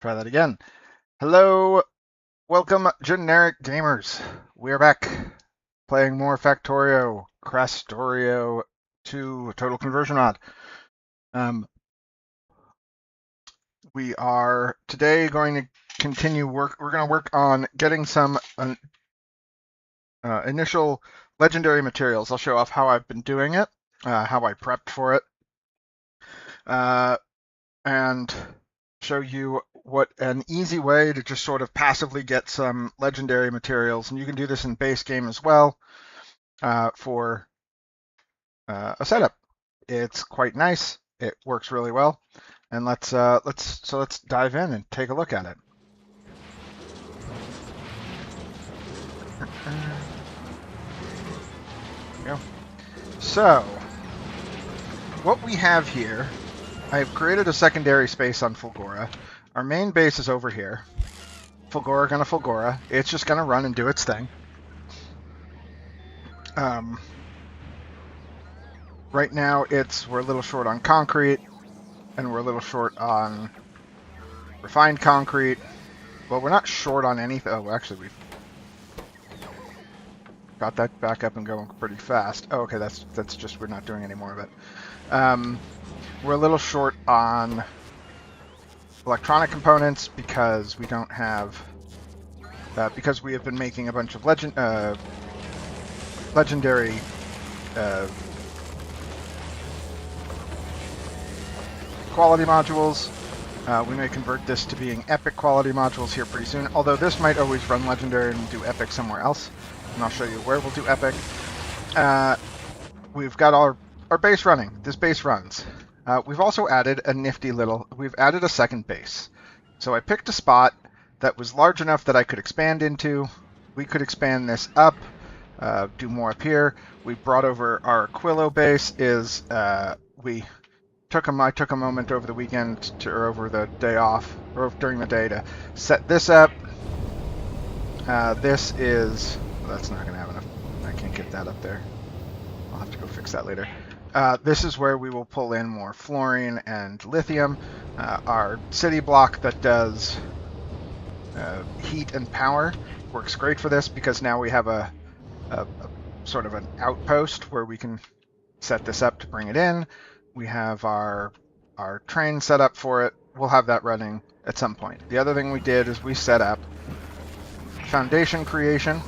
Try that again. Hello, welcome, generic gamers. We are back playing more Factorio Krastorio 2 Total Conversion Mod. We are today going to continue work. We're going to work on getting some initial legendary materials. I'll show off how I've been doing it, how I prepped for it, and show you what an easy way to just sort of passively get some legendary materials, and you can do this in base game as well for a setup. It's quite nice. It works really well, and let's dive in and take a look at it. There we go. So what we have here, I've created a secondary space on Fulgora. Our main base is over here. Fulgora gonna Fulgora. It's just gonna run and do its thing. Right now we're a little short on concrete, and we're a little short on refined concrete. Well, we're not short on anything. Oh, actually, we've got that back up and going pretty fast. Oh, okay, that's just we're not doing any more of it. We're a little short on electronic components because we don't have because we have been making a bunch of legendary quality modules. We may convert this to being epic quality modules here pretty soon, although this might always run legendary and do epic somewhere else, and I'll show you where we'll do epic. We've got our base running. This base runs. We've also added we've added a second base. So I picked a spot that was large enough that I could expand into. We could expand this up, do more up here. We brought over our Aquilo base. I took a moment over the weekend or over the day off, or during the day, to set this up. This is, well, that's not going to have enough. I can't get that up there. I'll have to go fix that later. This is where we will pull in more fluorine and lithium. Our city block that does heat and power works great for this because now we have a sort of an outpost where we can set this up to bring it in. We have our train set up for it. We'll have that running at some point. The other thing we did is we set up foundation creation.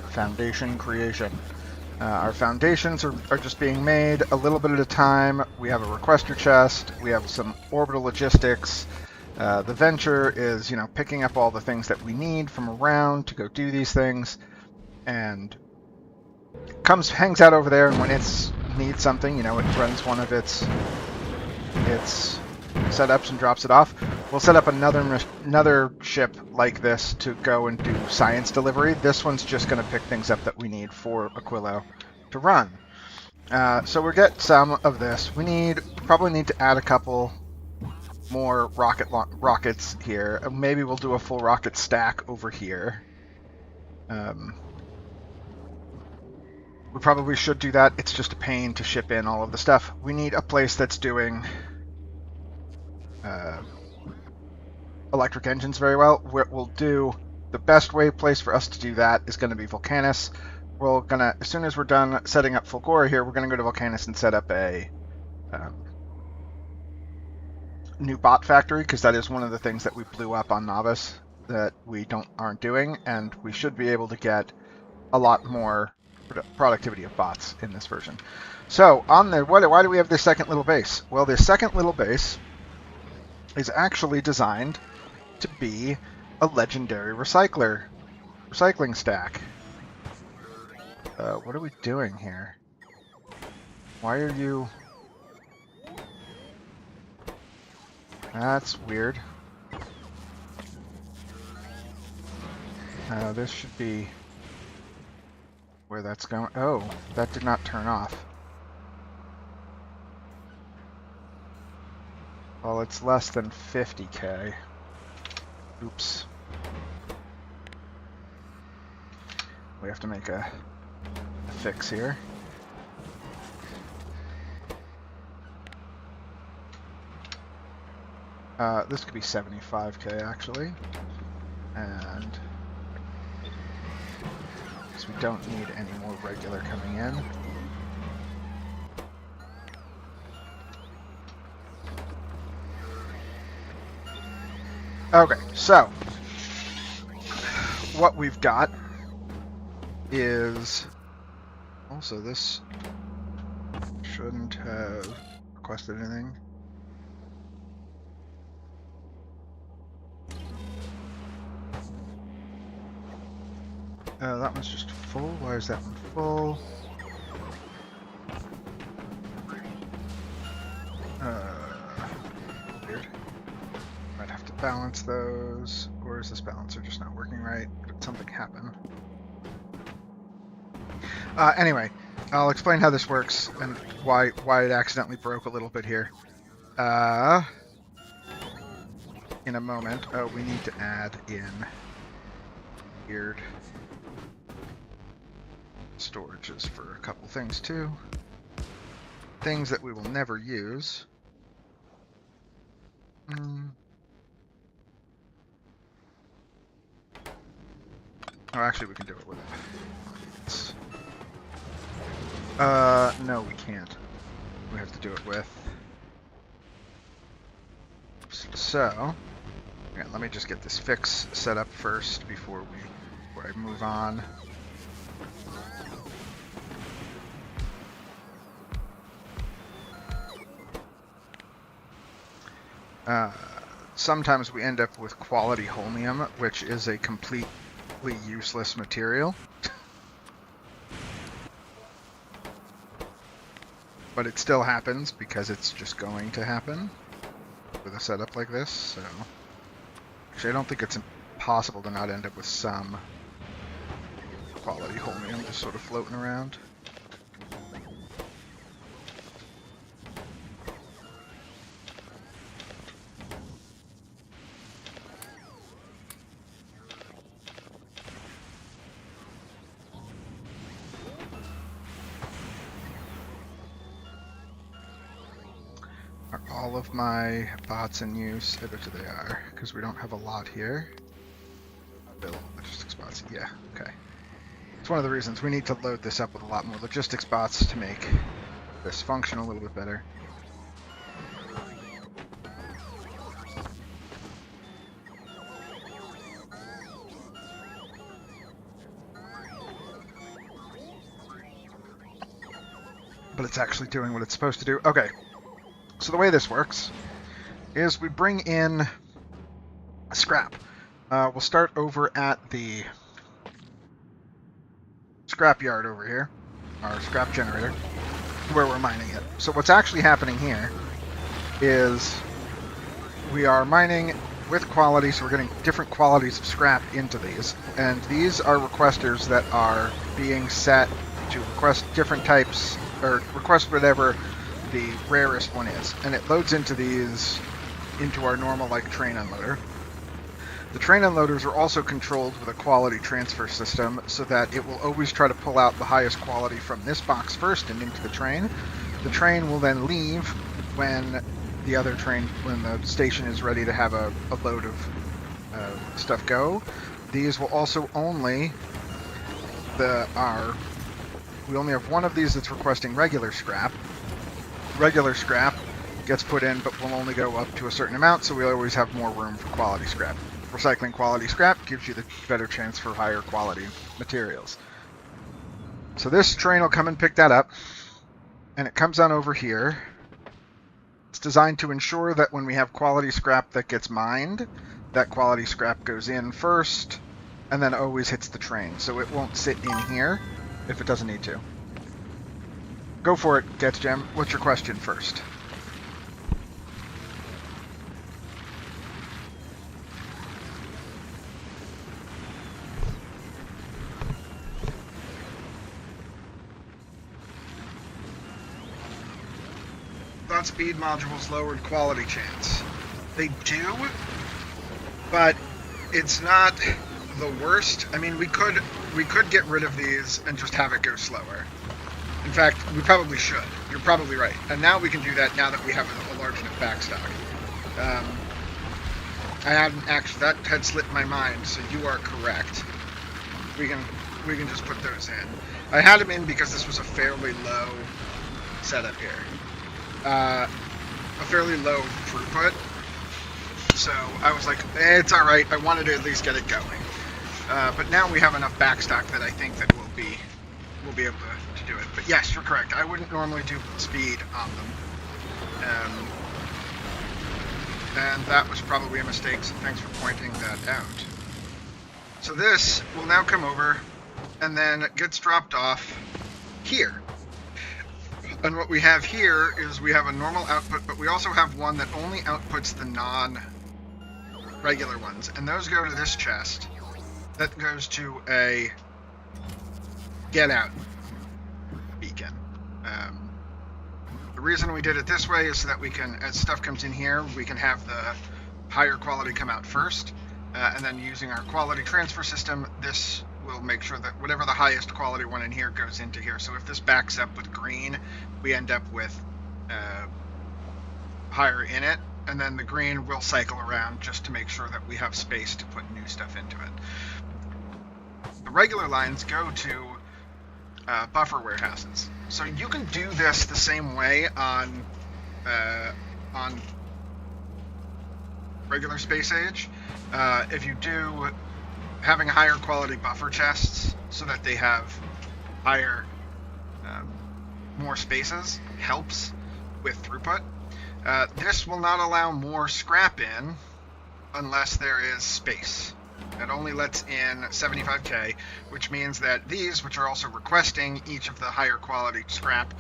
Our foundations are just being made a little bit at a time. We have a requester chest. We have some orbital logistics. The venture is, picking up all the things that we need from around to go do these things, and hangs out over there. And when it needs something, it runs one of its setups and drops it off. We'll set up another ship like this to go and do science delivery. This one's just going to pick things up that we need for Aquilo to run. So we'll get some of this. We probably need to add a couple more rockets here. Maybe we'll do a full rocket stack over here. We probably should do that. It's just a pain to ship in all of the stuff. We need a place that's doing electric engines very well. The best place for us to do that is going to be Vulcanus. As soon as we're done setting up Fulgora here, we're going to go to Vulcanus and set up a new bot factory, because that is one of the things that we blew up on Novice that we aren't doing, and we should be able to get a lot more productivity of bots in this version. So why do we have this second little base? Well, this second little base is actually designed to be a legendary recycling stack. What are we doing here? Why are you... That's weird. This should be where that's going. Oh, that did not turn off. Well, it's less than 50k. Oops. We have to make a fix here. This could be 75k actually, and because we don't need any more regular coming in. Okay, so what we've got is also this shouldn't have requested anything. That one's just full. Why is that one full? Weird. Might have to balance those, or is this balancer just not working right? Did something happen? Anyway, I'll explain how this works and why it accidentally broke a little bit here. In a moment. Oh, we need to add in weird storages for a couple things too. Things that we will never use. Oh, actually, we can do it with it. No, we can't. We have to do it with. So, yeah, let me just get this fix set up first before I move on. Sometimes we end up with quality holmium, which is a completely useless material. But it still happens because it's just going to happen with a setup like this. So, actually, I don't think it's impossible to not end up with some quality holmium just sort of floating around. Are all of my bots in use? I bet you they are, because we don't have a lot here. Build logistics bots. Yeah, okay. It's one of the reasons we need to load this up with a lot more logistics bots to make this function a little bit better. But it's actually doing what it's supposed to do. Okay. So the way this works is we bring in scrap. We'll start over at the scrap yard over here, our scrap generator, where we're mining it. So what's actually happening here is we are mining with quality, so we're getting different qualities of scrap into these. And these are requesters that are being set to request different types, or request whatever the rarest one is, and it loads into these into our normal like train unloader. The train unloaders are also controlled with a quality transfer system so that it will always try to pull out the highest quality from this box first and into the train. The train will then leave when the other train, when the station is ready to have a load of stuff go. These will also only we only have one of these that's requesting regular scrap. Regular scrap gets put in, but will only go up to a certain amount, so we always have more room for quality scrap. Recycling quality scrap gives you the better chance for higher quality materials. So this train will come and pick that up, and it comes on over here. It's designed to ensure that when we have quality scrap that gets mined, that quality scrap goes in first, and then always hits the train. So it won't sit in here if it doesn't need to. Go for it, GetsGem. What's your question first? Thought speed modules lowered quality chance. They do, but it's not the worst. I mean, we could get rid of these and just have it go slower. In fact, we probably should. You're probably right. And now we can do that now that we have a large enough backstock. I hadn't actually, that had slipped my mind, so you are correct. We can just put those in. I had them in because this was a fairly low setup here. A fairly low throughput. So I was like, it's alright, I wanted to at least get it going. But now we have enough backstock that I think that we'll be able to do it. But yes, you're correct. I wouldn't normally do speed on them. And that was probably a mistake, so thanks for pointing that out. So this will now come over, and then it gets dropped off here. And what we have here is we have a normal output, but we also have one that only outputs the non-regular ones. And those go to this chest. That goes to a get out beacon. The reason we did it this way is so that we can, as stuff comes in here, we can have the higher quality come out first. And then using our quality transfer system, this will make sure that whatever the highest quality one in here goes into here. So if this backs up with green, we end up with higher in it, and then the green will cycle around just to make sure that we have space to put new stuff into it. The regular lines go to buffer warehouses. So you can do this the same way on regular space age. If you do having higher quality buffer chests so that they have higher, more spaces helps with throughput. This will not allow more scrap in unless there is space. It only lets in 75k, which means that these, which are also requesting each of the higher quality scrap,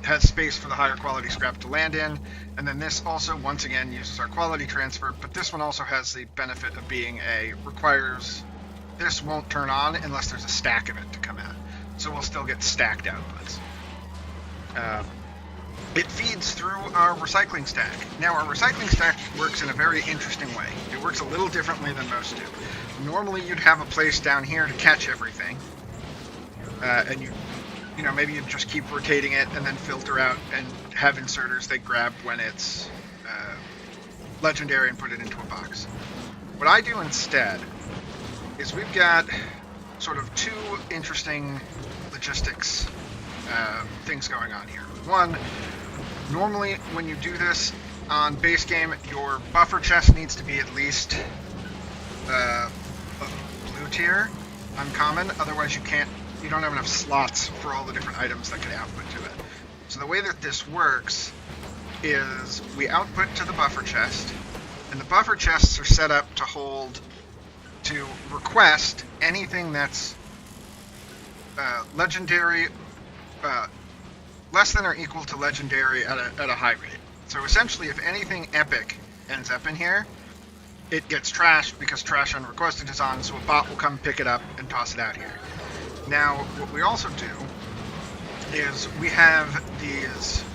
has space for the higher quality scrap to land in. And then this also, once again, uses our quality transfer, but this one also has the benefit of being requires, this won't turn on unless there's a stack of it to come out. So we'll still get stacked outputs. It feeds through our recycling stack. Now, our recycling stack works in a very interesting way. It works a little differently than most do. Normally, you'd have a place down here to catch everything, and maybe you'd just keep rotating it and then filter out and have inserters they grab when it's legendary and put it into a box. What I do instead is we've got sort of two interesting logistics things going on here. One, normally when you do this on base game, your buffer chest needs to be at least a blue tier, uncommon, otherwise you don't have enough slots for all the different items that can output to it. So the way that this works is we output to the buffer chest, and the buffer chests are set up to request anything that's legendary, less than or equal to legendary at a high rate. So essentially, if anything epic ends up in here, it gets trashed because trash unrequested is on, so a bot will come pick it up and toss it out here. Now, what we also do is we have these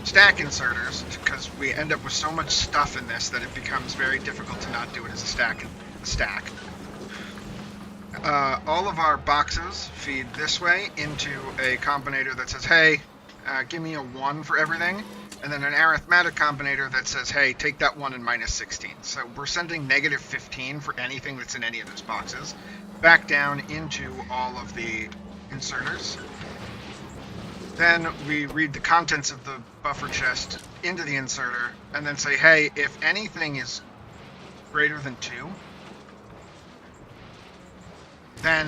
stack inserters, because we end up with so much stuff in this that it becomes very difficult to not do it as a stack. All of our boxes feed this way into a combinator that says, hey, give me a 1 for everything, and then an arithmetic combinator that says, hey, take that 1 and minus 16. So we're sending negative 15 for anything that's in any of those boxes, back down into all of the inserters. Then we read the contents of the buffer chest into the inserter, and then say, hey, if anything is greater than 2, then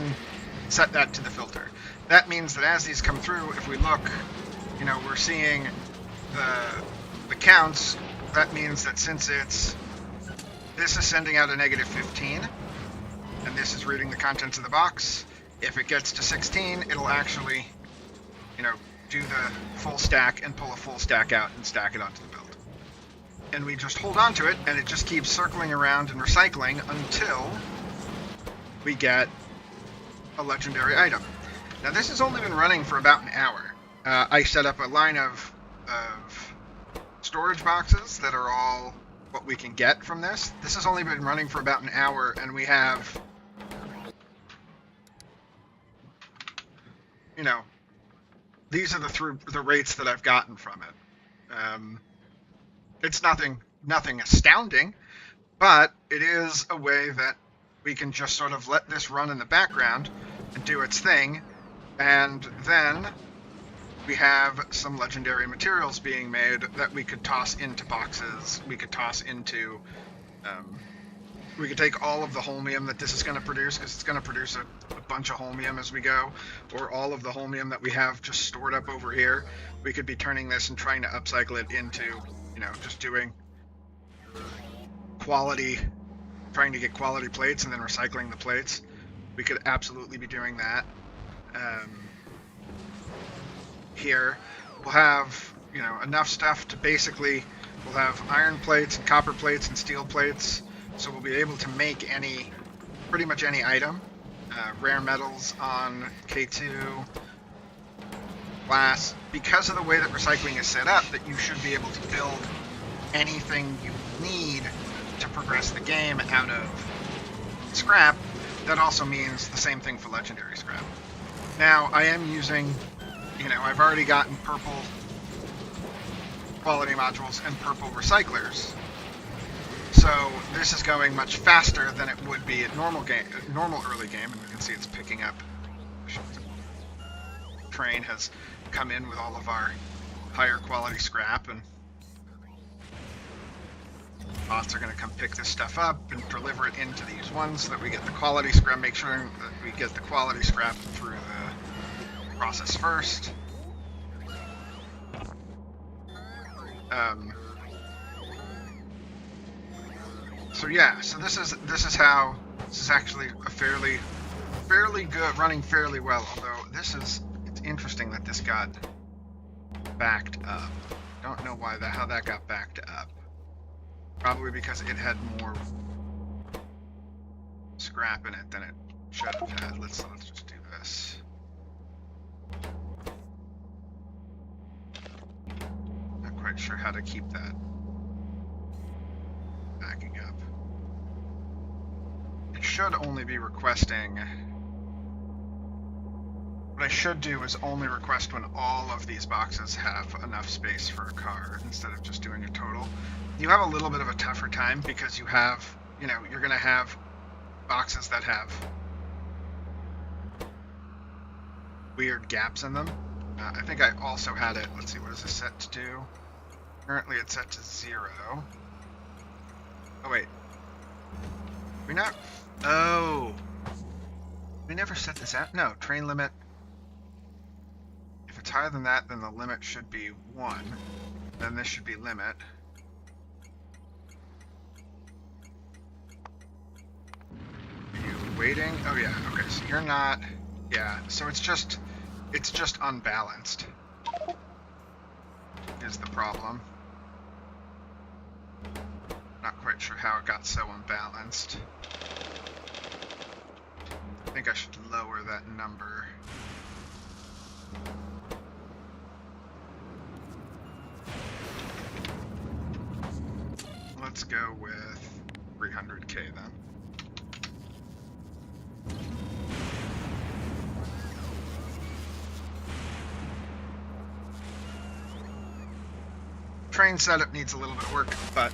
set that to the filter. That means that as these come through, if we look, we're seeing the counts. That means that since this is sending out a negative 15, and this is reading the contents of the box, if it gets to 16, it'll actually, do the full stack and pull a full stack out and stack it onto the build. And we just hold on to it, and it just keeps circling around and recycling until we get a legendary item. Now, this has only been running for about an hour. I set up a line of storage boxes that are all what we can get from this. This has only been running for about an hour, and we have, these are the rates that I've gotten from it. It's nothing astounding, But it is a way that we can just sort of let this run in the background and do its thing, and then we have some legendary materials being made that we could toss into boxes. We could toss into we could take all of the holmium that this is going to produce, because it's going to produce a bunch of holmium as we go, or all of the holmium that we have just stored up over here. We could be turning this and trying to upcycle it into, you know, just doing quality, trying to get quality plates and then recycling the plates. We could absolutely be doing that. Here we'll have, you know, enough stuff to basically, we'll have iron plates and copper plates and steel plates, so we'll be able to make pretty much any item. Rare metals on K2, glass, because of the way that recycling is set up, that you should be able to build anything you need to progress the game out of scrap. That also means the same thing for legendary scrap. Now, I am using, you know, I've already gotten purple quality modules and purple recyclers. So this is going much faster than it would be at normal early game, and we can see it's picking up. Train has come in with all of our higher quality scrap, and bots are going to come pick this stuff up and deliver it into these ones so that we get the quality scrap. Make sure that we get the quality scrap through the process first. So yeah, so this is actually a fairly good, running fairly well. Although it's interesting that this got backed up. Don't know how that got backed up. Probably because it had more scrap in it than it should have had. Let's just do this. Not quite sure how to keep that backing up. It should only be requesting. What I should do is only request when all of these boxes have enough space for a car, instead of just doing a total. You have a little bit of a tougher time because you have, you know, you're going to have boxes that have weird gaps in them. I think I also had it. Let's see, what is this set to do? Currently it's set to 0. Oh, wait. We not... Oh. We never set this out? No, train limit. If it's higher than that, then the limit should be 1. Then this should be limit. Are you waiting? Oh yeah, okay, so you're not... Yeah, so it's just unbalanced is the problem. Not quite sure how it got so unbalanced. I think I should lower that number. Let's go with 300k then. Train setup needs a little bit of work, but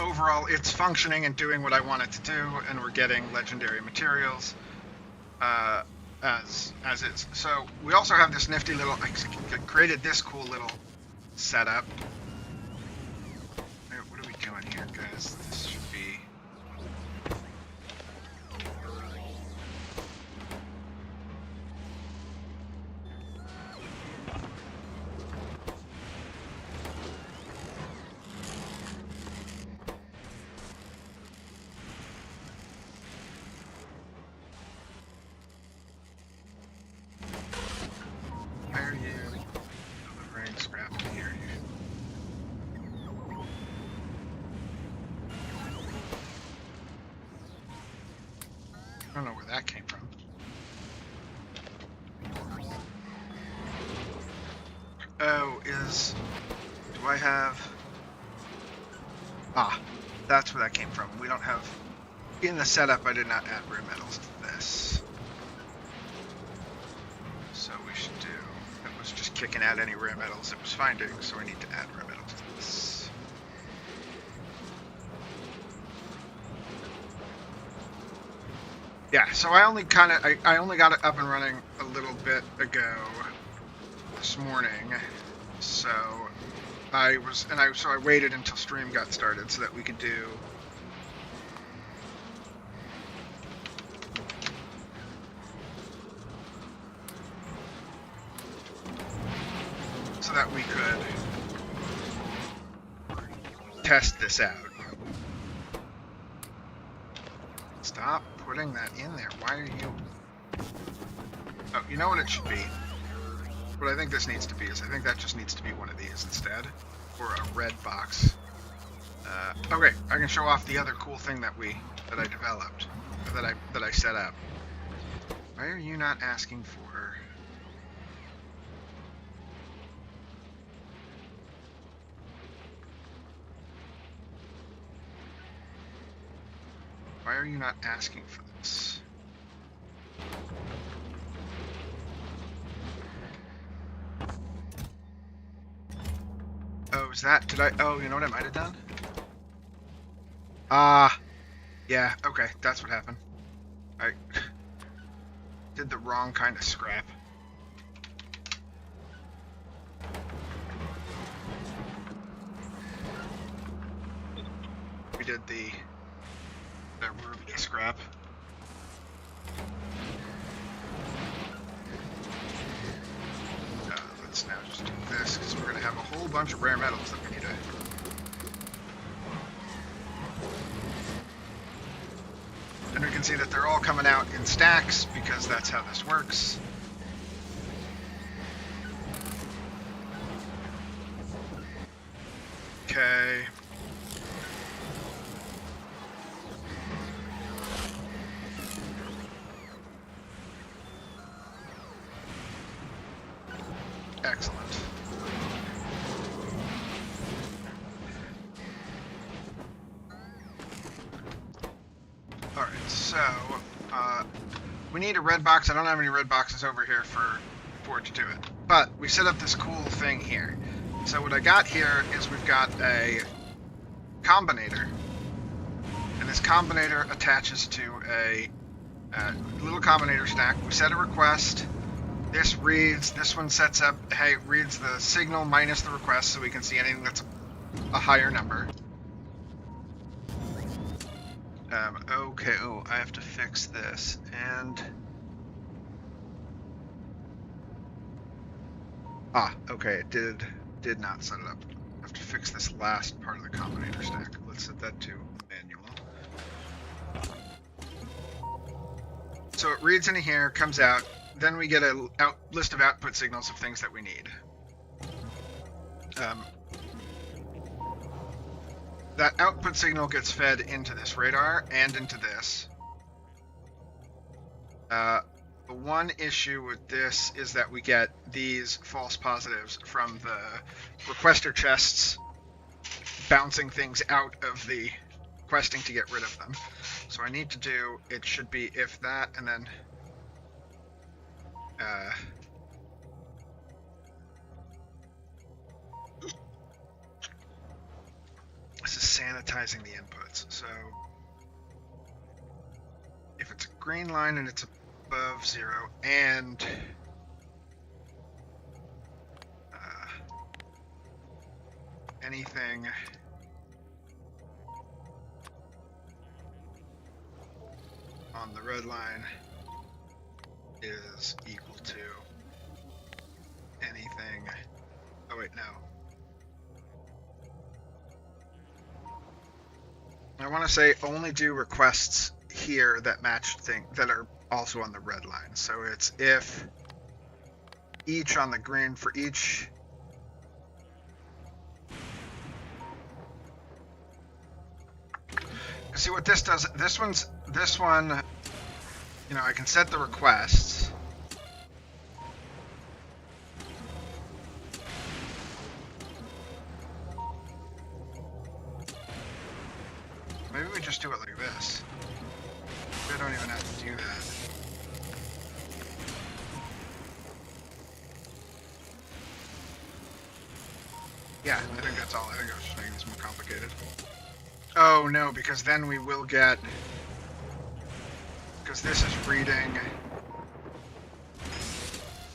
overall it's functioning and doing what I want it to do, and we're getting legendary materials as is. So we also have this nifty little, I created this cool little setup. What are we doing here, guys? This should be... I don't know where that came from. Oh, do I have... Ah, that's where that came from. We don't have... In the setup, I did not add rare metals to this. So we should do... It was just kicking out any rare metals it was finding, so we need to add rare metals to this. Yeah, so I only I only got it up and running a little bit ago this morning. So I waited until stream got started so that we could do so that we could test this out. Stop putting that in there. Why are you... Oh, you know what it should be? What I think this needs to be is I think that just needs to be one of these instead, or a red box. Okay, I can show off the other cool thing that I developed, that I set up. Why are you not asking for... Why are you not asking for this? Oh, is that... Did I... Oh, you know what I might have done? Yeah, okay, that's what happened. I did the wrong kind of scrap. We did the ruby scrap. Let's now just do this, because we're going to have a whole bunch of rare metals that we need to... And we can see that they're all coming out in stacks, because that's how this works. Okay. Excellent. Alright, so, we need a red box. I don't have any red boxes over here for it to do it. But we set up this cool thing here. So what I got here is we've got a combinator. And this combinator attaches to a little combinator stack. We set a request. This reads, this one sets up, hey, it reads the signal minus the request so we can see anything that's a higher number. Okay, oh, I have to fix this, and... Okay, it did not set it up. I have to fix this last part of the combinator stack. Let's set that to manual. So it reads into here, comes out, then we get a list of output signals of things that we need. That output signal gets fed into this radar and into this. The one issue with this is that we get these false positives from the requester chests bouncing things out of the questing to get rid of them. So I need to do, it should be if that, and then this is sanitizing the inputs. So if it's a green line and it's above 0 and anything on the red line is equal to anything. Oh wait, no. I want to say only do requests here that match things that are also on the red line. So it's if each on the green for each. See what this does. This one, you know, I can set the requests. Maybe we just do it like this. We don't even have to do that. Yeah, I think that's all. I think I was just making this more complicated. Oh no, because then we will get... because this is reading.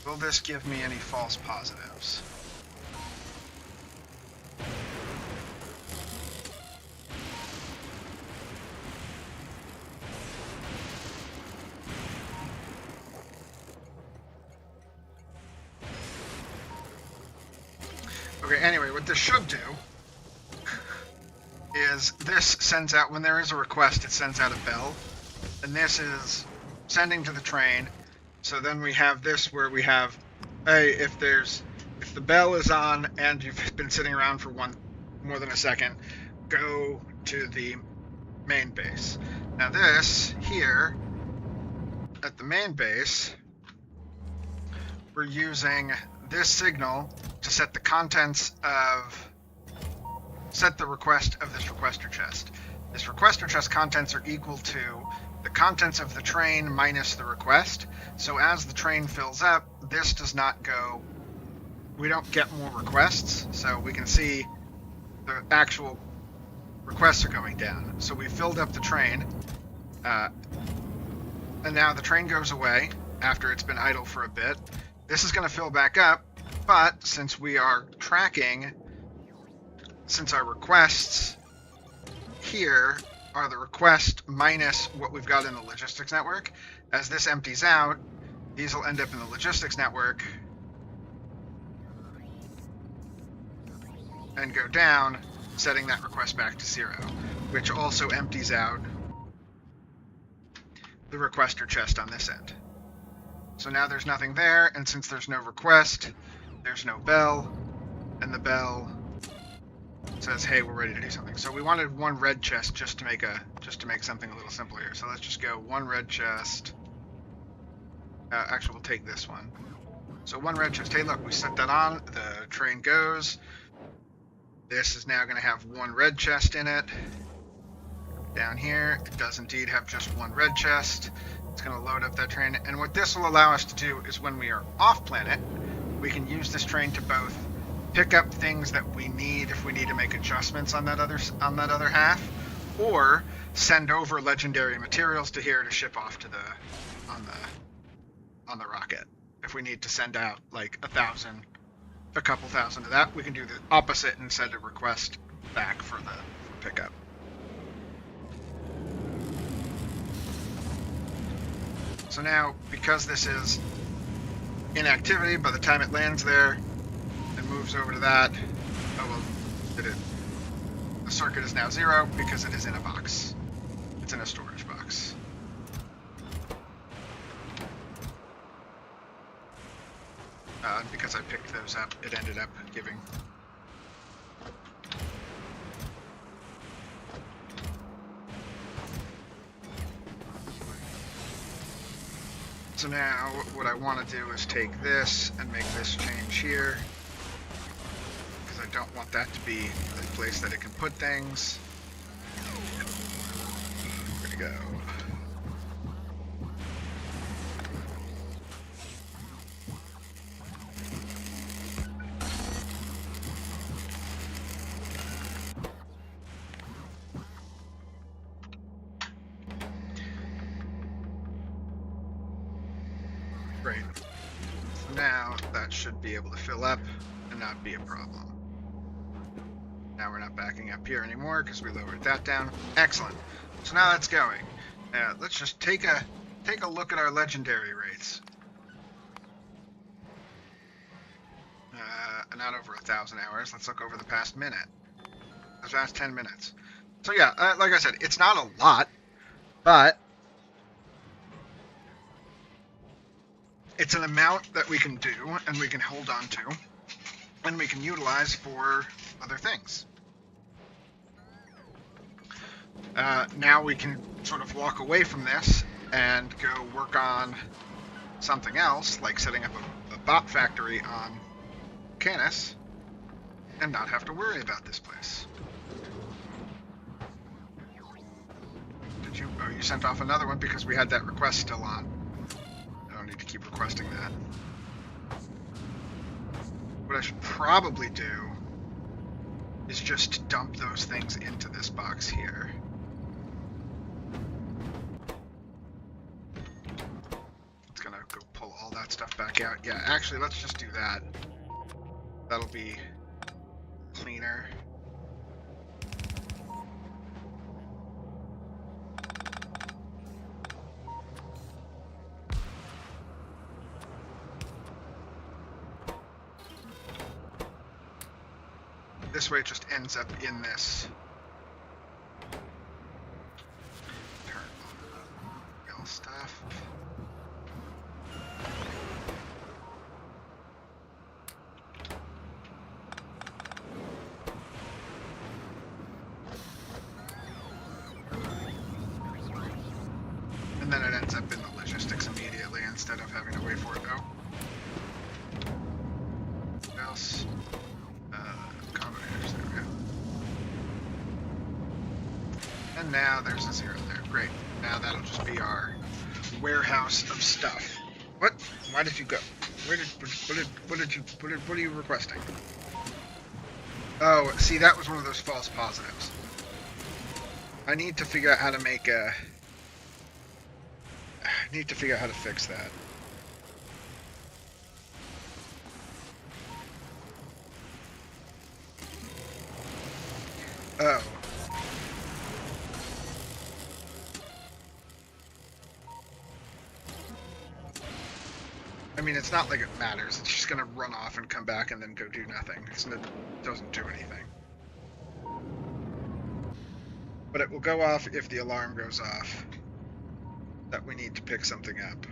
Will this give me any false positives? Okay, anyway, what this should do is this sends out, when there is a request, it sends out a bell. And this is sending to the train. So then we have this where we have, hey, if the bell is on and you've been sitting around for more than a second, go to the main base. Now this here at the main base, we're using this signal to set the request of this requester chest. This requester chest contents are equal to the contents of the train minus the request. So as the train fills up, this does not go, we don't get more requests. So we can see the actual requests are going down. So we filled up the train, and now the train goes away after it's been idle for a bit. This is going to fill back up, but since we are tracking, since our requests here are the request minus what we've got in the logistics network, as this empties out, these will end up in the logistics network and go down, setting that request back to 0, which also empties out the requester chest on this end. So now there's nothing there, and since there's no request, there's no bell, and the bell says, hey, we're ready to do something. So we wanted one red chest just to make something a little simpler here. So let's just go one red chest. Actually, we'll take this one. So one red chest. Hey, look, we set that on. The train goes. This is now going to have one red chest in it. Down here, it does indeed have just one red chest. It's going to load up that train. And what this will allow us to do is when we are off planet, we can use this train to both pick up things that we need if we need to make adjustments on that other half, or send over legendary materials to here to ship off to on the rocket. If we need to send out like a couple thousand of that, we can do the opposite and send a request back for pickup. So now, because this is in activity, by the time it lands there, it moves over to that. Oh well, the circuit is now 0 because it is in a box. It's in a storage box. Because I picked those up, it ended up giving. So now what I want to do is take this and make this change here, because I don't want that to be the place that it can put things. Where'd it go? Great. So now that should be able to fill up and not be a problem. Now we're not backing up here anymore because we lowered that down. Excellent. So now that's going. Let's just take a look at our legendary rates. Not over 1,000 hours. Let's look over the past minute. The past 10 minutes. So yeah, like I said, it's not a lot, but it's an amount that we can do and we can hold on to and we can utilize for other things. Now we can sort of walk away from this and go work on something else, like setting up a bot factory on Canis, and not have to worry about this place. Did you? Oh, you sent off another one because we had that request still on. I don't need to keep requesting that. What I should probably do is just dump those things into this box here. that stuff back out. Yeah, actually, let's just do that. That'll be cleaner. This way it just ends up in this. Turn on real stuff. And then it ends up in the logistics immediately instead of having to wait for it though. What else? Combinators, there we go. And now there's a 0 there. Great. Now that'll just be our warehouse of stuff. What? Why did you go? What are you requesting? Oh, see, that was one of those false positives. I need to figure out how to make a... I need to figure out how to fix that. Oh. I mean, it's not like it matters. It's just going to run off and come back and then go do nothing. It doesn't do anything. But it will go off if the alarm goes off that we need to pick something up.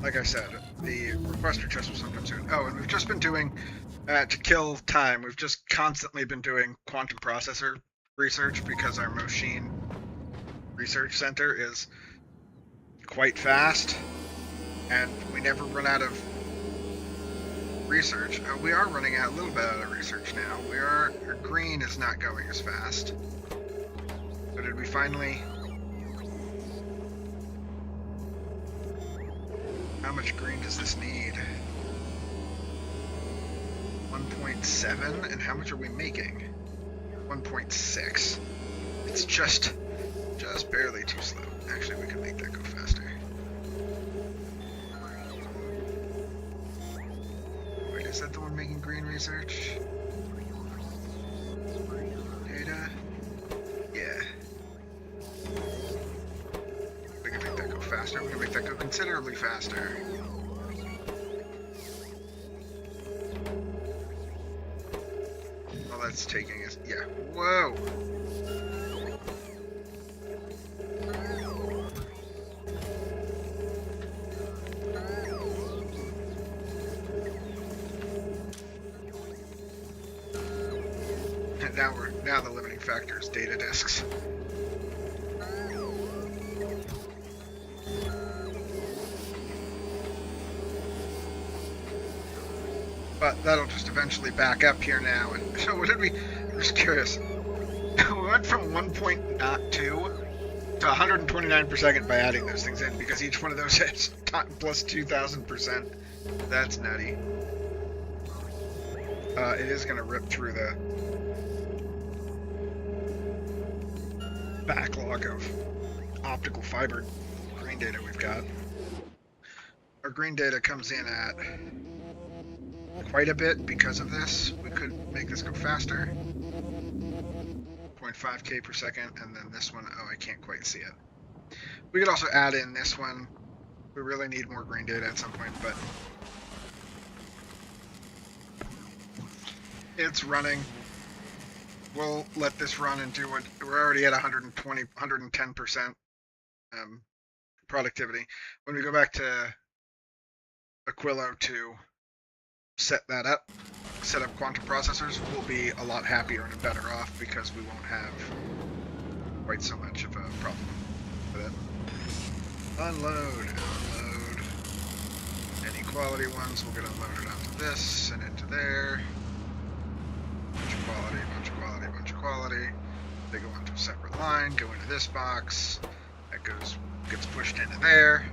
Like I said, the requester chest will sometime soon. Oh, and we've just been doing, to kill time, we've just constantly been doing quantum processor research because our machine research center is quite fast, and we never run out of research. We are running out a little bit out of research now. Our green is not going as fast. So did we finally... How much green does this need? 1.7, and how much are we making? 1.6. It's just barely too slow. Actually, we can make that go faster. Wait, is that the one making green research? Data? Yeah. We can make that go faster. We can make that go considerably faster. All that's taking is... Yeah. Whoa! Now the limiting factor is data disks. But that'll just eventually back up here now. And so what did we... I'm just curious. We went from 1.2 to 129 per second by adding those things in, because each one of those is plus 2,000%. That's nutty. It is going to rip through the backlog of optical fiber green data we've got. Our green data comes in at quite a bit because of this. We could make this go faster. 0.5K per second, and then this one, oh, I can't quite see it. We could also add in this one. We really need more green data at some point, but it's running. We'll let this run and do what we're already at 120, 110% productivity. When we go back to Aquilo to set that up, set up quantum processors, we'll be a lot happier and better off because we won't have quite so much of a problem with it. Unload. Any quality ones will get unloaded onto this and into there. Bunch of quality. They go into a separate line, go into this box. That gets pushed into there.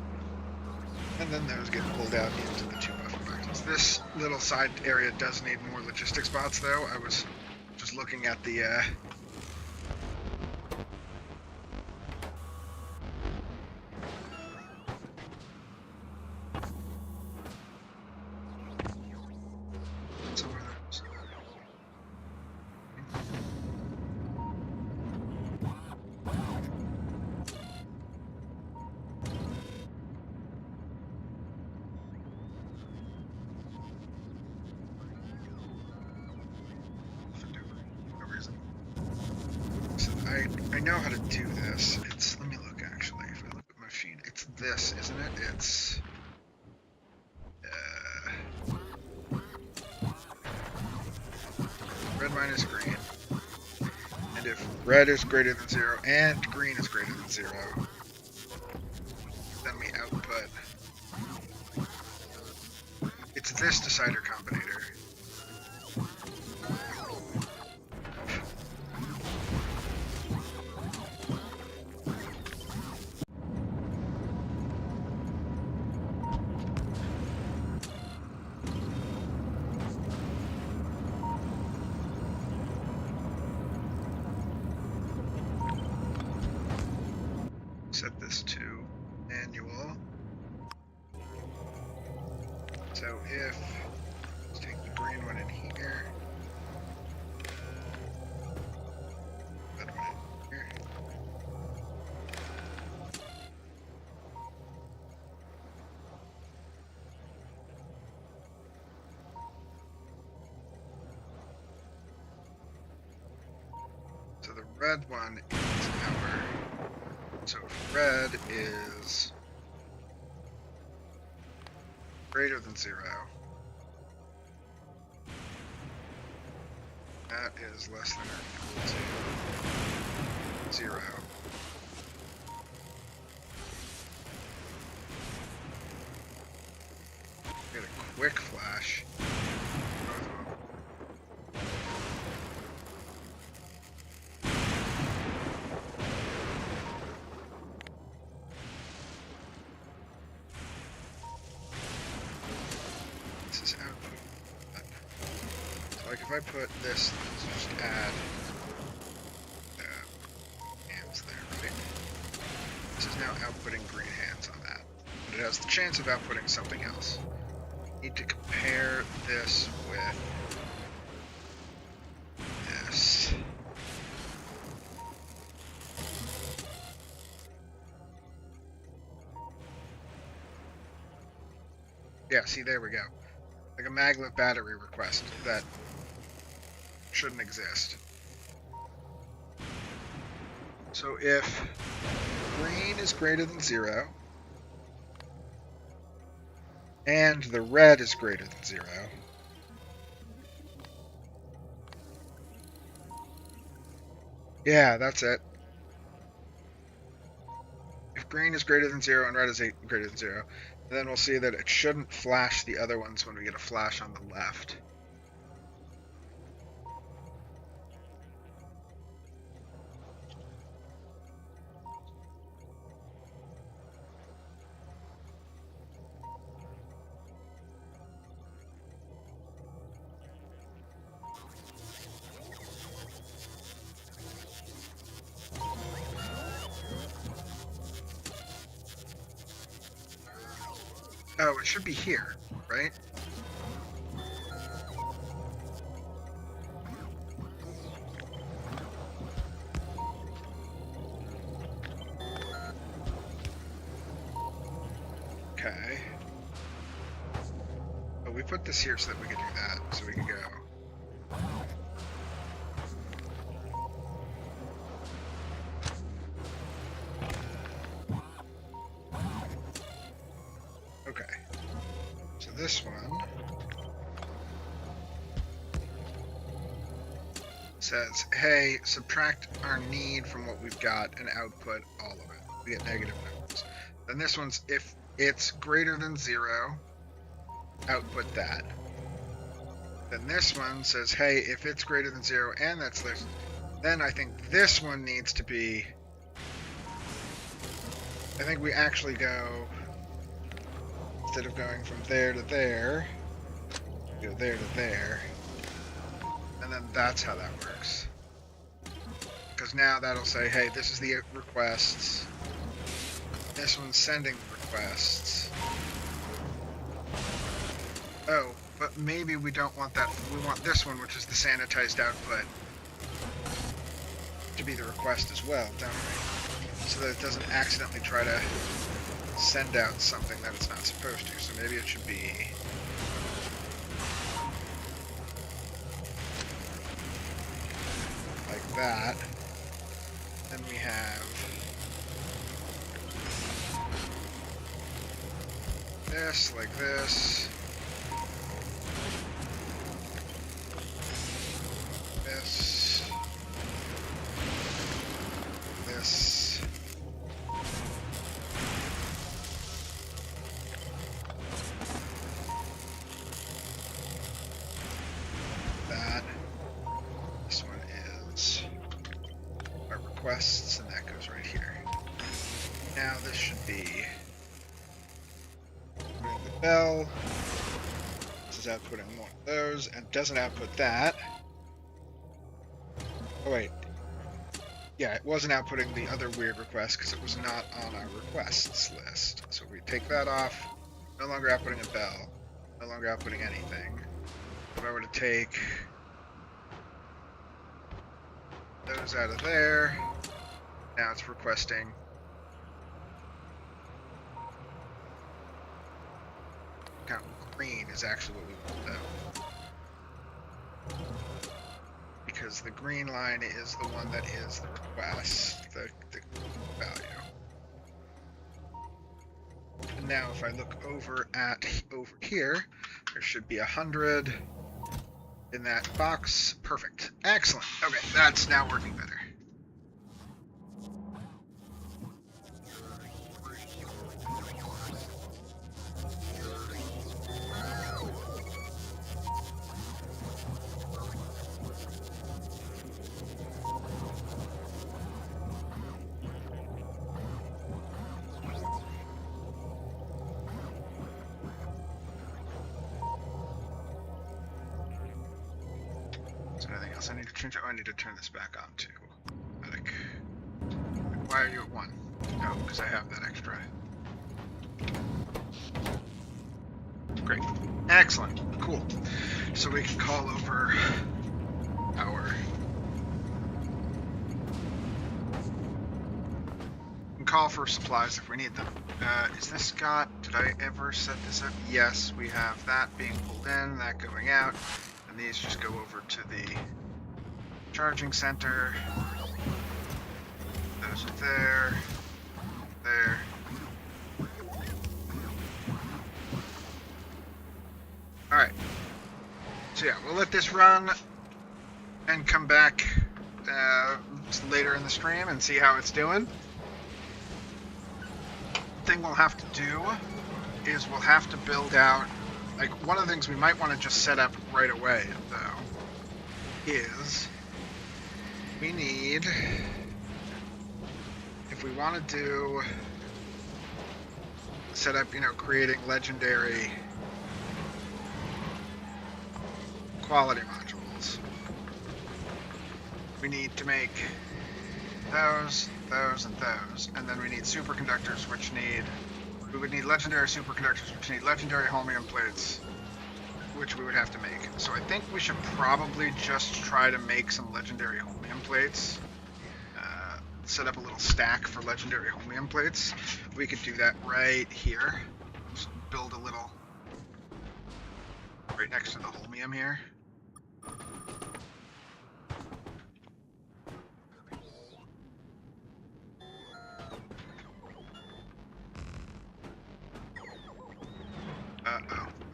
And then those get pulled out into the two buffer boxes. This little side area does need more logistics spots, though. I was just looking at the to do this. It's, let me look actually. If I look at my feed, it's this, isn't it? It's red minus green. And if red is greater than 0 and green is greater than 0, then we output. It's this decider combinator. Set this to annual. So if, let's take the green one in here. Red one in here. So the red one is our. So if red is greater than 0, that is less than or equal to 0. Get a quick flash. If I put this, let's just add hands there, right? This is now outputting green hands on that. But it has the chance of outputting something else. Need to compare this with this. Yeah, see, there we go. Like a maglev battery request that shouldn't exist. So if green is greater than 0 and the red is greater than 0, yeah, that's it. If green is greater than 0 and red is greater than 0, then we'll see that it shouldn't flash the other ones when we get a flash on the left. Oh, it should be here, right? Okay. Oh, we put this here so that we could do that, so we can go. Okay. So this one says, hey, subtract our need from what we've got and output all of it. We get negative numbers. Then this one's, if it's greater than 0, output that. Then this one says, hey, if it's greater than 0 and that's this, then I think this one needs to be, I think we actually go, instead of going from there to there, go there to there. And then that's how that works. Because now that'll say, hey, this is the requests. This one's sending the requests. Oh, but maybe we don't want that. We want this one, which is the sanitized output, to be the request as well, don't we? So that it doesn't accidentally try to send out something that it's not supposed to. So maybe it should be like that. Then we have this, like this. This. This. That. This one is our requests, and that goes right here. Now this should be putting the bell. This is outputting one of those, and doesn't output that. Oh wait. Yeah, it wasn't outputting the other weird request because it was not on our requests list. So we take that off. No longer outputting a bell. No longer outputting anything. If I were to take those out of there, now it's requesting kind of green is actually what we want though. Because the green line is the one that is the request, the value. And now if I look over here, there should be 100 in that box. Perfect. Excellent. Okay, that's now working better. Anything else I need to change? Oh, I need to turn this back on too. Like, why are you at 1? Oh, because I have that extra. Great. Excellent. Cool. So we can call over our... We can call for supplies if we need them. Is this got... Did I ever set this up? Yes, we have that being pulled in, that going out. And these just go over to the charging center. Those are there. There. Alright. So yeah, we'll let this run and come back later in the stream and see how it's doing. Thing we'll have to do is we'll have to build out, like, one of the things we might want to just set up right away, though, is we need, if we want to do, set up, creating legendary quality modules, we need to make those, and those, and then we need superconductors, we would need legendary superconductors, which need legendary holmium plates, which we would have to make. So I think we should probably just try to make some legendary holmium plates. Set up a little stack for legendary holmium plates. We could do that right here. Just build a little right next to the holmium here.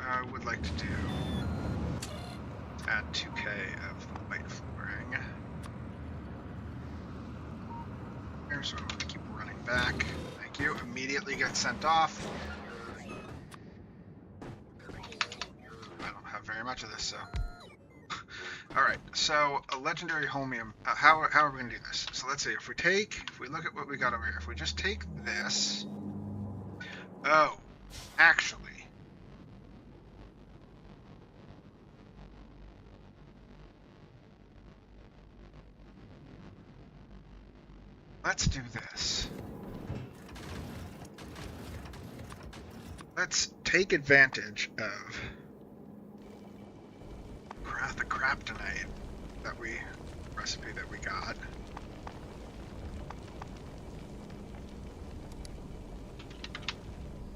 I would like to add 2k of white flooring. Here, so I'm going to keep running back. Thank you. Immediately get sent off. I don't have very much of this, so. Alright, so a legendary holmium. How are we going to do this? So let's see. If we look at what we got over here, if we just take this. Oh, actually. Let's do this. Let's take advantage of the kryptonite recipe that we got.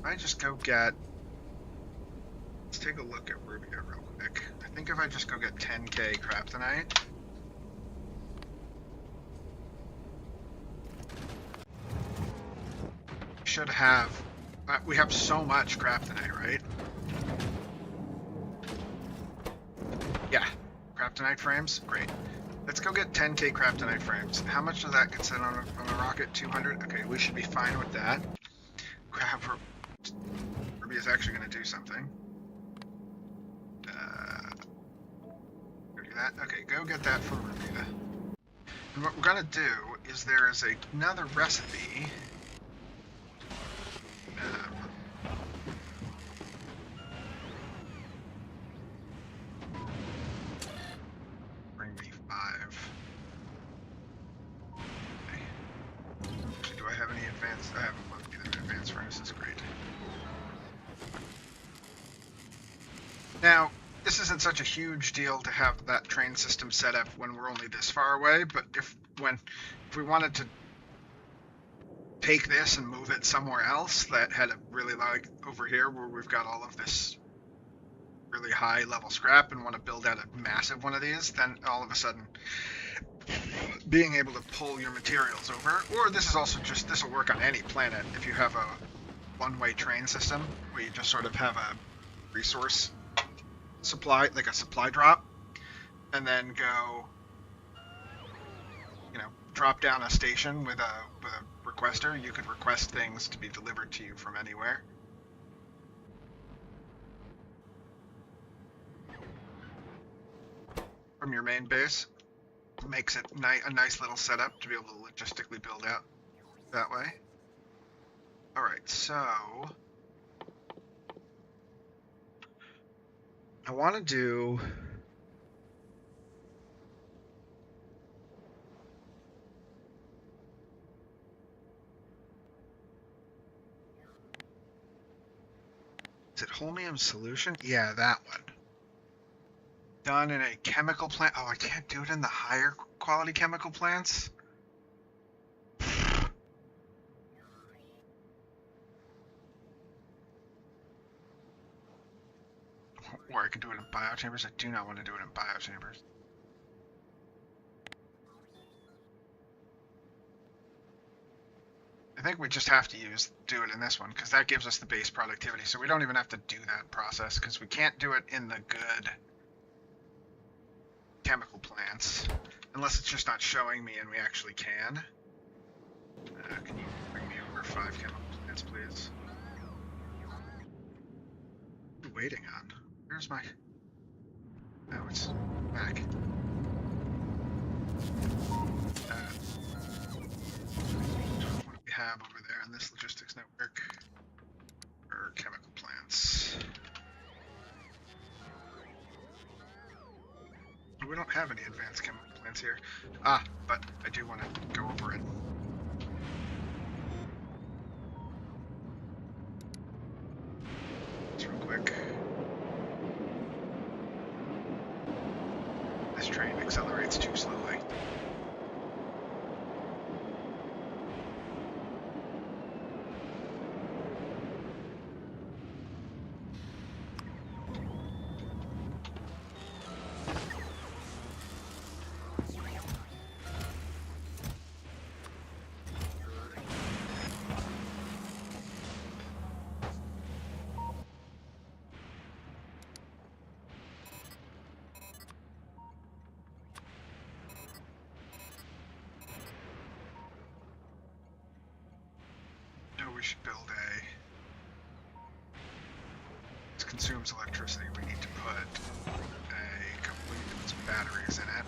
I just go get, let's take a look at Rubia real quick. I think if I just go get 10k kryptonite, should have... we have so much Kryptonite, right? Yeah. Kryptonite frames? Great. Let's go get 10k Kryptonite frames. How much does that get set on a rocket? 200? Okay, we should be fine with that. Crap, Ruby is actually going to do something. Go do that. Okay, go get that for Ruby. And what we're going to do is there is another recipe. Bring me 5. Okay. Actually, do I have any advanced? I haven't looked either. Advanced furnaces, great. Now, this isn't such a huge deal to have that train system set up when we're only this far away, but if we wanted to take this and move it somewhere else that had a really, like over here where we've got all of this really high level scrap and want to build out a massive one of these, then all of a sudden being able to pull your materials over, or this is also just, this will work on any planet if you have a one-way train system where you just sort of have a resource supply, like a supply drop, and then go, you know, drop down a station with a requester. You could request things to be delivered to you from anywhere. From your main base. Makes it a nice little setup to be able to logistically build out that way. Alright, so I want to do is it holmium solution? Yeah, that one. Done in a chemical plant. Oh, I can't do it in the higher quality chemical plants? Or I could do it in biochambers. I do not want to do it in biochambers. I think we just have to do it in this one, because that gives us the base productivity. So we don't even have to do that process, because we can't do it in the good chemical plants, unless it's just not showing me and we actually can. Can you bring me over 5 chemical plants, please? What are you waiting on? Where's my... Oh, it's back. What do we have over there in this logistics network? For chemical plants. We don't have any advanced chemical plants here. Ah, but I do want to go over it. Just real quick. This train accelerates too slowly. We should build this consumes electricity. We need to put a couple of units of batteries in it.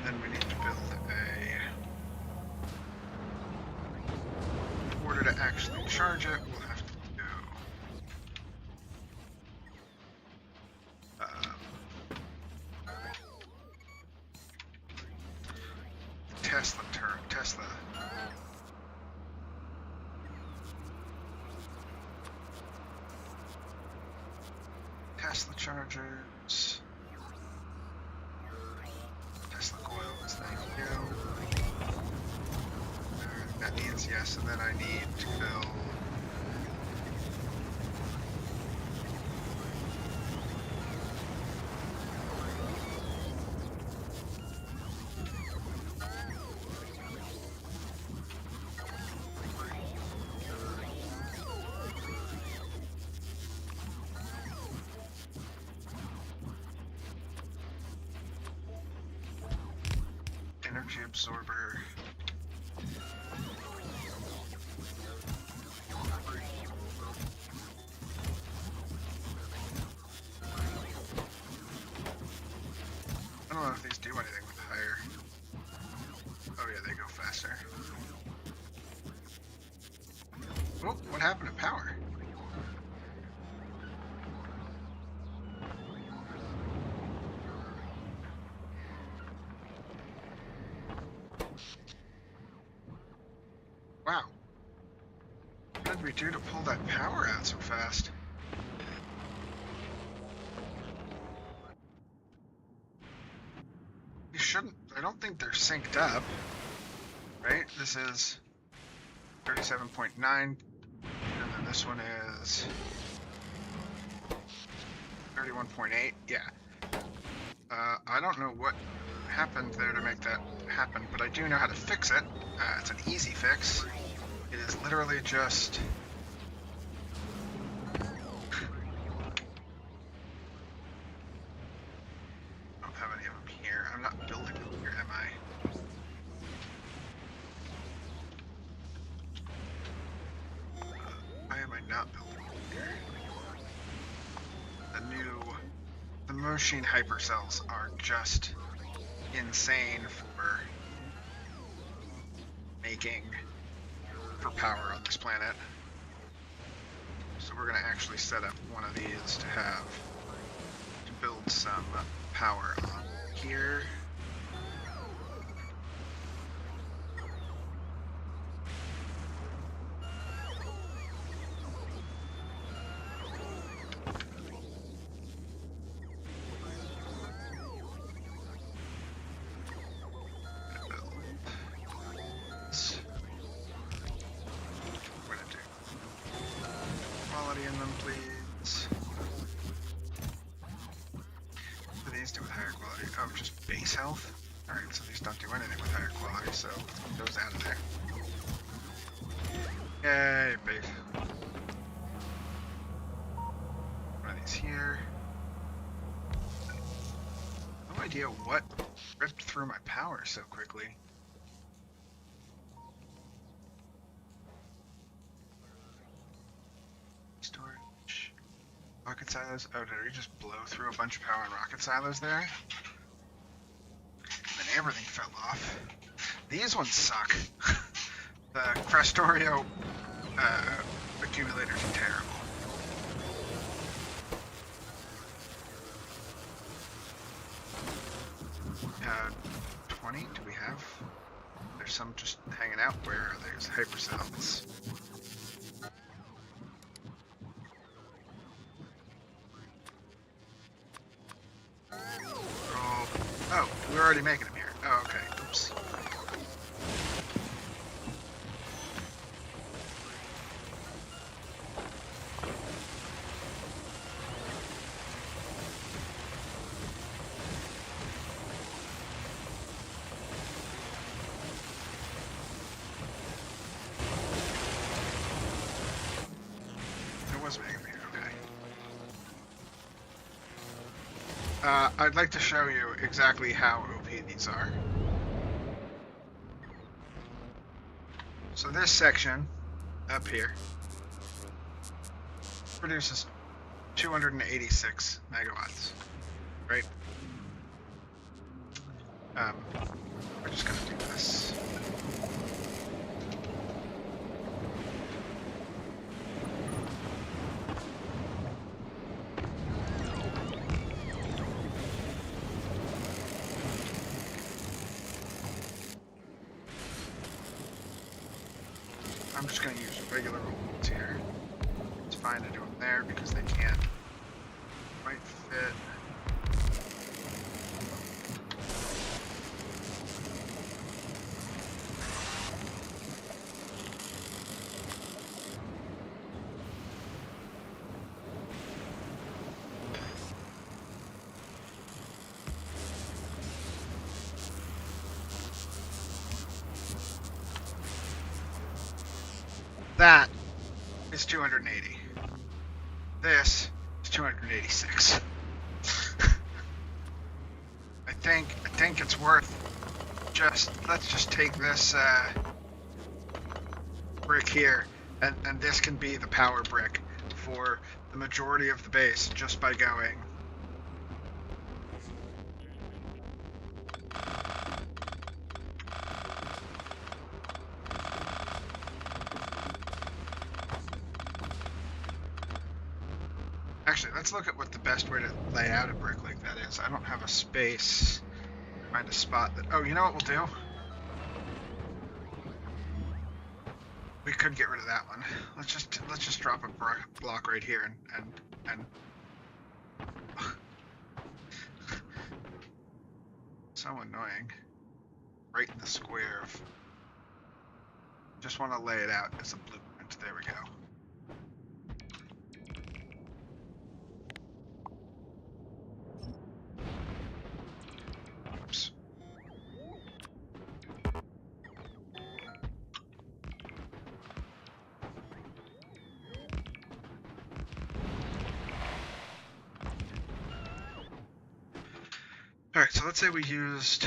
Then we need to build in order to actually charge it, we'll have to go Tesla chargers. Tesla coils, thank you. That needs yes, and then I need to fill. Energy absorber. I don't know if these do anything with higher. Oh yeah, they go faster. Oh, what happened to power? Wow. What did we do to pull that power out so fast? You shouldn't. I don't think they're synced up. Right? This is 37.9. And then this one is 31.8. Yeah. I don't know what happened there to make that happen, but I do know how to fix it. It's an easy fix. It is literally just... I don't have any of them here. I'm not building them here, am I? Why am I not building them here? The machine hypercells are just insane for making for power on this planet. So we're gonna actually set up one of these to build some power on here. In them, please. What do these do with higher quality? Oh, just base health? Alright, so these don't do anything with higher quality, so those out of there. Yay, base. One of these here. No idea what ripped through my power so quickly. Storage. Rocket silos. Oh, did we just blow through a bunch of power in rocket silos there? And then everything fell off. These ones suck. The Krastorio accumulators are terrible. 20? Do we have? There's some just hanging out. Where are those hypercells? Oh, we're already making them here. Oh, okay. Oops. It was making them here. Okay. I'd like to show you exactly how OP these are. So this section up here produces 286 megawatts, right? We're just gonna do this. I'm just going to use regular ones here. It's fine to do them there because they can't quite bit. That is 280. This is 286. I think it's worth let's just take this brick here, and this can be the power brick for the majority of the base just by going. Actually, let's look at what the best way to lay out a brick like that is. I don't have a space. Find a spot that. Oh, you know what we'll do? We could get rid of that one. Let's just drop a block right here and so annoying. Right in the square of. Just want to lay it out as a blueprint. There we go. Oops. All right, so let's say we used.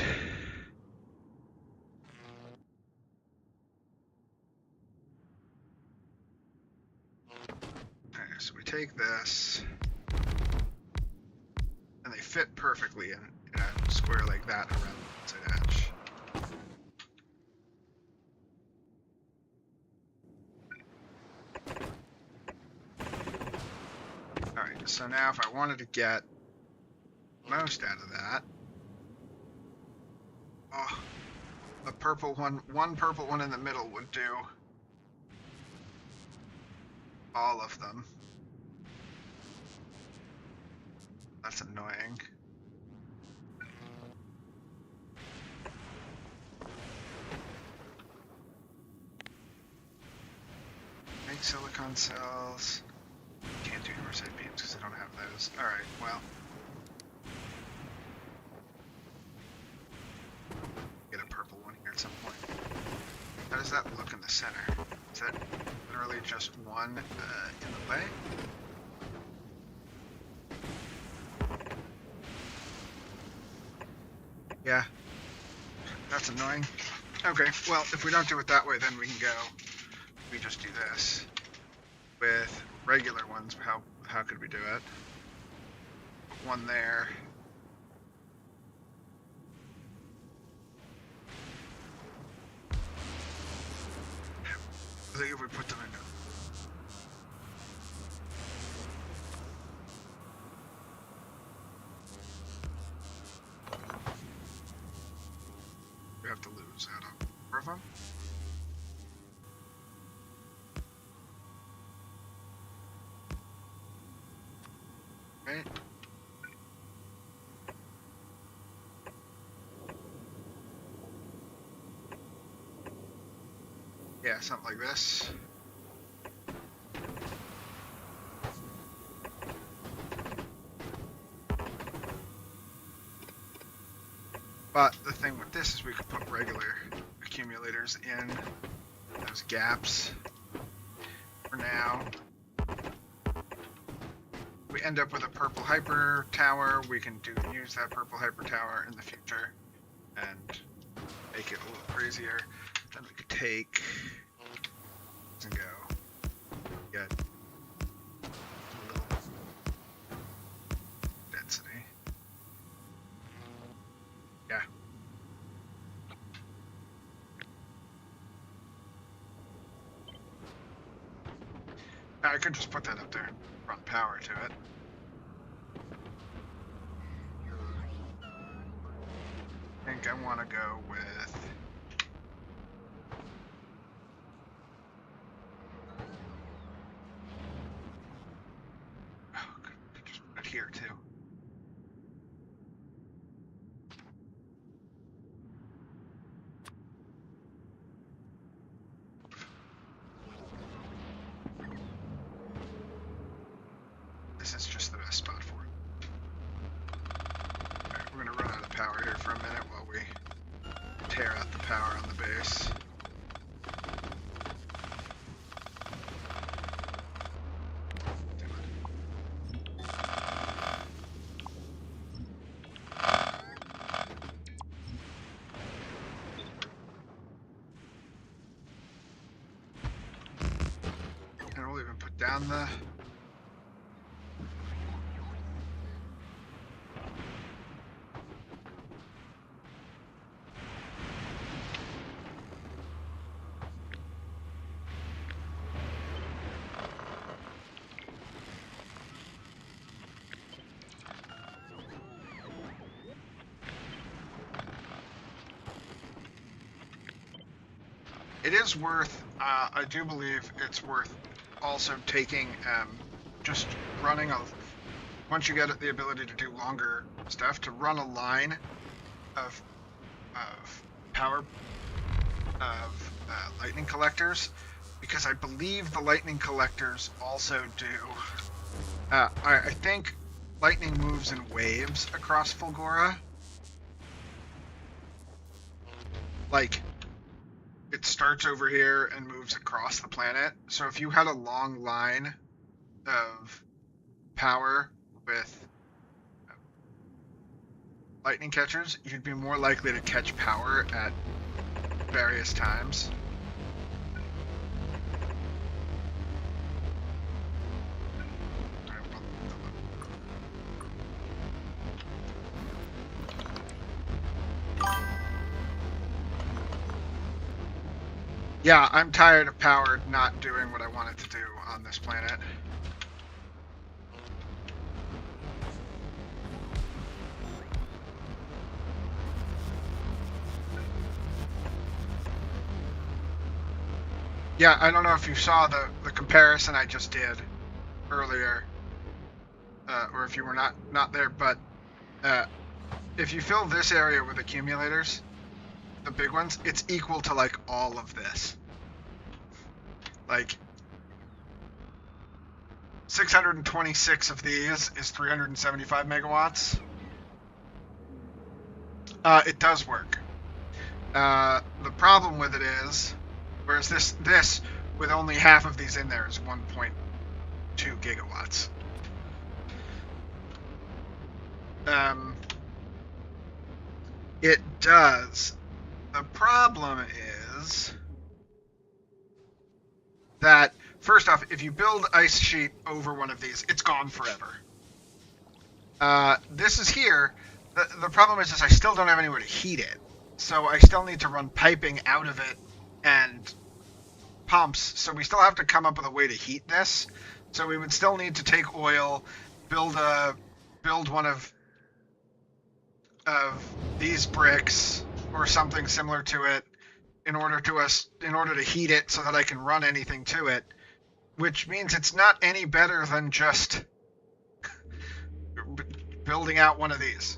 Okay, so we take this, and they fit perfectly in a square like that around the outside edge. Alright, so now if I wanted to get most out of that, a purple one purple one in the middle would do all of them. That's annoying. Make silicon cells. Can't do oversight beams because I don't have those. Alright, well. Get a purple one here at some point. How does that look in the center? Is that literally just one in the way? Yeah. That's annoying. Okay, well, if we don't do it that way, then we can go. We just do this. With regular ones, how could we do it? Put one there. I think if we put them in. We have to lose out on 4 of them. Right. Yeah, something like this. But the thing with this is we could put regular accumulators in those gaps. For now, we end up with a purple hyper tower. We can use that purple hyper tower in the future and make it a little crazier. Then we could take and go get a little density. Yeah. I could just put that up there and run power to it. I think I want to go with just put it here too. this is just the best spot for it. Alright, we're going to run out of power here for a minute while we tear out the power on the base. And we'll even put down the... It is worth, I do believe it's worth also taking, just running once you get the ability to do longer stuff, to run a line of power, of lightning collectors, because I believe the lightning collectors also do, I think lightning moves in waves across Fulgora. Like, it starts over here and moves across the planet. So if you had a long line of power with lightning catchers, you'd be more likely to catch power at various times. Yeah, I'm tired of power not doing what I want it to do on this planet. Yeah, I don't know if you saw the comparison I just did earlier, or if you were not there, but if you fill this area with accumulators, the big ones, it's equal to like all of this. Like 626 of these is 375 megawatts. It does work. The problem with it is, whereas this with only half of these in there is 1.2 gigawatts. It does. The problem is that, first off, if you build ice sheet over one of these, it's gone forever. This is here. The problem is I still don't have anywhere to heat it. So I still need to run piping out of it and pumps. So we still have to come up with a way to heat this. So we would still need to take oil, build one of these bricks or something similar to it in order to heat it so that I can run anything to it, which means it's not any better than just building out one of these.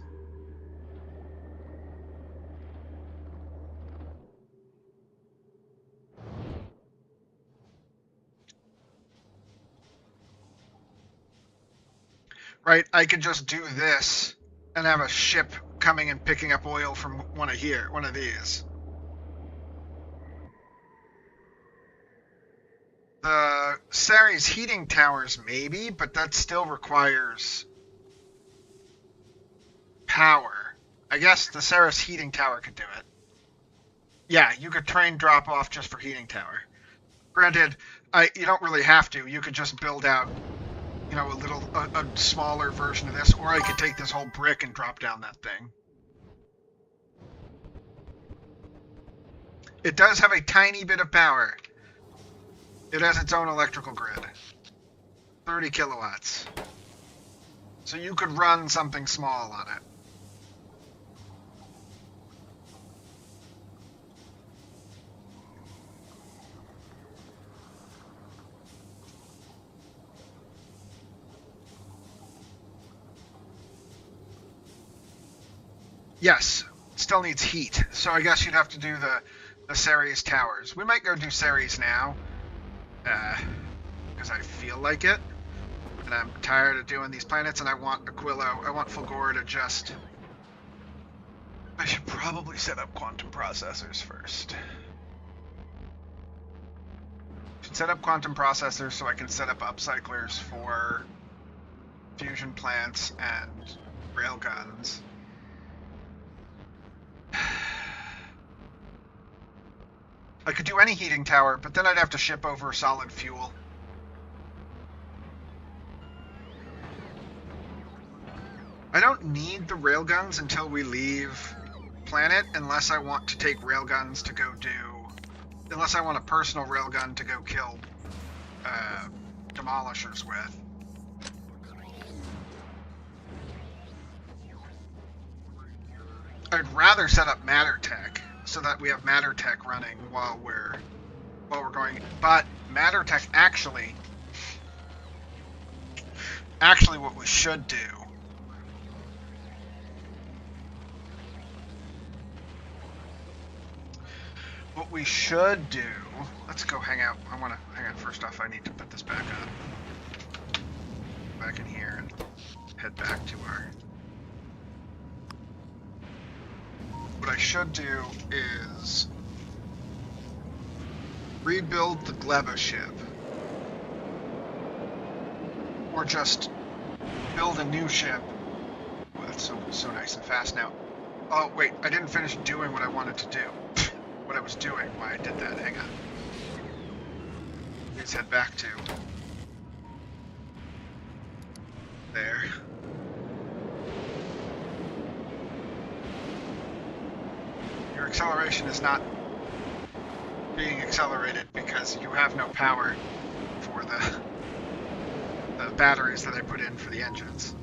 Right, I could just do this and have a ship coming and picking up oil from one of these. The Ceres heating towers maybe, but that still requires power. I guess the Ceres heating tower could do it. Yeah, you could train drop off just for heating tower. Granted, you don't really have to. You could just build out, you know, a smaller version of this, or I could take this whole brick and drop down that thing. It does have a tiny bit of power. It has its own electrical grid. 30 kilowatts. So you could run something small on it. Yes, still needs heat. So I guess you'd have to do the Ceres towers. We might go do Ceres now, because I feel like it. And I'm tired of doing these planets, and I want Aquilo. I want Fulgora to just... I should probably set up quantum processors first. Should set up quantum processors so I can set up upcyclers for fusion plants and railguns. I could do any heating tower, but then I'd have to ship over solid fuel. I don't need the railguns until we leave planet, unless I want to take railguns to go do... Unless I want a personal railgun to go kill demolishers with. I'd rather set up matter tech so that we have matter tech running while we're going. But matter tech actually what we should do let's go hang out. I want to hang out. First off, I need to put this back up, back in here, and head back to our... What I should do is rebuild the Gleba ship, or just build a new ship. Oh, that's so nice and fast now. Oh wait, I didn't finish doing what I wanted to do. What I was doing, why I did that. Hang on. Let's head back to there. Your acceleration is not being accelerated because you have no power for the batteries that I put in for the engines,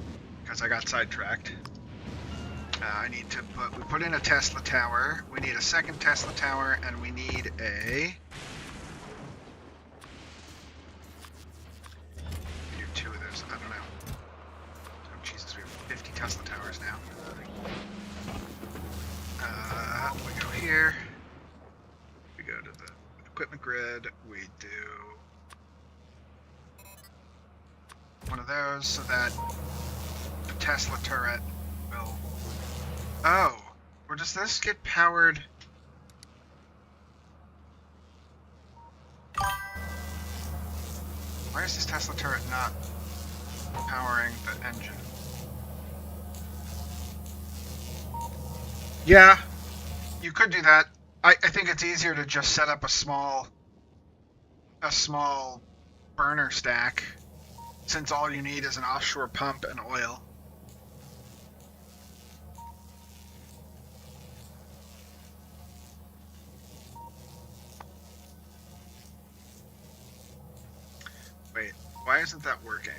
because I got sidetracked. We put in a Tesla tower, we need a second Tesla tower, and we need a... We do 2 of those, I don't know. Oh Jesus, we have 50 Tesla towers now. We go here, we go to the equipment grid, we do one of those so that the Tesla turret will... Oh, or does this get powered? Why is this Tesla turret not powering the engine? Yeah, you could do that. I think it's easier to just set up a small burner stack, since all you need is an offshore pump and oil. Wait, why isn't that working?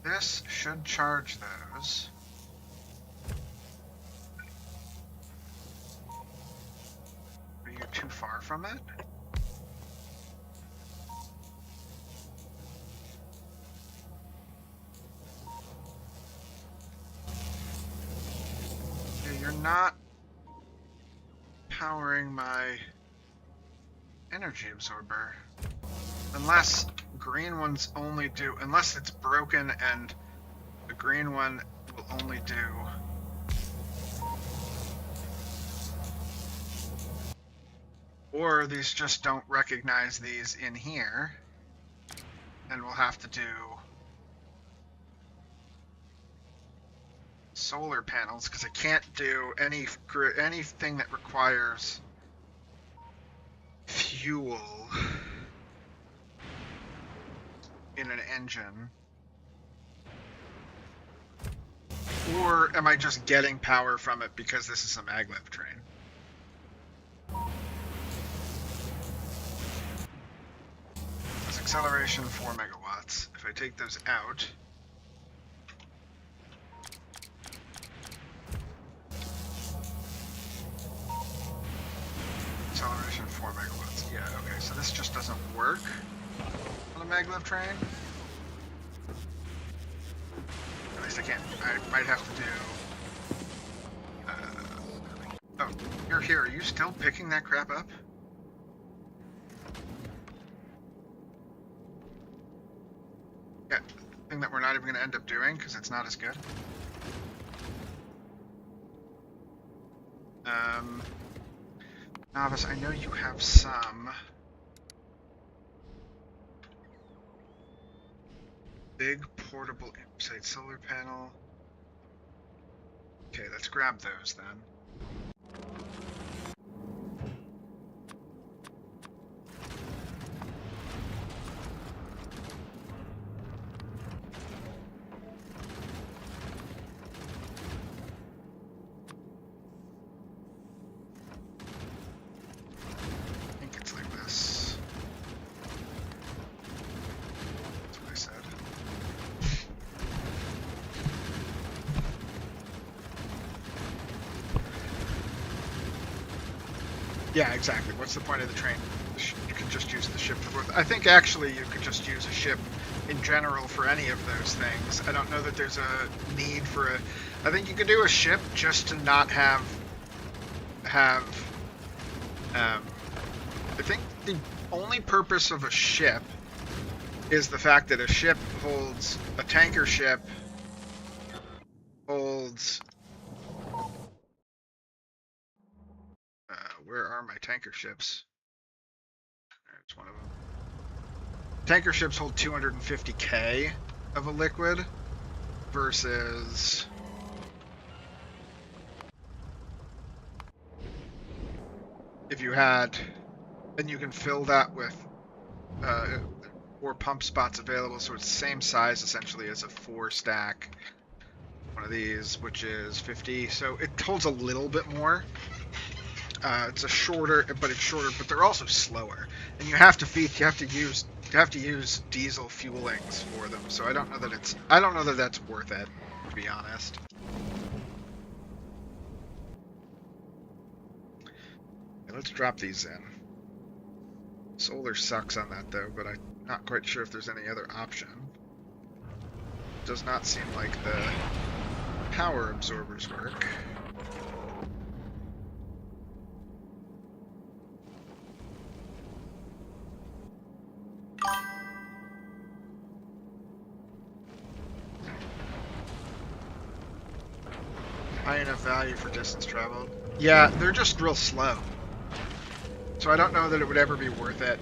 This should charge those. Are you too far from it? Yeah, you're not powering my energy absorber. Unless green ones only do, unless it's broken and the green one will only do. Or these just don't recognize these in here, and we'll have to do solar panels, because I can't do anything that requires fuel in an engine. Or am I just getting power from it because this is a maglev train? This acceleration 4 megawatts. If I take those out, acceleration 4 megawatts. Yeah, okay, so this just doesn't work on a maglev train. At least I can't. I might have to do... oh, you're here. Are you still picking that crap up? Yeah, thing that we're not even going to end up doing because it's not as good. Novice, I know you have some big portable inside solar panel. Okay, let's grab those then. I think it's like this. That's what I said. Yeah, exactly. What's the point of the train? You can just use the ship for both. I think actually you could just use a ship in general for any of those things. I don't know that there's a need for a... I think you could do a ship just to not have... I think the only purpose of a ship is the fact that a ship holds... A tanker ship holds... where are my tanker ships? There's one of them. Tanker ships hold 250k of a liquid versus if you had, and you can fill that with 4 pump spots available, so it's the same size essentially as a 4 stack one of these, which is 50, so it holds a little bit more. It's a shorter, but it's shorter, but they're also slower, and you have to use diesel fuelings for them. So I don't know that that's worth it, to be honest. Okay, let's drop these in. Solar sucks on that though, but I'm not quite sure if there's any other option. Does not seem like the power absorbers work. High enough value for distance traveled. Yeah, they're just real slow. So I don't know that it would ever be worth it.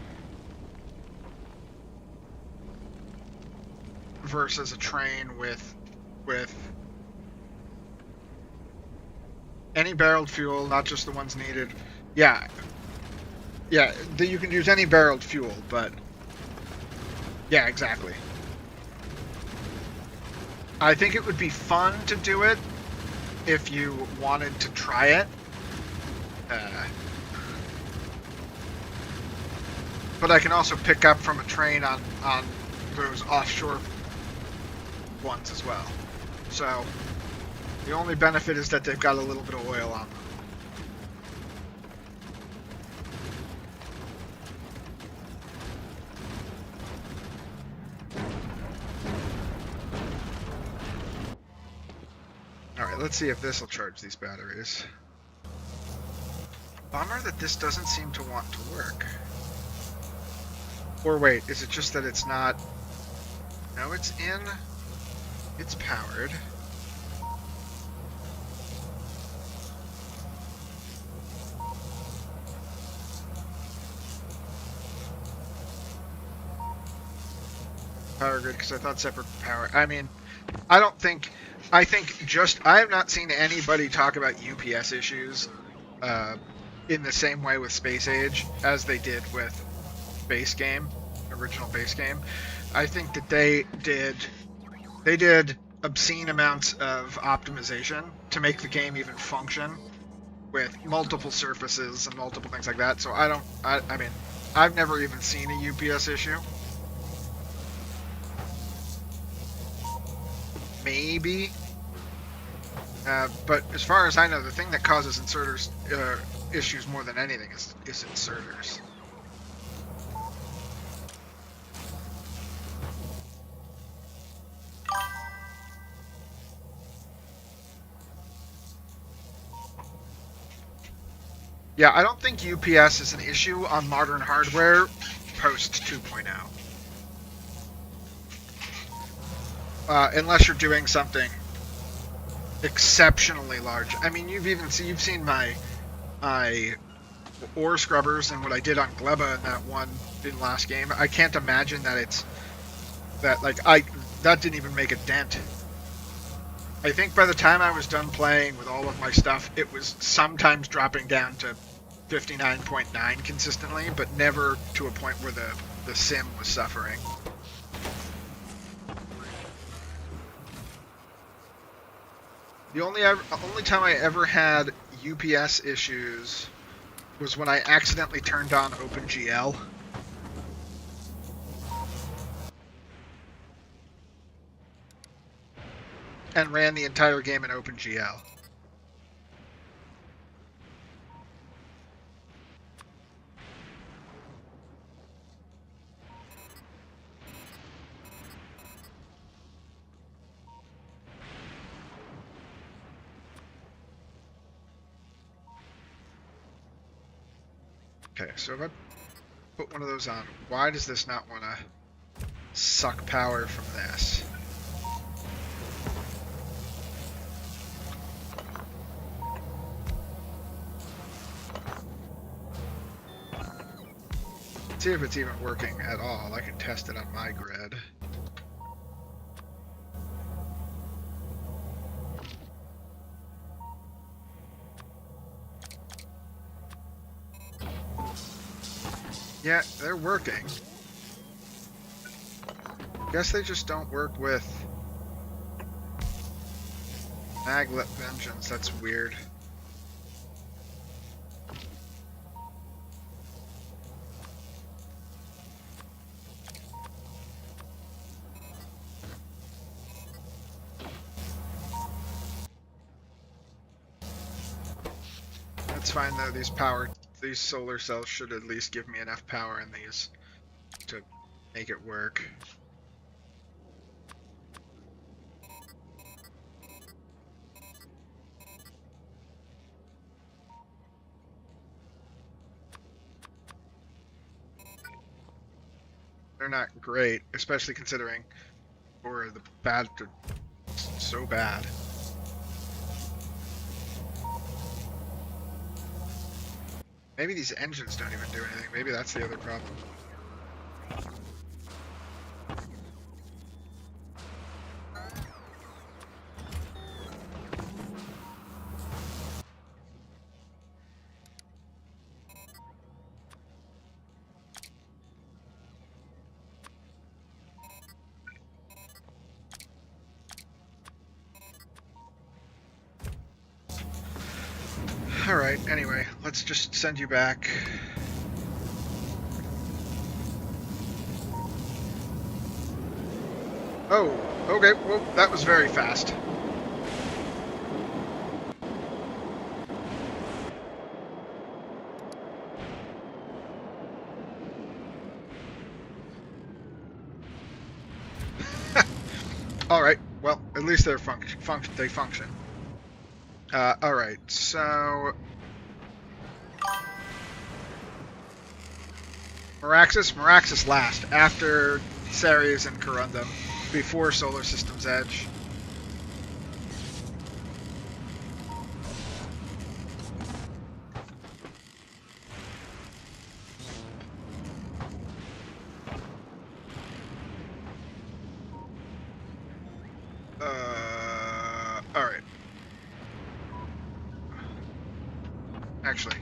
Versus a train with any barreled fuel, not just the ones needed. Yeah. Yeah, you can use any barreled fuel, but... Yeah, exactly. I think it would be fun to do it if you wanted to try it. But I can also pick up from a train on those offshore ones as well. So the only benefit is that they've got a little bit of oil on them. Alright, let's see if this will charge these batteries. Bummer that this doesn't seem to want to work. Or wait, is it just that it's not... No, it's in. It's powered. Power grid, because I thought separate power. I mean, I have not seen anybody talk about UPS issues in the same way with Space Age as they did with original base game. I think that they did obscene amounts of optimization to make the game even function with multiple surfaces and multiple things like that. So I mean, I've never even seen a UPS issue. Maybe. But as far as I know, the thing that causes inserters issues more than anything is inserters. Yeah, I don't think UPS is an issue on modern hardware post 2.0. unless you're doing something exceptionally large. I mean, you've seen my ore scrubbers and what I did on Gleba in that one in last game. I can't imagine that it's that like that didn't even make a dent. I think by the time I was done playing with all of my stuff, it was sometimes dropping down to 59.9 consistently, but never to a point where the sim was suffering. The only time I ever had UPS issues was when I accidentally turned on OpenGL. And ran the entire game in OpenGL. Okay, so if I put one of those on, why does this not want to suck power from this? Let's see if it's even working at all. I can test it on my grid. Yeah, they're working. Guess they just don't work with Maglet Vengeance. That's weird. That's fine though. These solar cells should at least give me enough power in these to make it work. They're not great, especially considering or the bad so bad. Maybe these engines don't even do anything. Maybe that's the other problem. Alright, anyway, let's just send you back. Oh, okay, well, that was very fast. Alright, well, at least they function. Alright, so... Meraxis last, after Ceres and Corundum, before Solar System's Edge. Alright. Actually,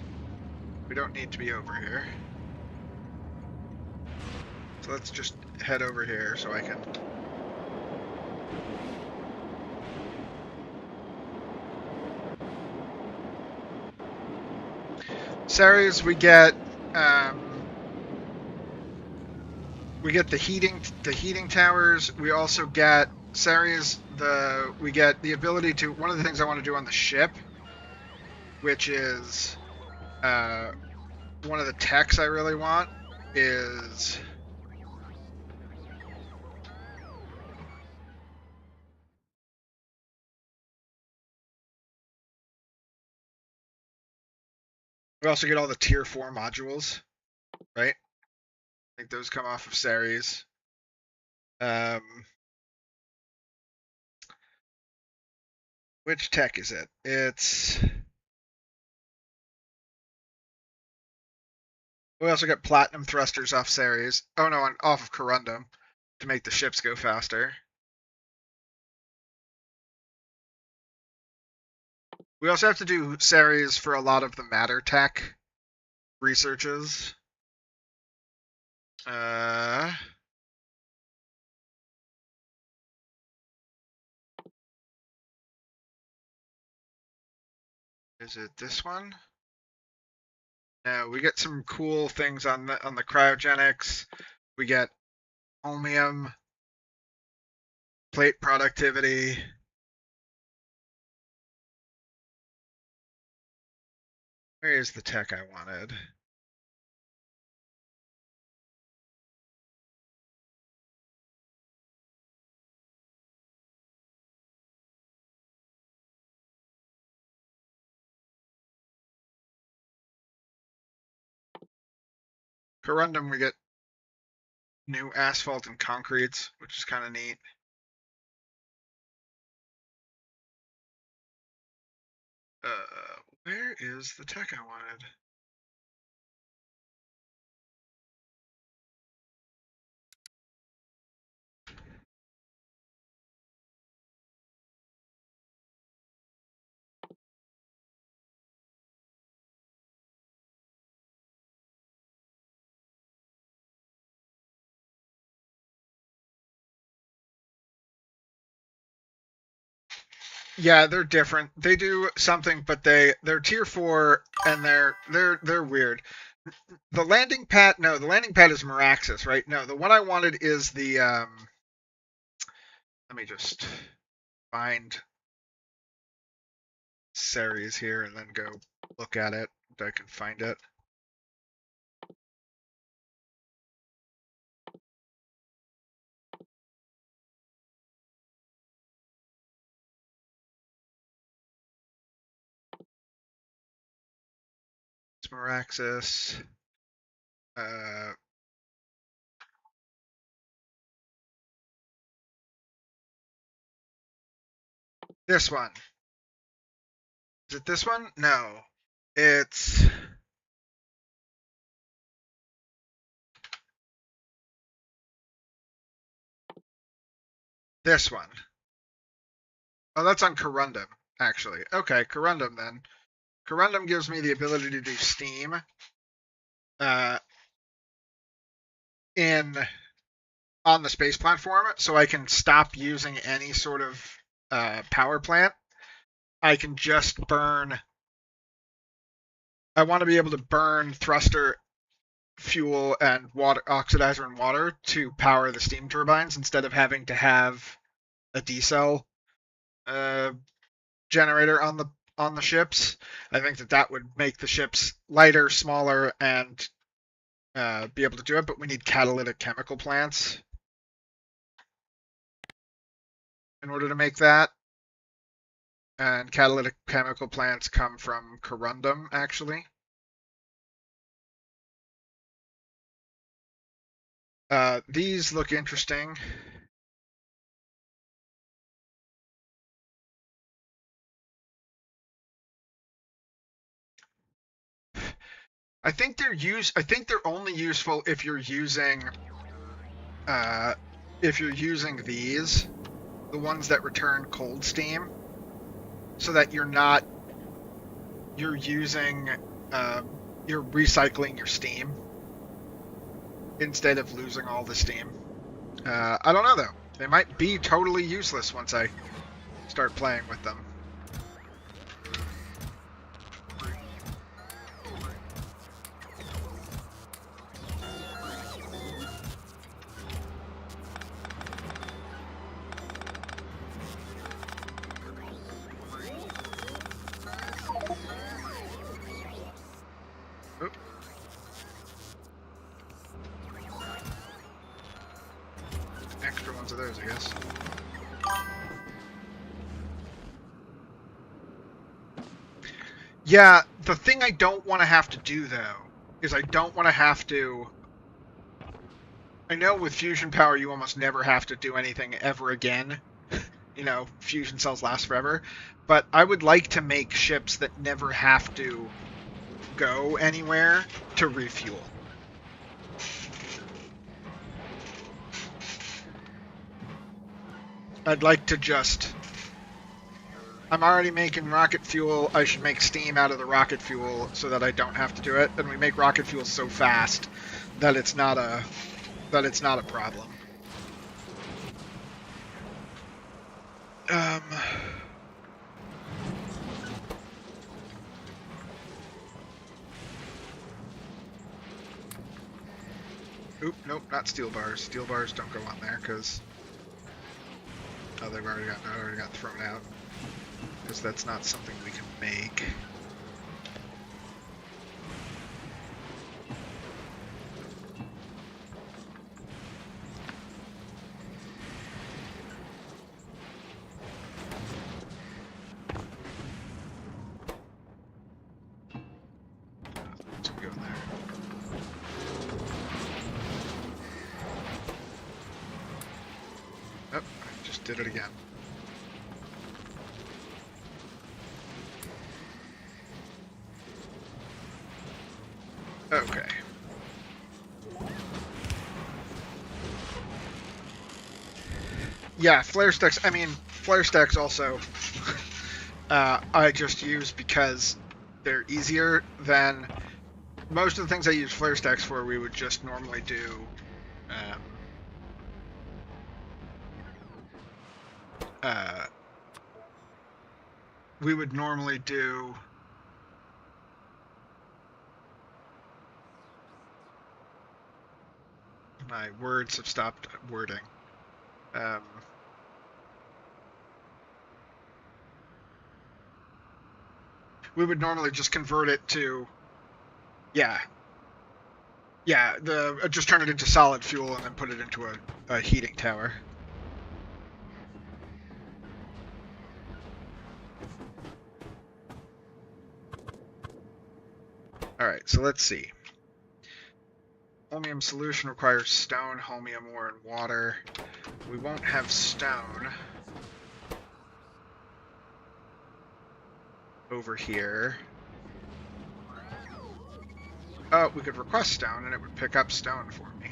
we don't need to be over here. So let's just head over here so I can... Ceres, we get the heating towers. We also get Ceres, we get the ability to, one of the things I want to do on the ship, which is one of the techs I really want is we also get all the tier 4 modules, right? I think those come off of Ceres. Which tech is it? It's... We also got platinum thrusters off Ceres. Oh no, off of Corundum to make the ships go faster. We also have to do Ceres for a lot of the matter tech researches. Is it this one? No, we get some cool things on the cryogenics. We get holmium, plate productivity. Where is the tech I wanted? Corundum, we get new asphalt and concretes, which is kind of neat. Where is the tech I wanted? Yeah, they're different. They do something, but they're tier 4 and they're weird. The landing pad, no, the landing pad is Meraxis, right? No, the one I wanted is the let me just find Ceres here and then go look at it if I can find it. It's Meraxis. This one. Is it this one? No. It's this one. Oh, that's on Corundum, actually. Okay, Corundum then. Corundum gives me the ability to do steam in on the space platform, so I can stop using any sort of power plant. I can just burn. I want to be able to burn thruster fuel and water oxidizer and water to power the steam turbines instead of having to have a diesel generator on the ships. I think that would make the ships lighter, smaller, and be able to do it. But we need catalytic chemical plants in order to make that. And catalytic chemical plants come from Corundum, actually. These look interesting. I think they're only useful if you're using these, the ones that return cold steam, so that you're recycling your steam instead of losing all the steam. I don't know though. They might be totally useless once I start playing with them. Extra ones of those, I guess. Yeah, the thing I don't want to have to do, though, is I don't want to have to... I know with fusion power you almost never have to do anything ever again you know, fusion cells last forever. But I would like to make ships that never have to go anywhere to refuel. I'd like to just... I'm already making rocket fuel. I should make steam out of the rocket fuel so that I don't have to do it. And we make rocket fuel so fast that it's not a problem. Oop, nope, not steel bars. Steel bars don't go on there because they've already got thrown out. Because that's not something we can make. Let's go in there. Oh, I just did it again. Okay. Yeah, flare stacks. I mean, flare stacks also I just use because they're easier than most of the things I use flare stacks for. We would just normally do we would normally do my words have stopped wording. We would normally just convert it to, yeah, just turn it into solid fuel and then put it into a heating tower. All right, so let's see. Holmium solution requires stone, holmium ore, and water. We won't have stone over here. Oh, we could request stone and it would pick up stone for me.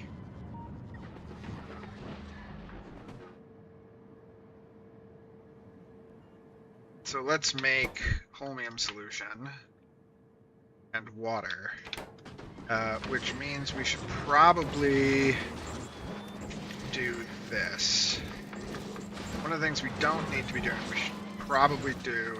So let's make holmium solution and water. Which means we should probably do this. One of the things we don't need to be doing, we should probably do...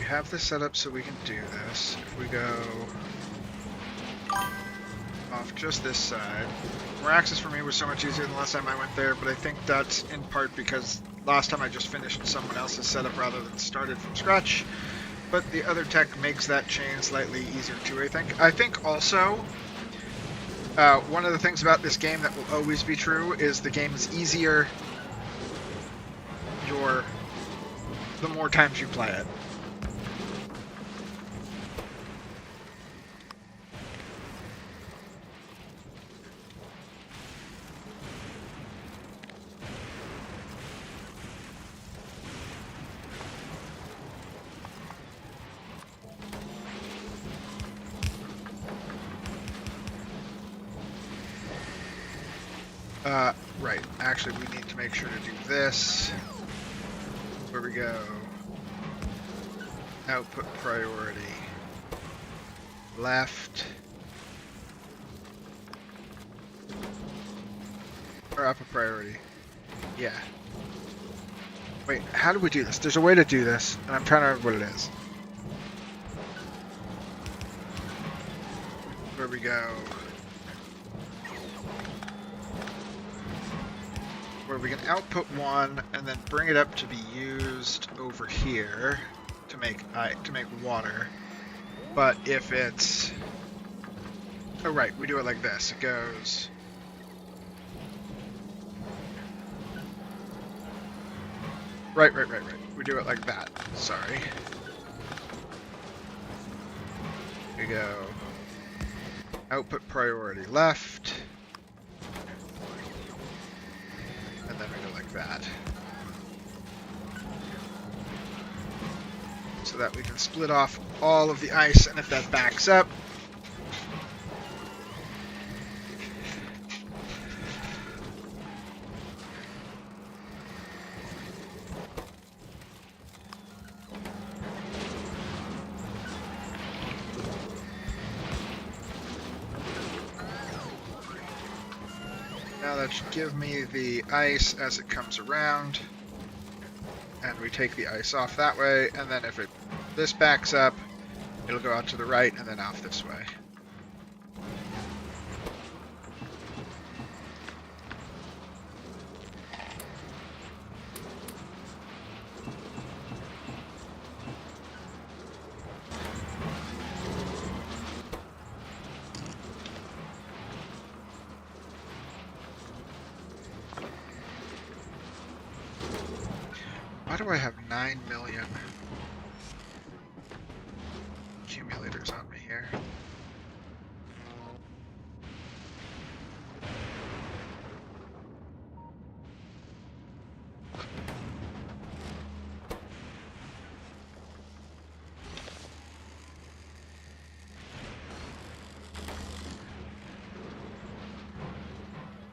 have this set up so we can do this. If we go off just this side, more access for me was so much easier than last time I went there, but I think that's in part because last time I just finished someone else's setup rather than started from scratch. But the other tech makes that chain slightly easier too, I think. I think also one of the things about this game that will always be true is the game is easier the more times you play it. Right. Actually, we need to make sure to do this. Where we go. Output priority. Left. Or up a priority. Yeah. Wait, how do we do this? There's a way to do this, and I'm trying to remember what it is. Where we go. Where we can output one and then bring it up to be used over here to to make water. But if it's... Oh, right, we do it like this. It goes... Right. We do it like that. Sorry. We go... Output priority left. And then we go like that. So that we can split off all of the ice, and if that backs up, now that should give me the ice as it comes around. And we take the ice off that way, and then if this backs up, it'll go out to the right and then off this way. Why do I have 9 million accumulators on me here?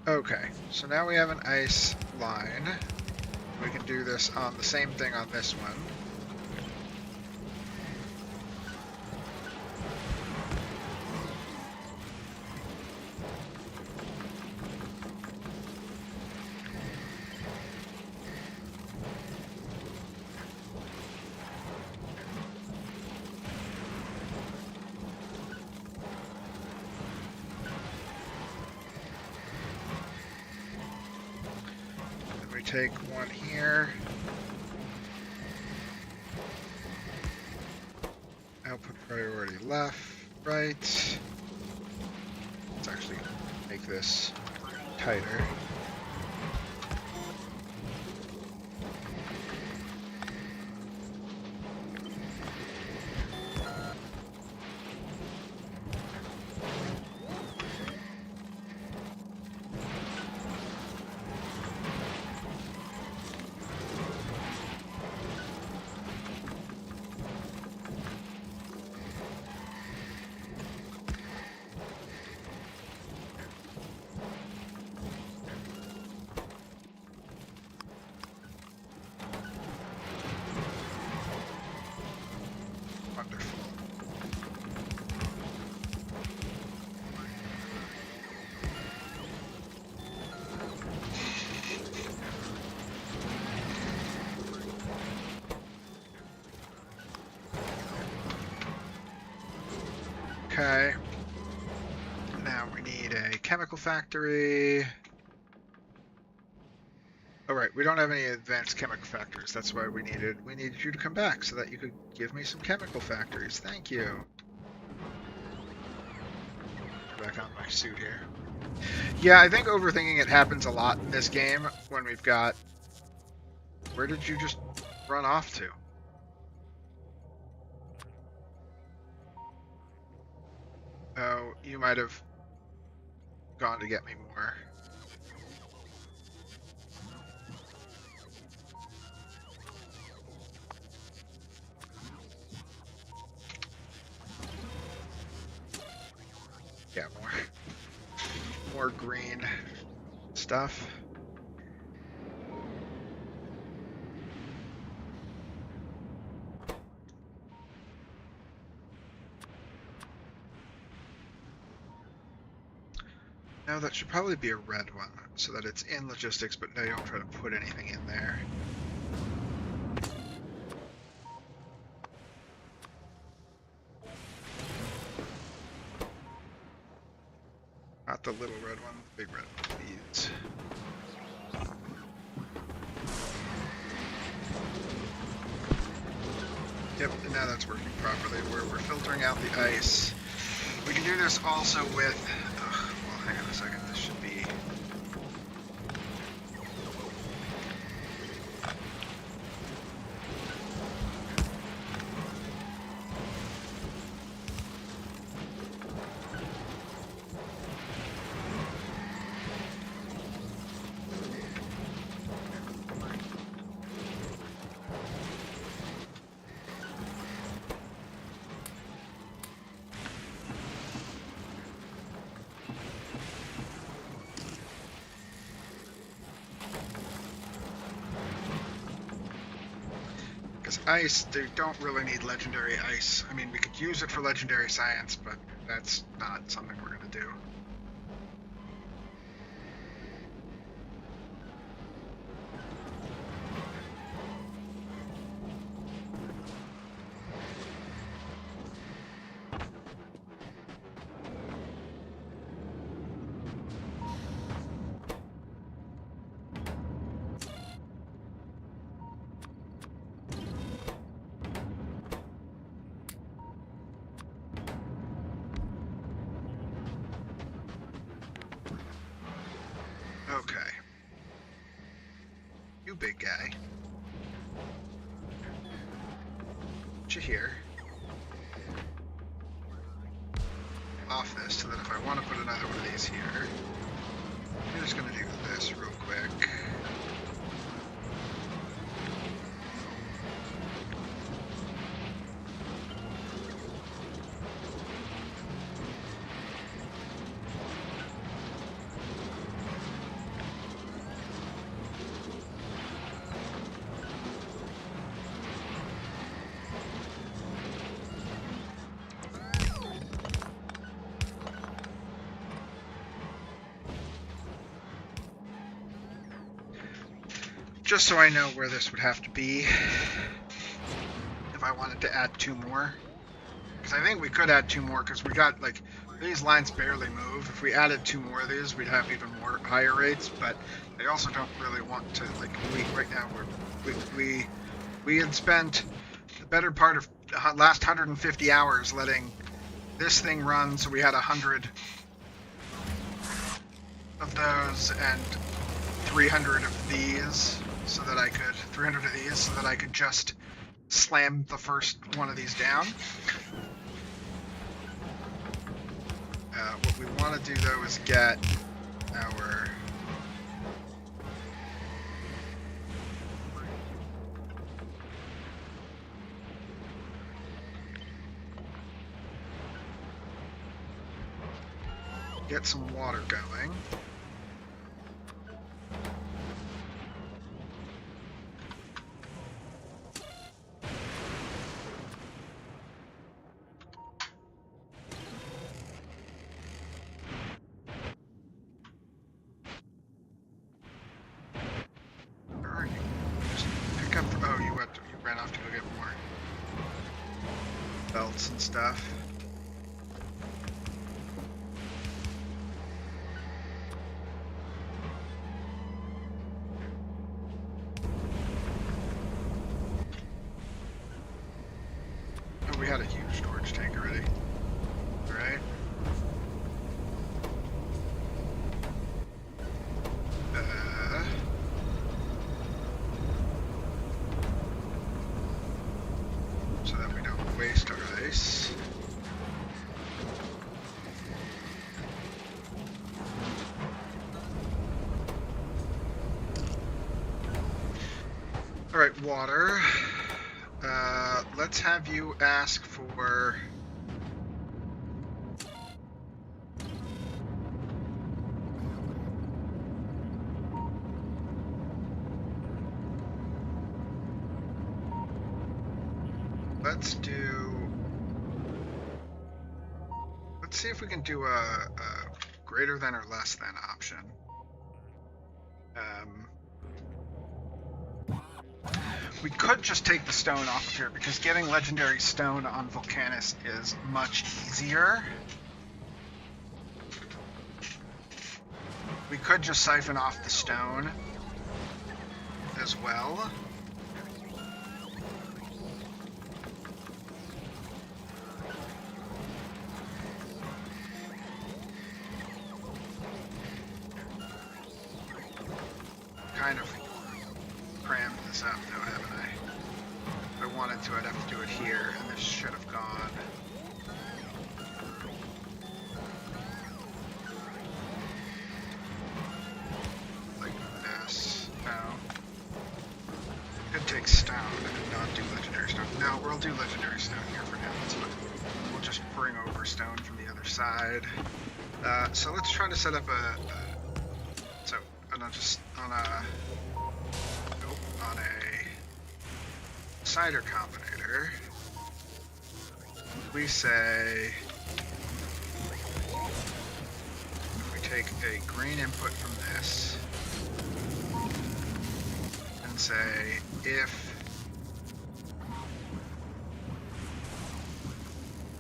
Okay, so now we have an ice line. We can do this on the same thing on this one. Take one here. Output priority left, right. Let's actually make this tighter. Okay. Now we need a chemical factory. Oh, right, we don't have any advanced chemical factories. That's why we needed you to come back so that you could give me some chemical factories. Thank you. Back on my suit here. Yeah, I think overthinking it happens a lot in this game when we've got... Where did you just run off to? Oh, you might have gone to get me more. Yeah, more green stuff. No, that should probably be a red one, so that it's in logistics, but no, you don't try to put anything in there. Not the little red one, the big red one, please. Yep, and now that's working properly. We're filtering out the ice. We can do this also with... well, hang on a second. This should be... ice, they don't really need legendary ice. I mean, we could use it for legendary science, but that's not something we're going to do. Okay. You big guy. Put you here. Off this so that if I want to put another one of these here, I'm just going to do this real quick. Just so I know where this would have to be if I wanted to add 2 more. Because I think we could add 2 more because we got, like, these lines barely move. If we added 2 more of these, we'd have even more higher rates, but they also don't really want to, like, right now we had spent the better part of the last 150 hours letting this thing run, so we had 100 of those and 300 of these. So that I could, 300 of these, so that I could just slam the first one of these down. What we want to do though is get our get some water going. Belts and stuff. Oh, we had a huge storage tank already. Right? So that we don't waste our ice. Alright, water. Let's have you ask for... Let's see if we can do a greater than or less than option. We could just take the stone off of here because getting legendary stone on Vulcanus is much easier. We could just siphon off the stone as well. have to do it here, and this should have gone. Like this. No. Could take stone and not do legendary stone. No, we'll do legendary stone here for now. That's fine. We'll just bring over stone from the other side. So let's try to set up on a cider combinator. We say if we take a green input from this and say if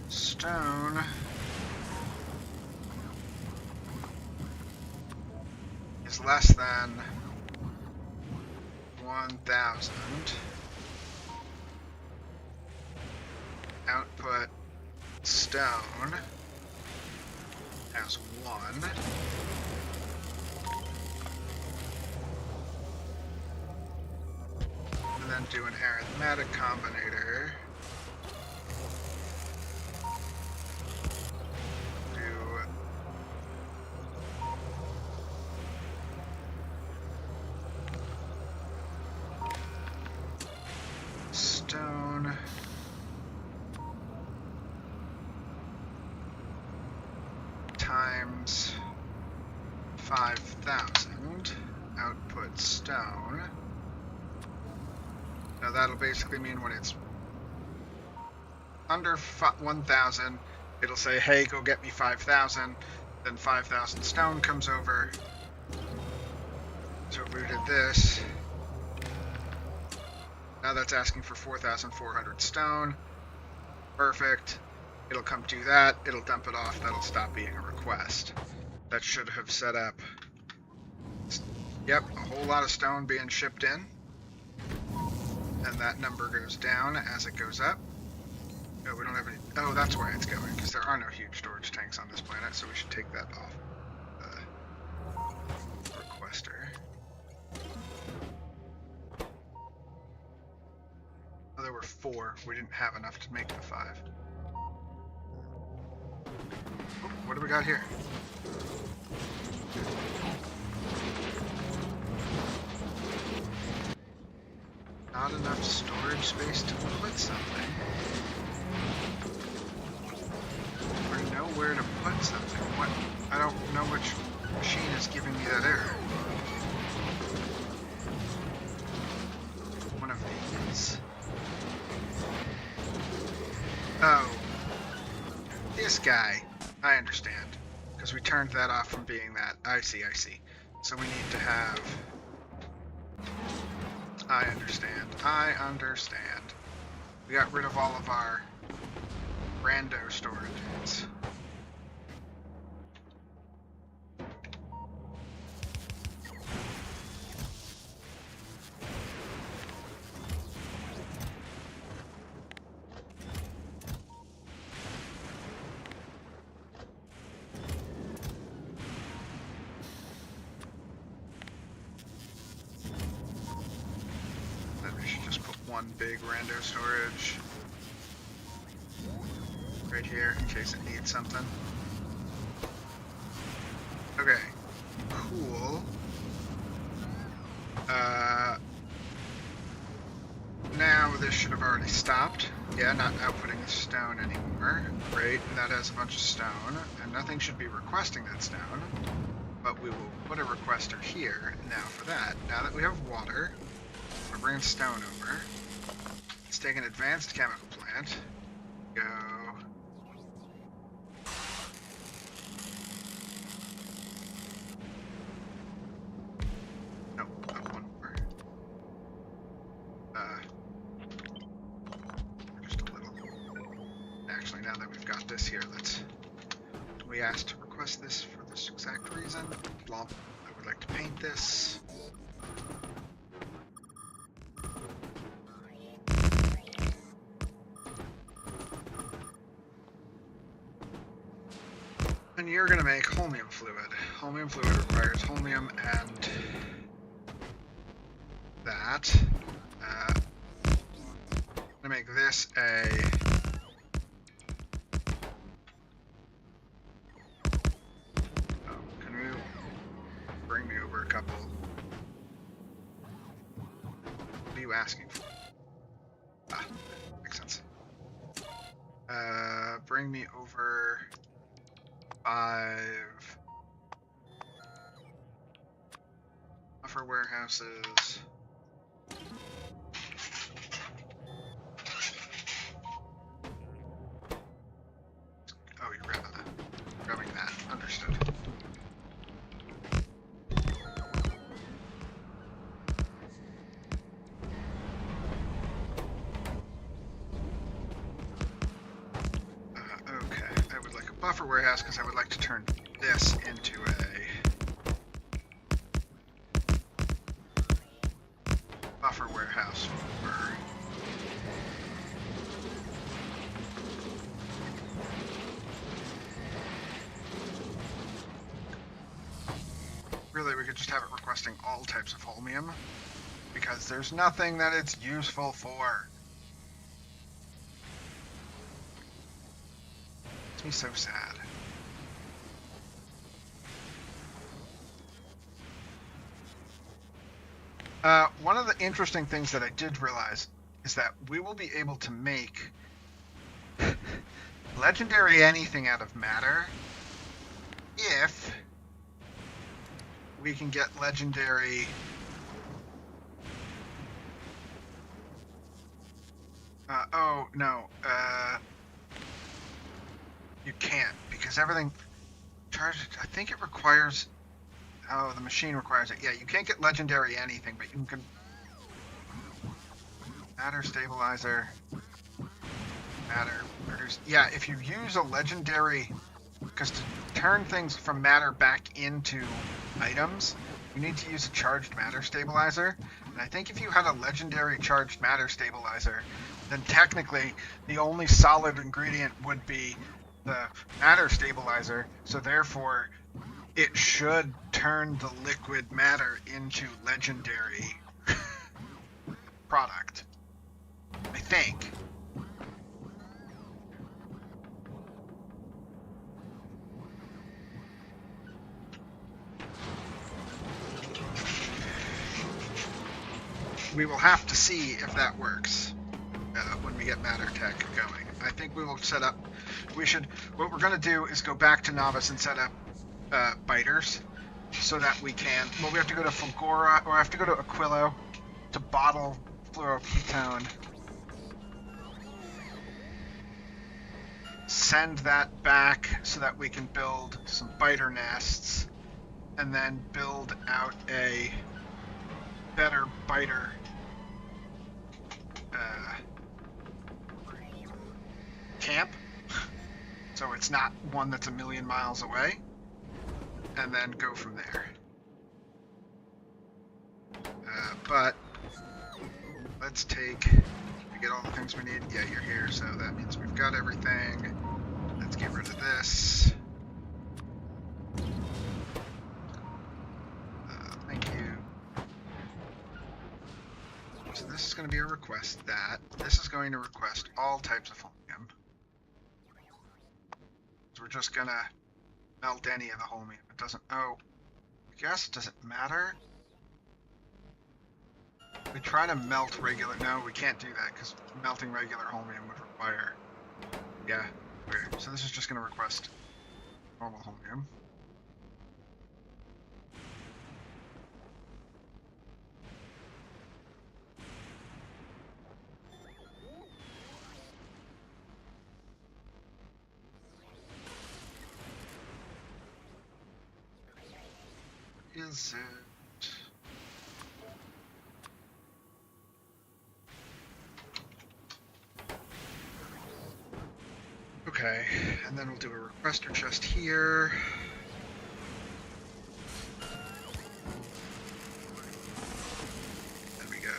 stone is less than 1,000, output stone as 1. And then do an arithmetic combinator. Stone times 5,000 output stone. Now that'll basically mean when it's under 1,000, it'll say, hey, go get me 5,000. Then 5,000 stone comes over. So if we did this, now that's asking for 4,400 stone. Perfect. It'll come do that. It'll dump it off. That'll stop being a request. That should have set up, yep, a whole lot of stone being shipped in. And that number goes down as it goes up. Oh, we don't have any, oh, that's why it's going, because there are no huge storage tanks on this planet, so we should take that off the requester. Oh, there were 4. We didn't have enough to make the 5. Oh, what do we got here? Not enough storage space to put something. Or nowhere to put something. What? I don't know which machine is giving me that error. One of these. Oh. This guy. I understand. Because we turned that off from being that. I see. So we need to have... I understand. We got rid of all of our rando storages. One big rando storage right here in case it needs something. Okay, cool. Now this should have already stopped. Yeah, not outputting stone anymore. Great, that has a bunch of stone, and nothing should be requesting that stone. But we will put a requester here now for that. Now that we have water, we're bringing stone over. Let's take an advanced chemical plant. Go. No, not one more. Just a little. Actually, now that we've got this here, we asked to request this for this exact reason. Blomp. I would like to paint this. And you're going to make holmium fluid. Holmium fluid requires holmium and that. I'm gonna make this a... Oh, can you bring me over a couple? What are you asking for? Ah, makes sense. Bring me over 5 buffer warehouses. Oh, you're grabbing that. Understood. Okay, I would like a buffer warehouse because I would like to turn this into a buffer warehouse for really we could just have it requesting all types of holmium because there's nothing that it's useful for. Makes me so sad. One of the interesting things that I did realize is that we will be able to make legendary anything out of matter if we can get legendary oh no, you can't because everything charged. I think it requires. Oh, the machine requires it. Yeah, you can't get legendary anything, but you can. Matter stabilizer. Matter produce. Yeah, if you use a legendary, because to turn things from matter back into items, you need to use a charged matter stabilizer. And I think if you had a legendary charged matter stabilizer, then technically the only solid ingredient would be the matter stabilizer. So therefore, it should turn the liquid matter into legendary product. I think. We will have to see if that works when we get matter tech going. I think we will set up. What we're going to do is go back to Novice and set up biters so that we can. Well, we have to go to Fulgora, or I have to go to Aquilo to bottle fluoropetone. Send that back so that we can build some biter nests, and then build out a better biter camp, so it's not one that's a million miles away, and then go from there. But let's take. We get all the things we need. Yeah, you're here, so that means we've got everything. Let's get rid of this. Thank you. So this is going to be a request that. This is going to request all types of holmium. So we're just going to melt any of the holmium. It doesn't. Oh, I guess does it matter? We try to melt regular. No, we can't do that because melting regular holmium would require. Yeah. Okay. So this is just going to request normal holmium. Is it? Okay, and then we'll do a requester chest here. There we go.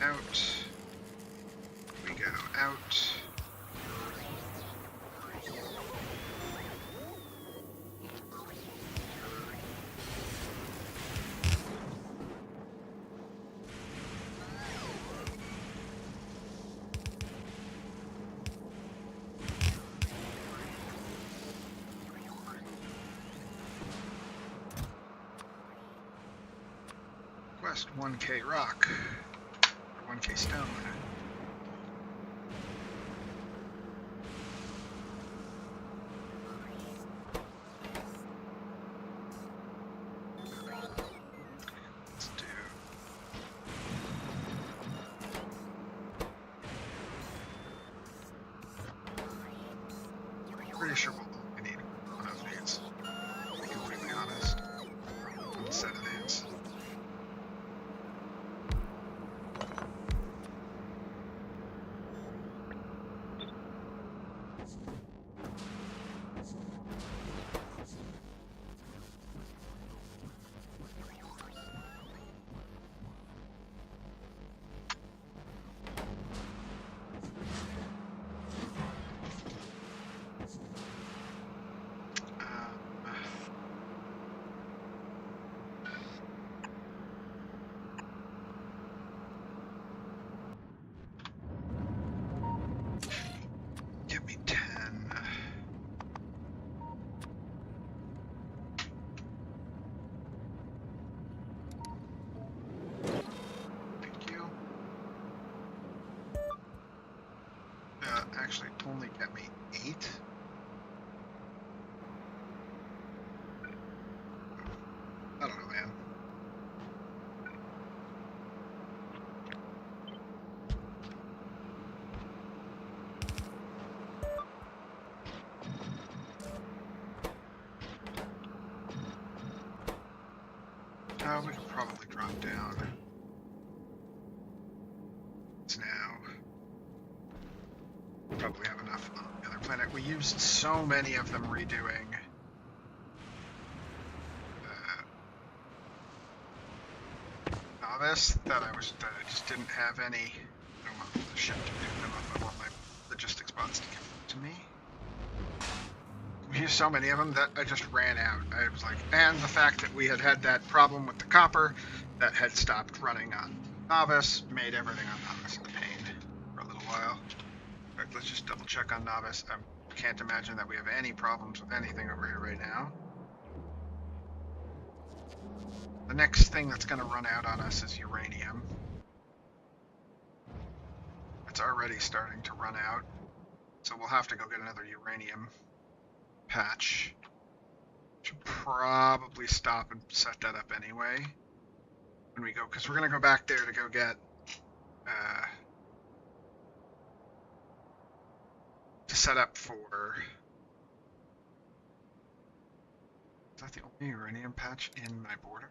Out. We go out. lost 1k rock, or 1k stone. Let's do... Pretty sure we'll only need one of these, to be completely honest. One set of these. Give me 10. Thank you. Actually, only get me 8. I don't know, man. We could probably drop down. It's now. Probably have enough on the other planet. We used so many of them redoing. Novice that I just didn't have any. I don't want the ship to do them up. I want my logistics bots to give them to me. We used so many of them that I just ran out. I was like, and the fact that we had that problem with the copper that had stopped running on Novice made everything on Novice a pain for a little while. In fact, let's just double check on Novice. I can't imagine that we have any problems with anything over here right now. The next thing that's going to run out on us is uranium. It's already starting to run out, so we'll have to go get another uranium patch. Should probably stop and set that up anyway when we go, because we're going to go back there to go get to set up for... Is that the only uranium patch in my border?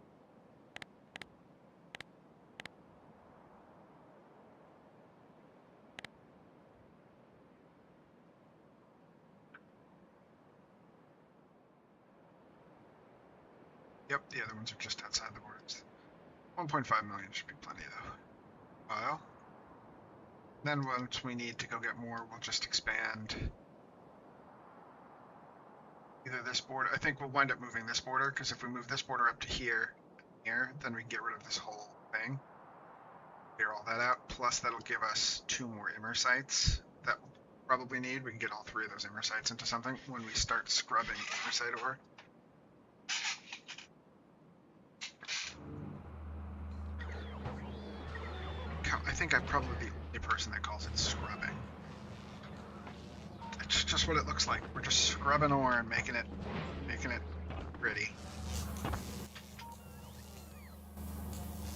Yep, the other ones are just outside the borders. 1.5 million should be plenty, though. Well, then once we need to go get more, we'll just expand either this border. I think we'll wind up moving this border, because if we move this border up to here, then we can get rid of this whole thing. Clear all that out. Plus, that'll give us 2 more immer sites that we'll probably need. We can get all 3 of those immer sites into something when we start scrubbing immer site ore. I think I'm probably the only person that calls it scrubbing. It's just what it looks like. We're just scrubbing ore and making it pretty.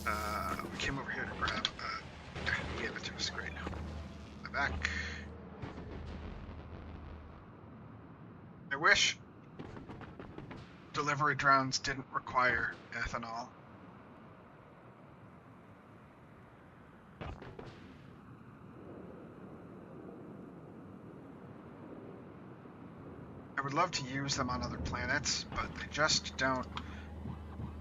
We came over here to grab. He gave it to us. Great. Back. I wish delivery drones didn't require ethanol. I would love to use them on other planets, but they just don't.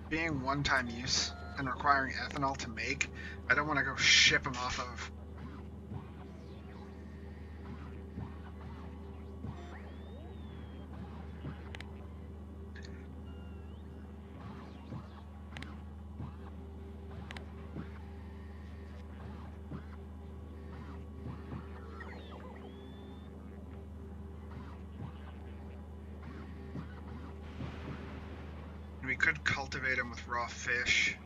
Being one-time use and requiring ethanol to make, I don't want to go ship them off of. We could cultivate them with raw fish.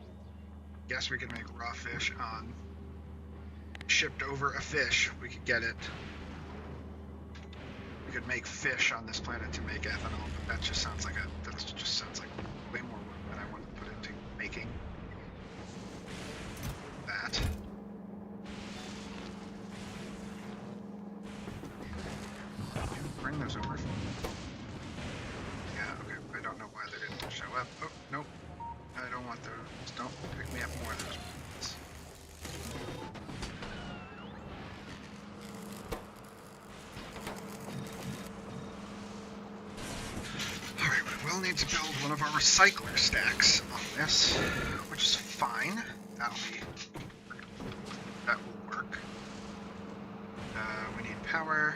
Guess we could make raw fish on shipped over a fish. We could get it. We could make fish on this planet to make ethanol, but that just sounds like way more work than I want to put into making that. Bring those over. Yeah, okay. I don't know why they didn't show up. Oh, nope. I don't want those. Don't pick me up more of those ones. Alright, we will need to build one of our recycler stacks on this, which is fine. That will work. We need power.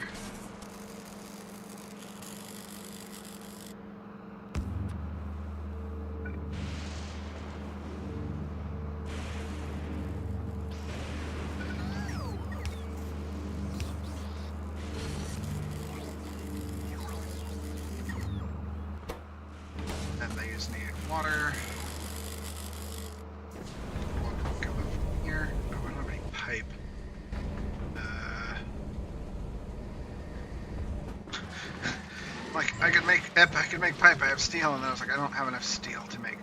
Water. Water will come up from here. Oh, I don't have any pipe. Like I could make pipe. I have steel, and then I was like, I don't have enough steel to make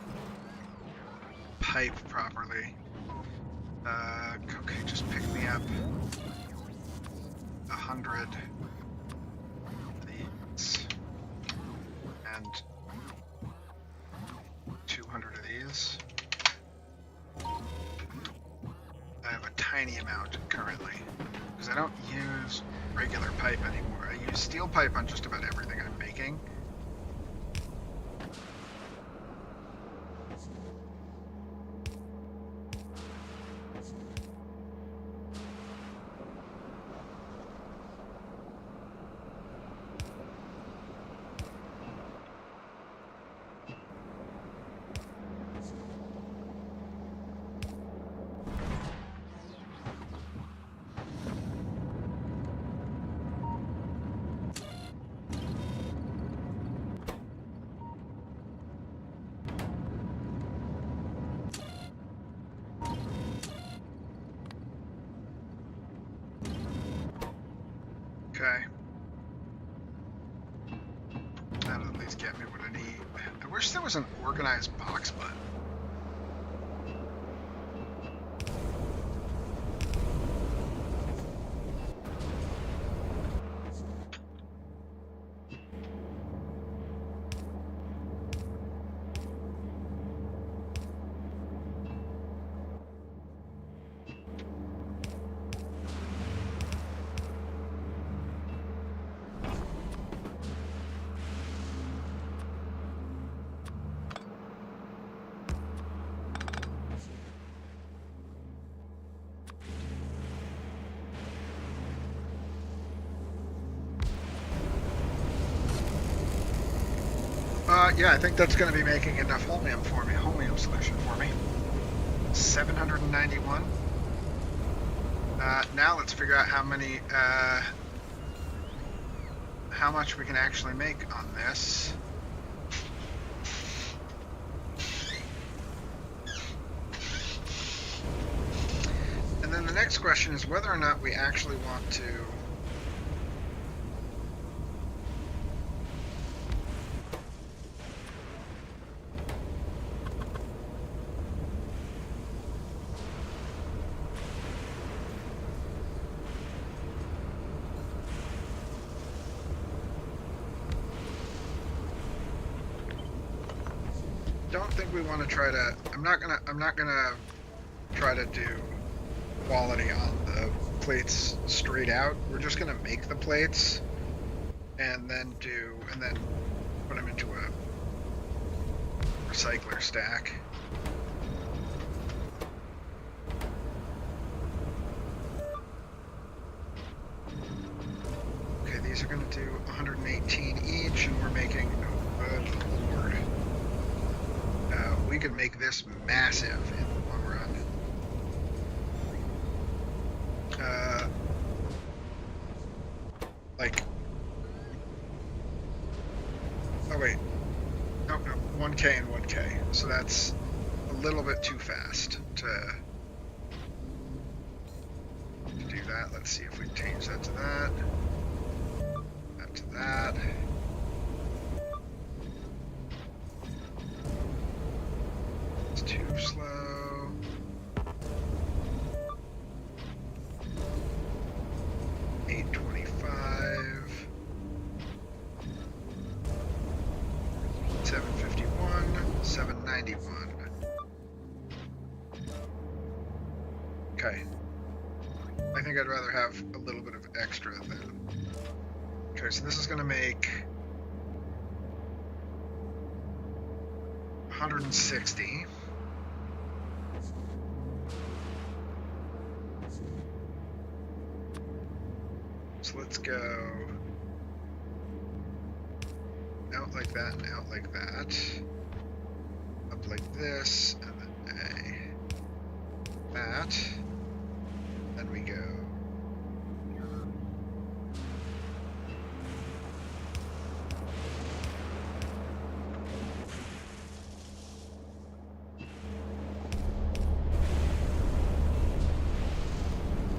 pipe properly. Okay, just pick me up 100 these and 200 of these. I have a tiny amount currently because I don't use regular pipe anymore. I use steel pipe on just about everything I'm making. Okay. That'll at least get me what I need. I wish there was an organized box button. Yeah, I think that's going to be making enough holmium for me, holmium solution for me. 791. Now let's figure out how much we can actually make on this. And then the next question is whether or not we actually want to I'm not gonna try to do quality on the plates straight out. We're just gonna make the plates and then put them into a recycler stack. Okay, these are gonna do 118 each, and we're making, oh good lord. We could make this massive in the long run. Oh wait, no, 1K and 1K. So that's little bit too fast to do that. Let's see if we change that to that. That to that. It's too slow. $825. 751. 791. Okay. I think I'd rather have a little bit of extra than... Okay, so this is going to make 160. So let's go out like that and out like that. Up like this, and then that. Then we go.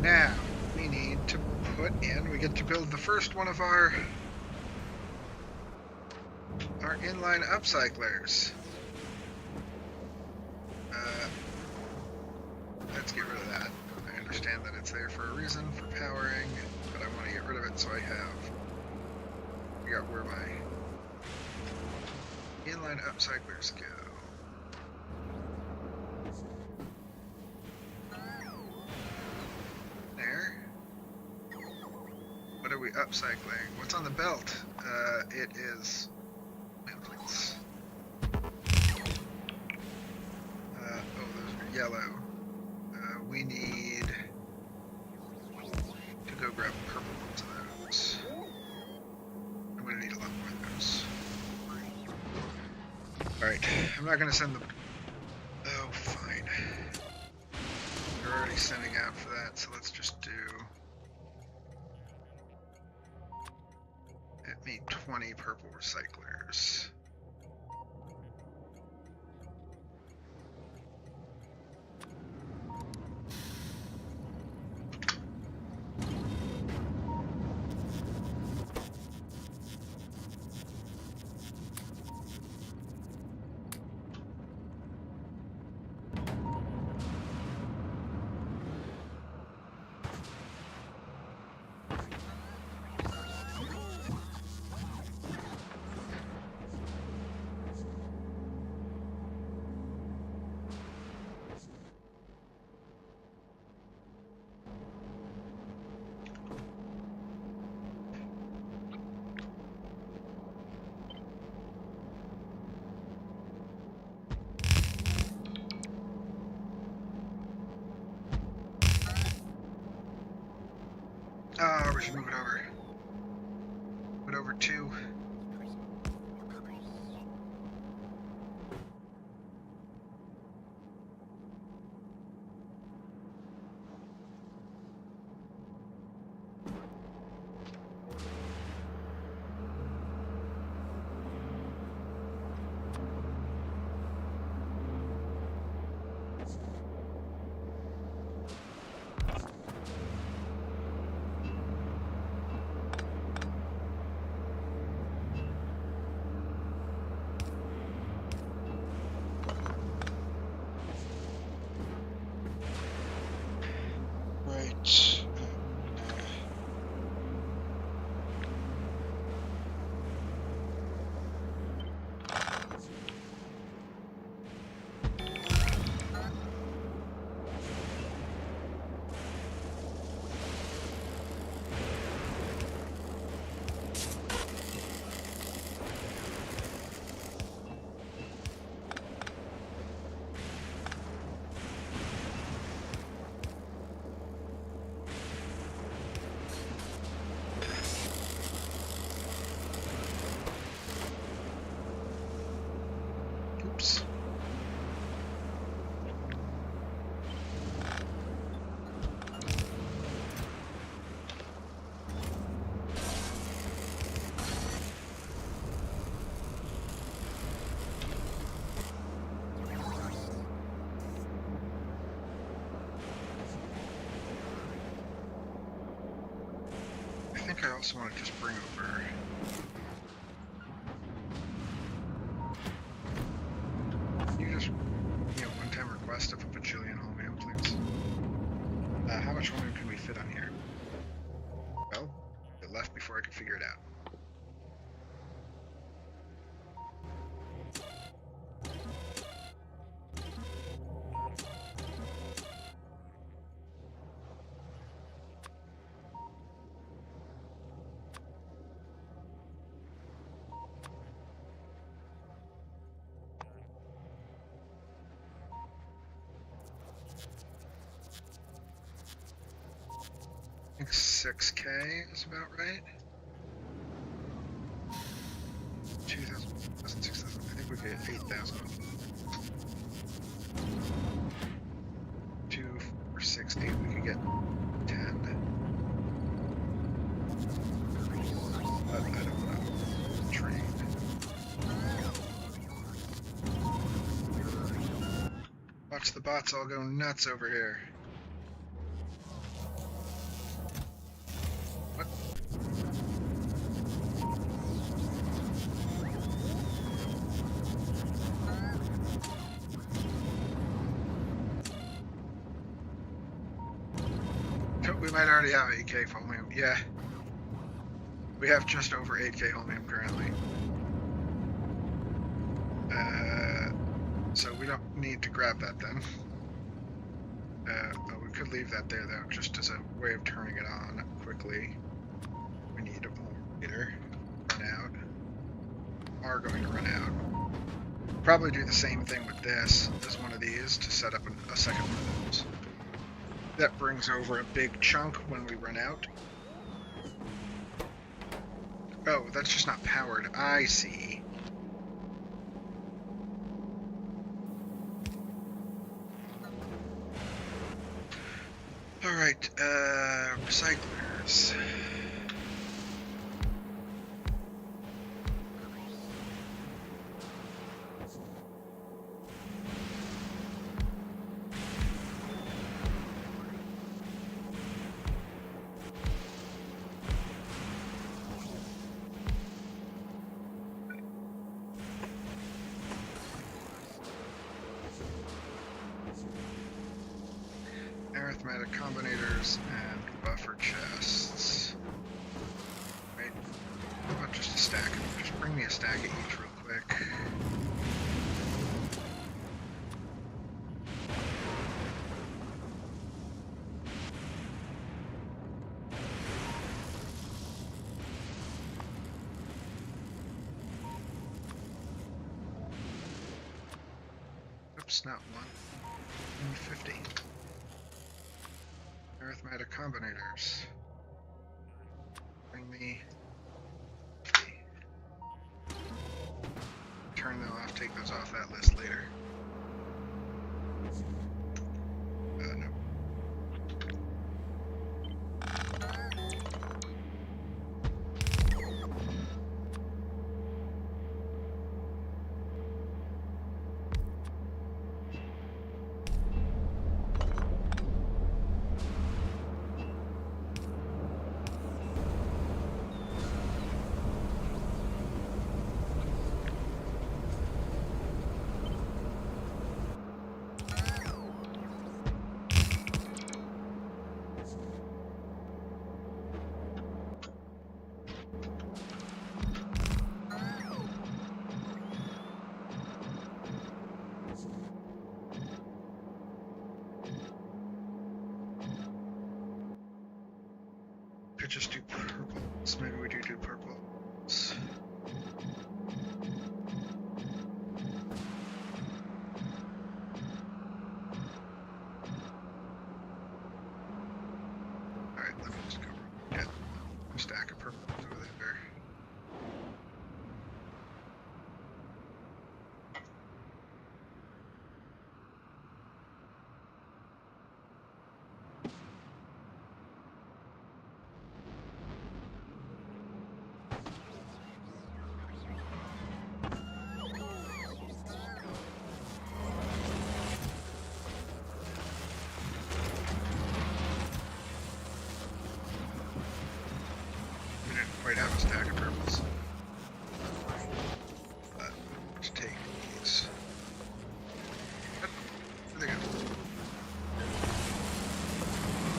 Now, we need to put in, we get to build the first one of our inline upcyclers. Let's get rid of that. I understand that it's there for a reason, for powering, but I want to get rid of it so I figure out where my inline upcyclers go. There. What are we upcycling? What's on the belt? It is pamphlets. Oh, those are yellow. We need to go grab purple ones of those. I'm going to need a lot more of those. Alright, I'm not going to send them. Oh, fine. They're already sending out for that, so let's just do... It need 20 purple recyclers. Oh, we should move it over. Move it over 2. think I also want to just bring over... You just, one-time request of a bajillion holmium, please. How much holmium can we fit on here? Well, it left before I could figure it out. I think 6K is about right. 2,000, 6,000. I think we could get 8,000. 2, 4, 6, 8. We could get 10. But I don't know. Train. Watch the bots all go nuts over here. What? We might already have 8K holmium. Yeah. We have just over 8K holmium currently. So we don't need to grab that then. We could leave that there though, just as a way of turning it on quickly. We need more later. Run out. Are going to run out. Probably do the same thing with this as one of these to set up a second one of those. That brings over a big chunk when we run out. Oh, that's just not powered. I see. Alright, recyclers. Arithmetic combinators and buffer chests. Wait, how about just a stack? Just bring me a stack of each real quick. Oops, not one. 50. Arithmetic combinators. Bring me 50. Turn them off, take those off that list later. No. Could just do purples. Maybe we do purples. Alright, let me just go get a stack of purples over there. quite have a stack of purples. But let's take these. Where they go?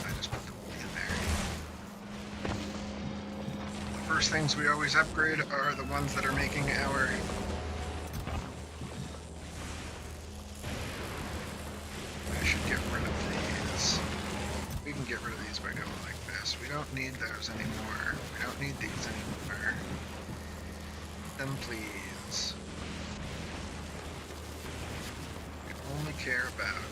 I just put them in there. The first things we always upgrade are the ones that are making our I should get rid of these. We can get rid of these by going like this. We don't need those anymore. We don't need these anymore. Them, please. We only care about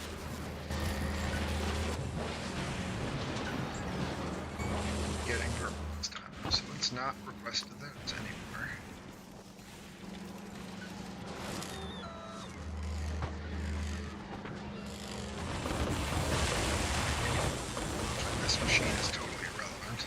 getting purple this time. So let's not request those anymore. This machine is totally irrelevant.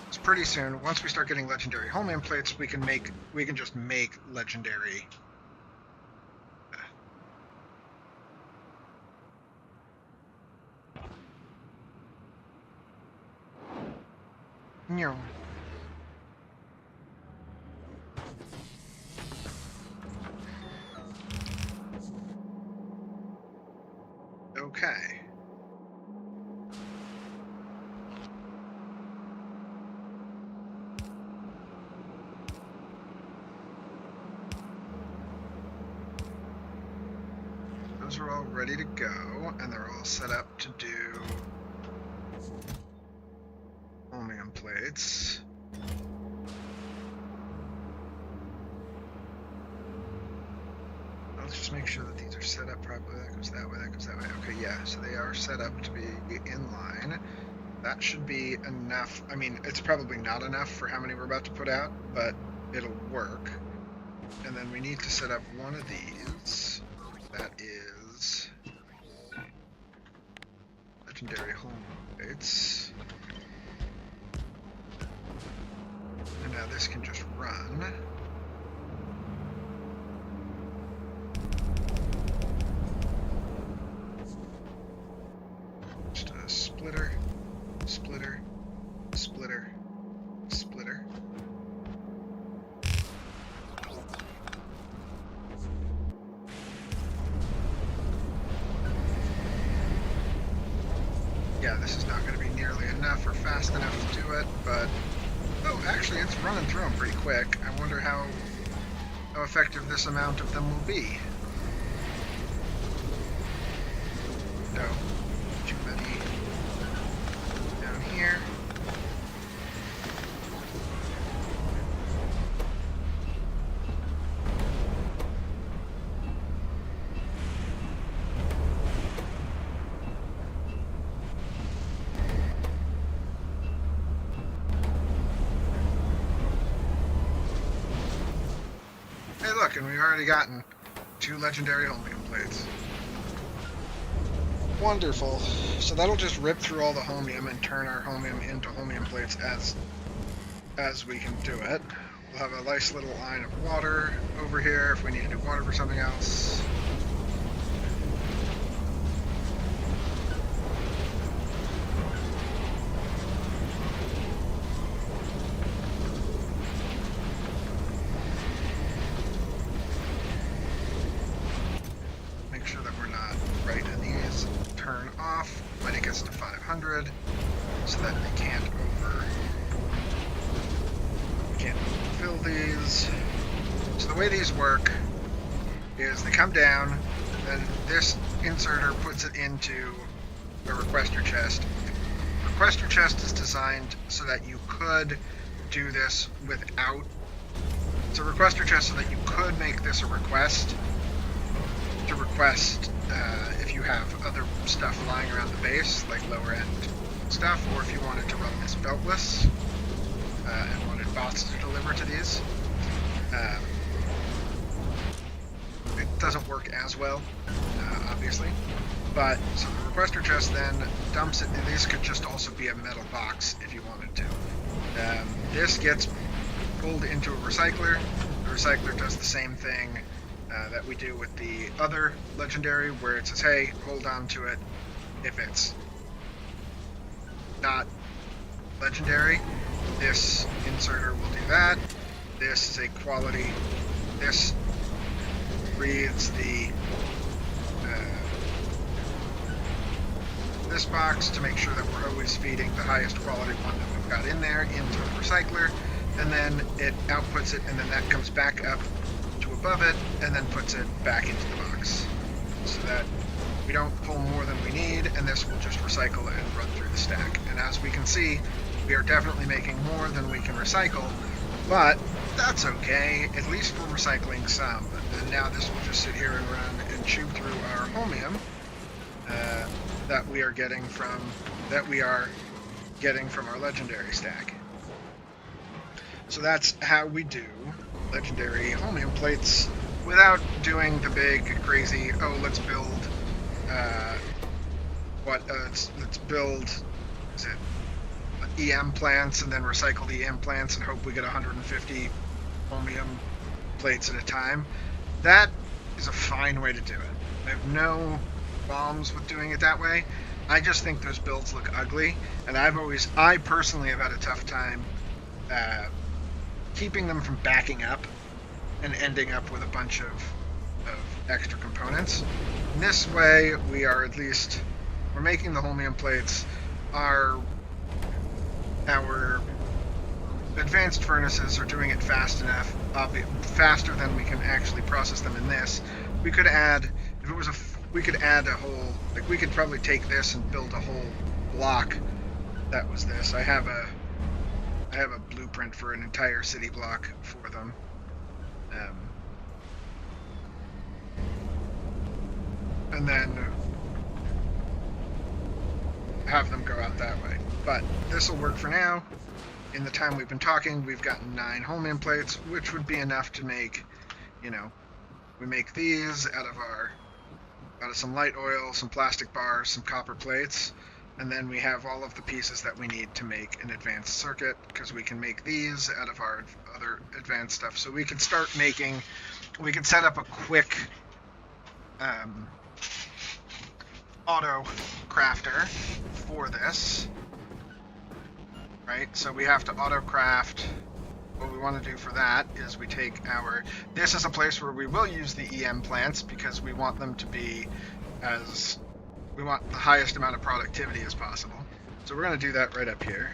So pretty soon, once we start getting legendary homeland plates, we can just make legendary. No. Okay. Those are all ready to go, and they're all set up to do chromium plates. Let's just make sure that these are set up properly. That goes that way, that goes that way. Okay, yeah, so they are set up to be in line. That should be enough. I mean, it's probably not enough for how many we're about to put out, but it'll work. And then we need to set up one of these. That is legendary home plates. And now this can just run. Just a splitter, splitter, splitter, splitter. Yeah, this is not going to be nearly enough or fast enough to do it, but oh, actually, it's running through them pretty quick. I wonder how effective this amount of them will be. No, too many down here. Hey look, and we've already gotten 2 legendary homeland plates. Wonderful. So that'll just rip through all the homium and turn our homium into homium plates as we can do it. We'll have a nice little line of water over here if we need to do water for something else. Make sure that we're not right in these. Turn off when it gets to 500 so that they can't fill these. So the way these work is they come down, then this inserter puts it into a requester chest. Requester chest is designed so that you could do this without. It's a requester chest so that you could make this a request to request if you have other stuff lying around the base, like lower end stuff, or if you wanted to run this beltless and wanted bots to deliver to these. It doesn't work as well, obviously, But so the requester chest then dumps it, and this could just also be a metal box if you wanted to. This gets pulled into a recycler. The recycler does the same thing that we do with the other legendary, where it says, hey, hold on to it if it's not legendary. This inserter will do that. This is a quality. This reads the this box to make sure that we're always feeding the highest quality one that we've got in there into the recycler, and then it outputs it, and then that comes back up to above it, and then puts it back into the box, so that we don't pull more than we need, and this will just recycle and run through the stack. And as we can see, we are definitely making more than we can recycle, but that's okay. At least we're recycling some. And now this will just sit here and run and chew through our holmium that we are getting from our legendary stack. So that's how we do legendary holmium plates without doing the big crazy, oh, let's build let's build, is it EM plants and then recycle the EM plants and hope we get 150 holmium plates at a time. That is a fine way to do it. I have no qualms with doing it that way. I just think those builds look ugly, and I personally have had a tough time keeping them from backing up and ending up with a bunch of extra components. In this way, we're making the holmium plates. Our advanced furnaces are doing it fast enough, faster than we can actually process them in this. We could add, we could add a whole, like we could probably take this and build a whole block that was this. I have a blueprint for an entire city block for them. And then have them go out that way. But this will work for now. In the time we've been talking, we've gotten 9 holmium plates, which would be enough to make, we make these out of some light oil, some plastic bars, some copper plates, and then we have all of the pieces that we need to make an advanced circuit, because we can make these out of our other advanced stuff. So we could set up a quick auto crafter for this, right? So we have to auto craft. What we want to do for that is we take this is a place where we will use the EM plants, because we want them to be we want the highest amount of productivity as possible. So we're going to do that right up here.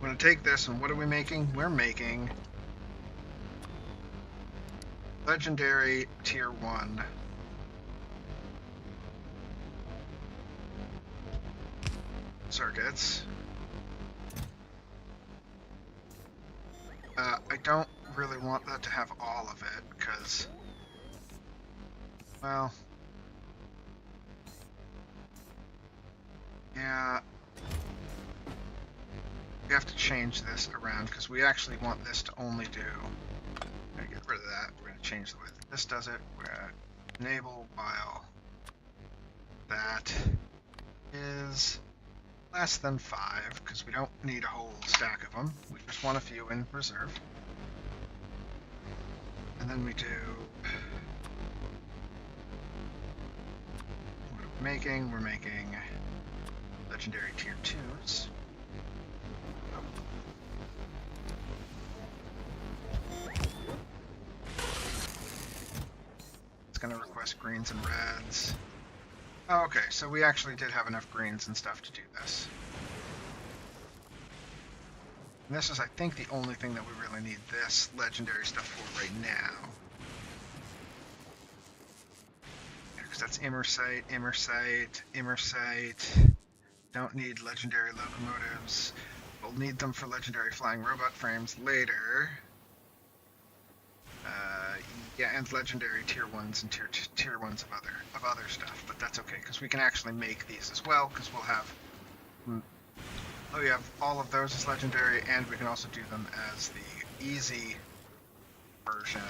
We're going to take this, and what are we making? We're making legendary tier 1 circuits. I don't really want that to have all of it, because, well, yeah, we have to change this around, because we actually want this to only do, I'm going to get rid of that, we're going to change the way this does it, we're going to enable while that is less than 5, because we don't need a whole stack of them, we just want a few in reserve. And then we do, what are we making? We're making legendary tier 2s. It's going to request greens and reds. Oh, okay, so we actually did have enough greens and stuff to do this. And this is, I think, the only thing that we really need this legendary stuff for right now. Because that's Immersite, Immersite, Immersite. Don't need legendary locomotives. We'll need them for legendary flying robot frames later. Yeah, and legendary tier 1s and tier 1s of other stuff, but that's okay, because we can actually make these as well, because we'll have, we have all of those as legendary, and we can also do them as the easy version,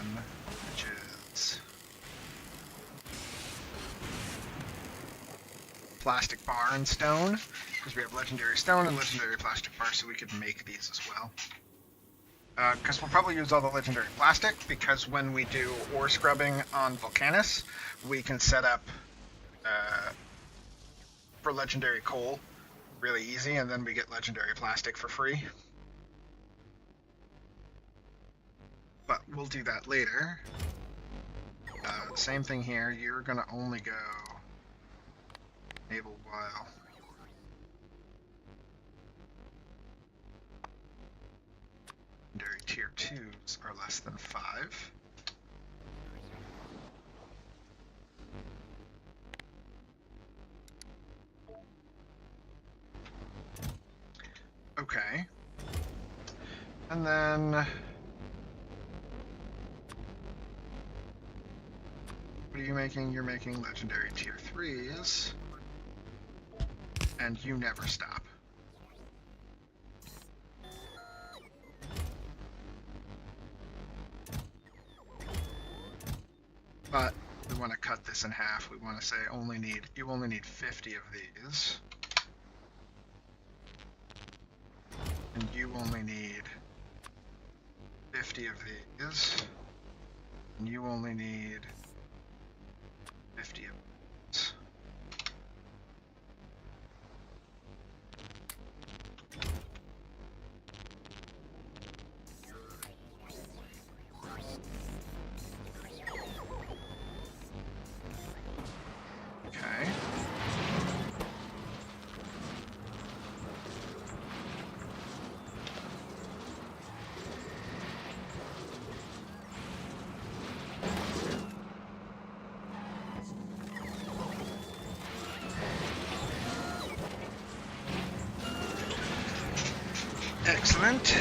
which is plastic bar and stone, because we have legendary stone and legendary plastic bar, so we could make these as well. Because we'll probably use all the legendary plastic, because when we do ore scrubbing on Vulcanus, we can set up for legendary coal really easy, and then we get legendary plastic for free. But we'll do that later. Same thing here, you're going to only go enable while. Legendary tier 2s are less than 5. Okay. And then what are you making? You're making legendary tier 3s. And you never stop. But we want to cut this in half. We want to say you only need 50 of these. And you only need 50 of these. And you only need 50 of these. Okay. Excellent.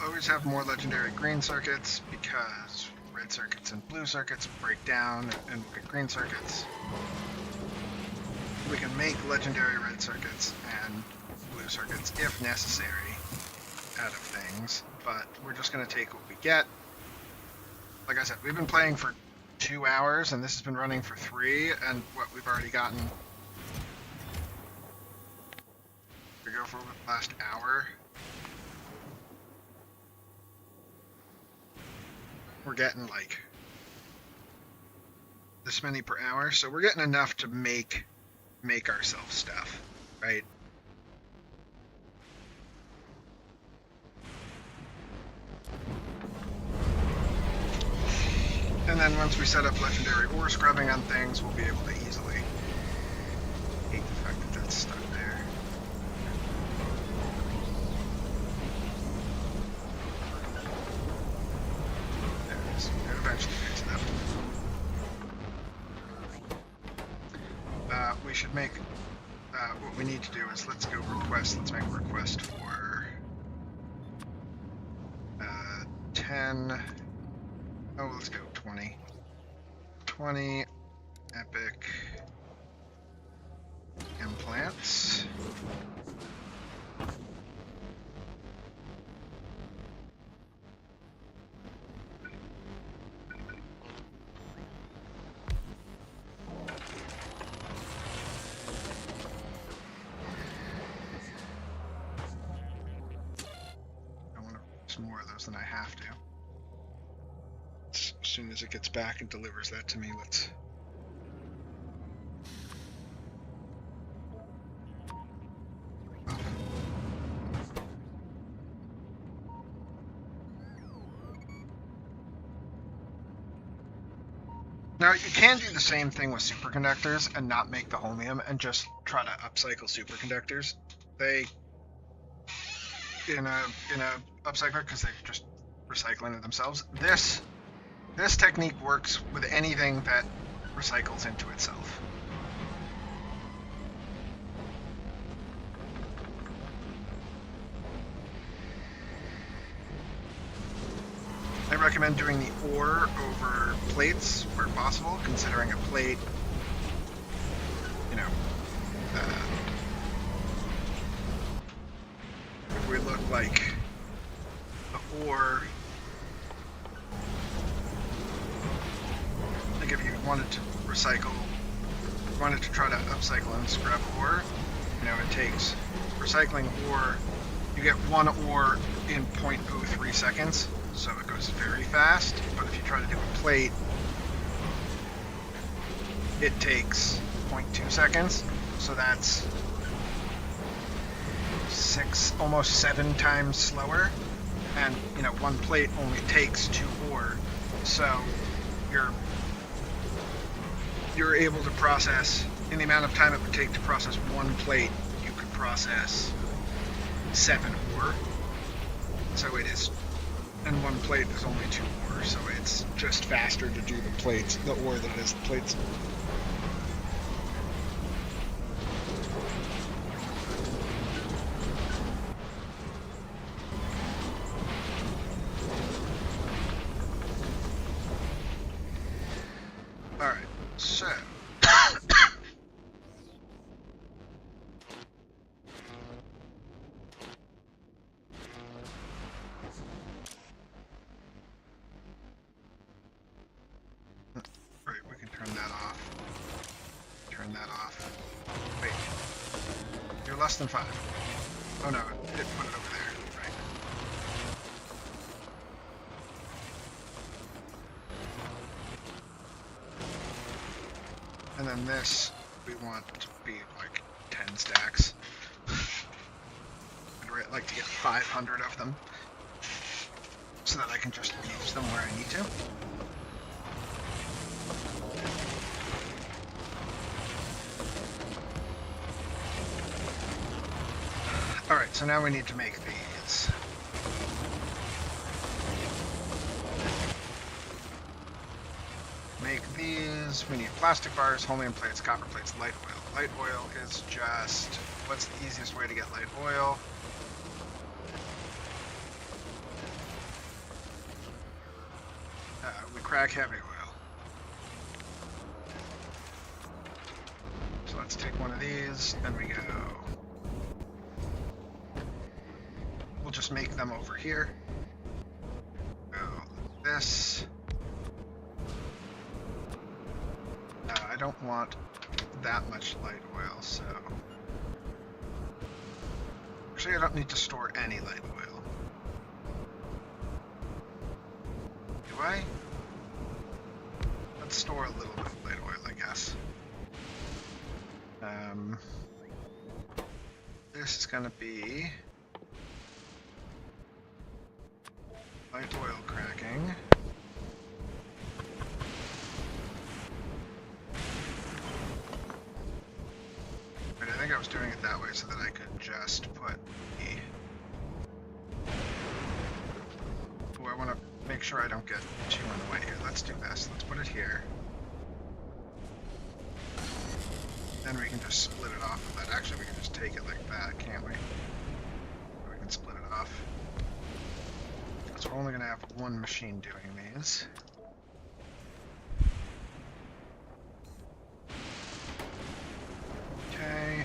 Always have more legendary green circuits because red circuits and blue circuits break down and we'll get green circuits. We can make legendary red circuits and blue circuits if necessary out of things, but we're just going to take what we get. Like I said, we've been playing for 2 hours and this has been running for 3, and what we've already gotten. We go for the last hour. We're getting like this many per hour, so we're getting enough to make ourselves stuff, right? And then once we set up legendary ore scrubbing on things, we'll be able to easily hate the fact that that's stuck there. Eventually fix it up. We should make what we need to do is let's make a request for 10. Oh, let's go 20 epic implants. More of those than I have to. As soon as it gets back and delivers that to me, let's now you can do the same thing with superconductors and not make the holmium and just try to upcycle superconductors. They in a upcycler because they're just recycling it themselves. This technique works with anything that recycles into itself. recommend doing the ore over plates where possible, considering a plate, you know, if we look like the ore, like if you wanted to recycle, wanted to try to upcycle and scrub ore, you know, it takes recycling ore, you get one ore in 0.03 seconds, so it goes very fast, but if you try to do a plate, it takes 0.2 seconds, so that's almost 7 times slower, and, you know, one plate only takes 2 ore, so you're able to process, in the amount of time it would take to process one plate, you could process 7 ore. So it is, and one plate is only 2 ore, so it's just faster to do the ore than it is the plates. Alright, so we can turn that off. Turn that off. Wait. You're less than 5. Oh no, it put it over there. Right. And then this, we want to be like 10 stacks. I'd like to get 500 of them, so that I can just use them where I need to. Alright, so now we need to make these. Make these, we need plastic bars, holmium plates, copper plates, light oil. Light oil is just, what's the easiest way to get light oil? We crack heavy oil. So let's take one of these, then we go. We'll just make them over here. Go like this. I don't want that much light oil, so. Actually, I don't need to store any light oil. Do I? Let's store a little bit of light oil, I guess. This is gonna be light oil cracking. But I think I was doing it that way so that I could just put the... Oh, I want to make sure I don't get too in the way here. Let's do this. Let's put it here. Then we can just split it off of that. Actually, we can just take it like that, can't we? We can split it off. So we're only going to have one machine doing these. Okay.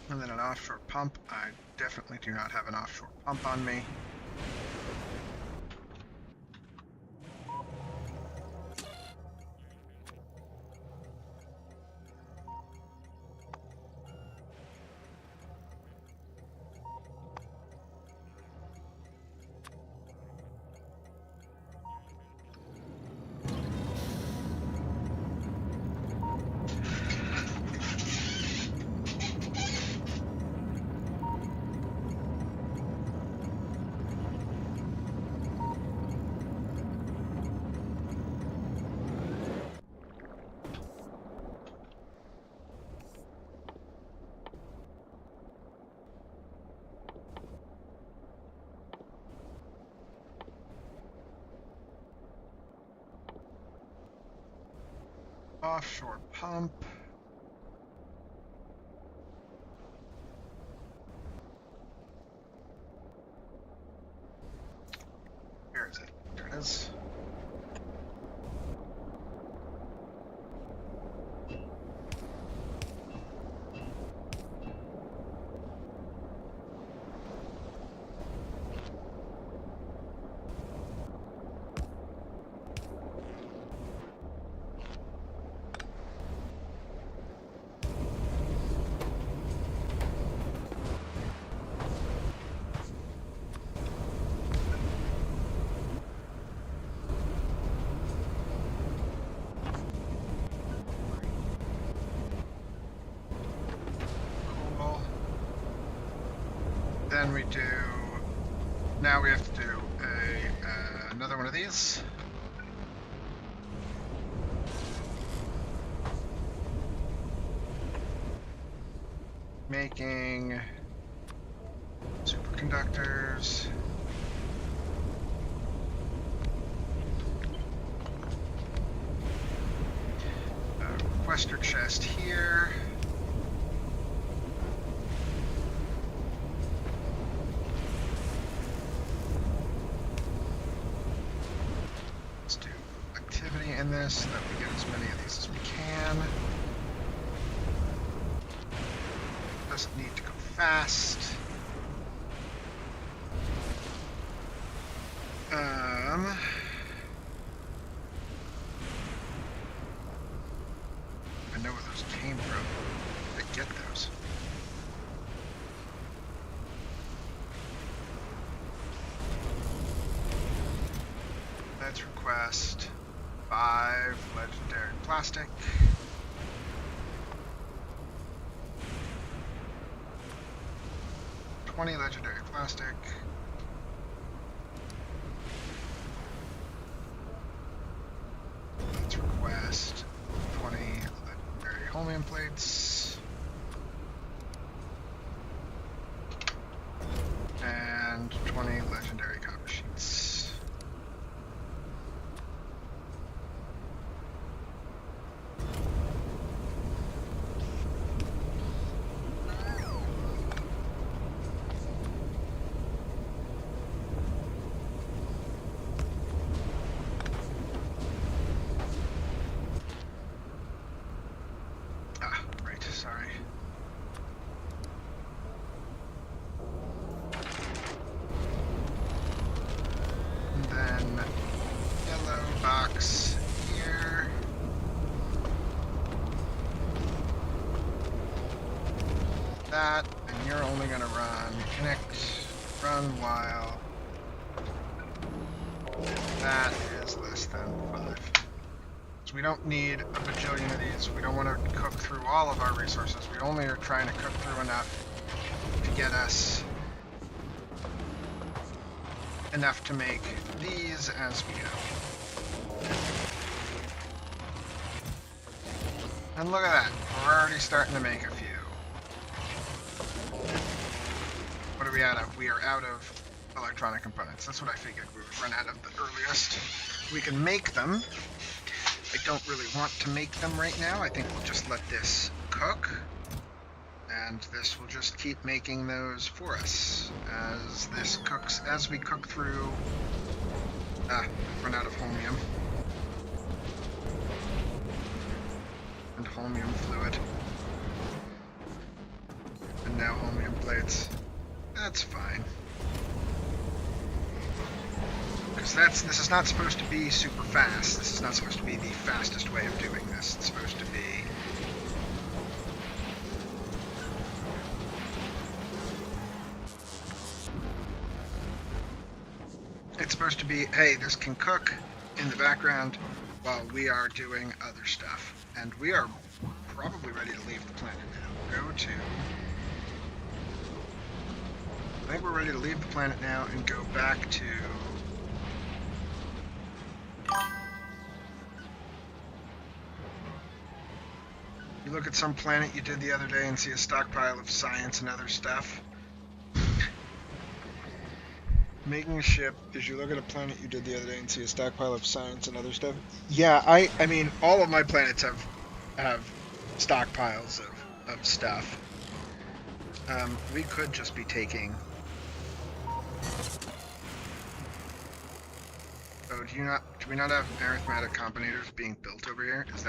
And then an offshore pump. I definitely do not have an offshore pump on me. Offshore pump. then we do. Now we have to do another one of these. Making superconductors. Requester chest here. Let's do activity in this so that we get as many of these as we can. Doesn't need to go fast. I know where those came from. I get those. Let's request 5 legendary plastic. $20 legendary plastic. Let's request 20 legendary holmium plates. And 20 legendary copper sheets. Sorry. And then yellow box here. That, and you're only going to run while that is less than 5. We don't need a bajillion of these. We don't want to cook through all of our resources. We only are trying to cook through enough to get us enough to make these as we go. And look at that. We're already starting to make a few. What are we out of? We are out of electronic components. That's what I figured we would run out of the earliest. We can make them. I don't really want to make them right now. I think we'll just let this cook, and this will just keep making those for us as this cooks, as we cook through. Run out of holmium and holmium fluid, and now holmium plates. That's fine. This is not supposed to be super fast. This is not supposed to be the fastest way of doing this. It's supposed to be hey, this can cook in the background while we are doing other stuff. And we are probably ready to leave the planet now. I think we're ready to leave the planet now and go back to you look at some planet you did the other day and see a stockpile of science and other stuff. Making a ship is you look at a planet you did the other day and see a stockpile of science and other stuff. Yeah, I mean, all of my planets have stockpiles of stuff. We could just be taking. Oh, do we not have arithmetic combinators being built over here? Is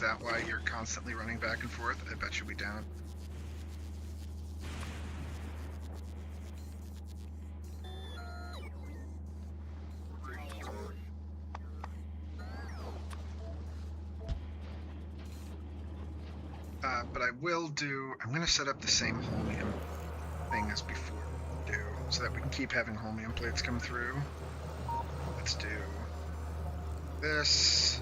that why you're constantly running back and forth? I bet you we don't. But I will do. I'm going to set up the same holmium thing as before, so that we can keep having holmium plates come through. Let's do this.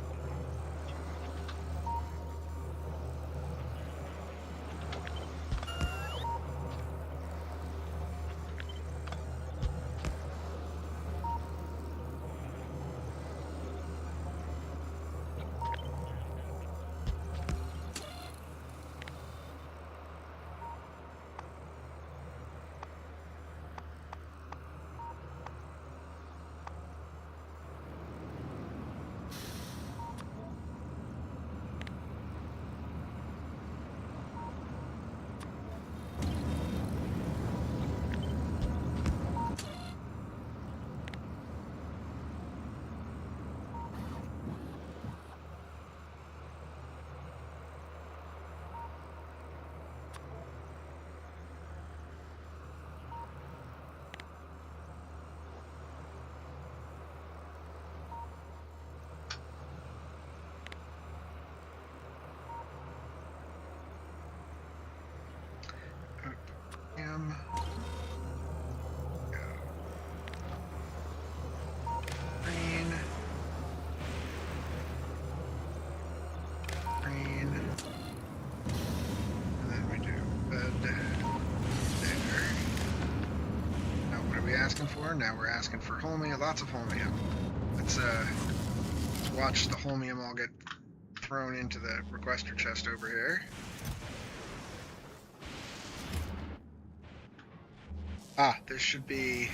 asking for. Now we're asking for holmium, lots of holmium. Let's watch the holmium all get thrown into the requester chest over here. Ah, this should be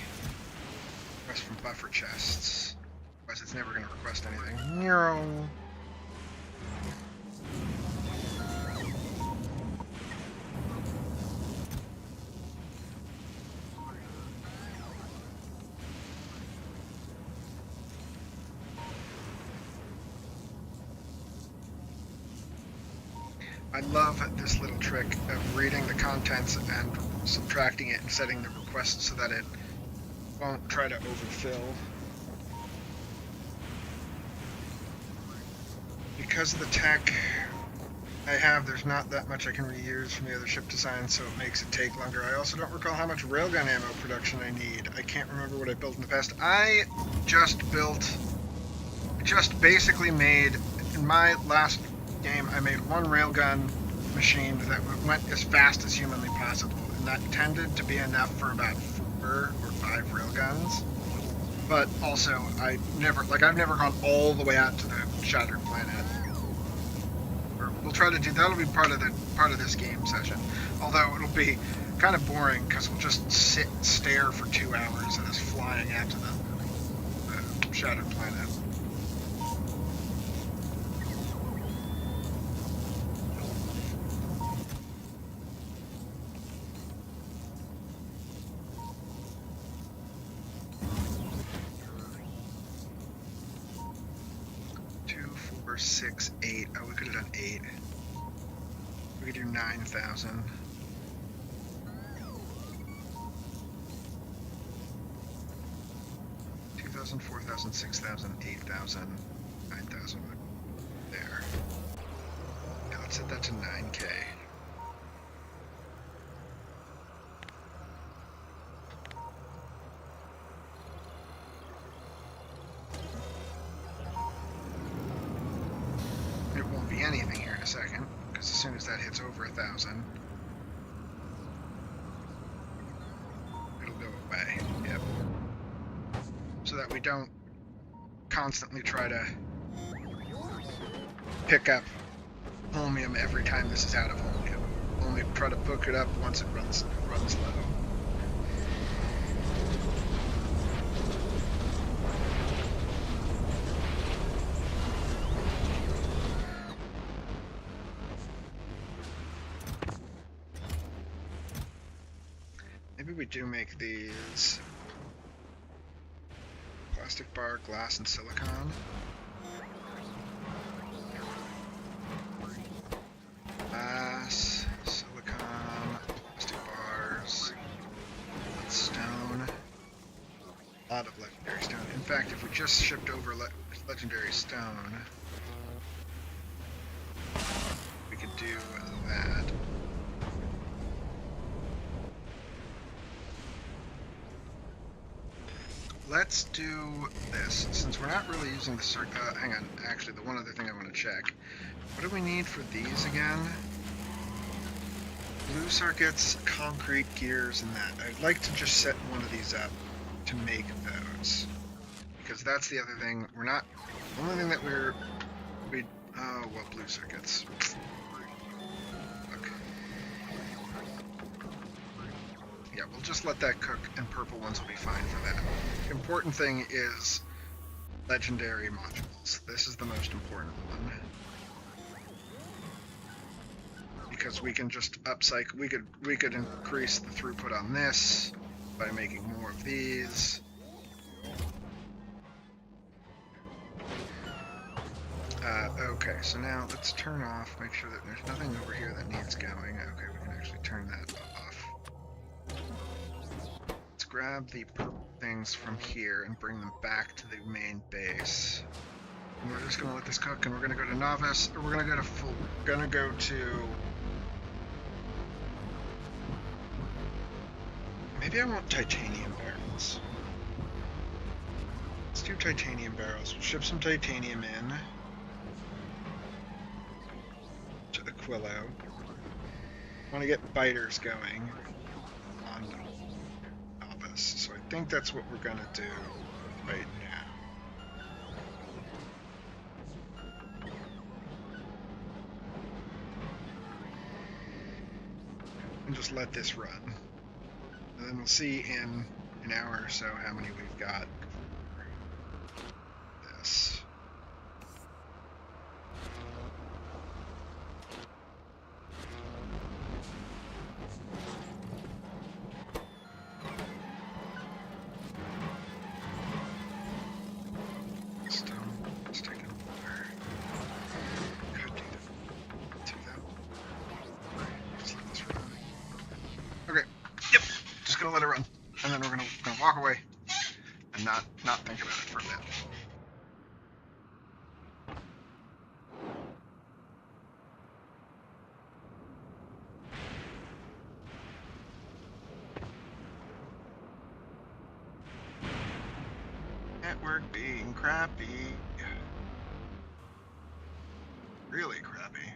request from buffer chests. Otherwise it's never going to request anything. No. I love this little trick of reading the contents and subtracting it and setting the request so that it won't try to overfill. Because of the tech I have, there's not that much I can reuse from the other ship designs, so it makes it take longer. I also don't recall how much railgun ammo production I need. I can't remember what I built in the past. I just basically made, in my last game, I made one railgun machine that went as fast as humanly possible, and that tended to be enough for about 4 or 5 railguns. But also, I've never gone all the way out to the Shattered Planet. We'll try to do that'll be part of this game session. Although it'll be kind of boring because we'll just sit and stare for 2 hours at us flying out to the Shattered Planet. Or 6, 8. Oh, we could have done 8. We could do 9,000. $2,000, $4,000, $6,000, $8,000, $9,000. There. Yeah, let's set that to 9K. Anything here in a second, because as soon as that hits over 1,000, it'll go away. Yep. So that we don't constantly try to pick up holmium every time this is out of holmium. Only try to book it up once it runs low. Maybe we do make these plastic bar, glass, and silicon. Glass, silicon, plastic bars, stone. A lot of legendary stone. In fact, if we just shipped over legendary stone, we could do that. Let's do this, since we're not really using the circuit. Hang on, actually, the one other thing I want to check. What do we need for these again? Blue circuits, concrete gears, and that. I'd like to just set one of these up to make those. Because that's the other thing. We're not... The only thing that oh, well, blue circuits. Yeah, we'll just let that cook, and purple ones will be fine for that. The important thing is legendary modules. This is the most important one. Because we can just upcycle, we could increase the throughput on this by making more of these. Okay, so now let's turn off, make sure that there's nothing over here that needs going. Okay, we can actually turn that off. Let's grab the purple things from here and bring them back to the main base. And we're just gonna let this cook, and we're gonna go to novice, or we're gonna go to full. We're gonna go to. Maybe I want titanium barrels. Let's do titanium barrels. We'll ship some titanium in to Aquilo. I want to get biters going on this. So I think that's what we're gonna do right now. And just let this run. And then we'll see in an hour or so how many we've got for this. Let it run, and then we're gonna walk away and not think about it for a bit. Network being crappy, really crappy.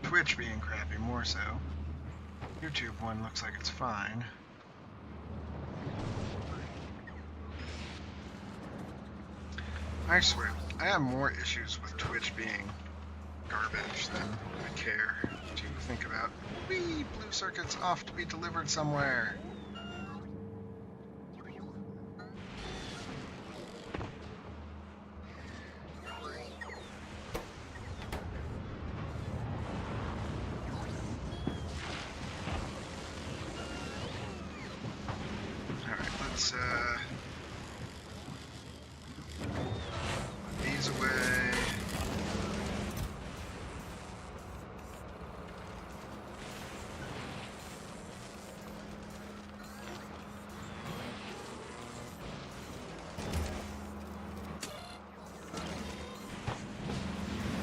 Twitch being crappy more so. YouTube one looks like it's fine. I swear, I have more issues with Twitch being garbage than I care to think about. Whee! Blue circuit's off to be delivered somewhere. These away.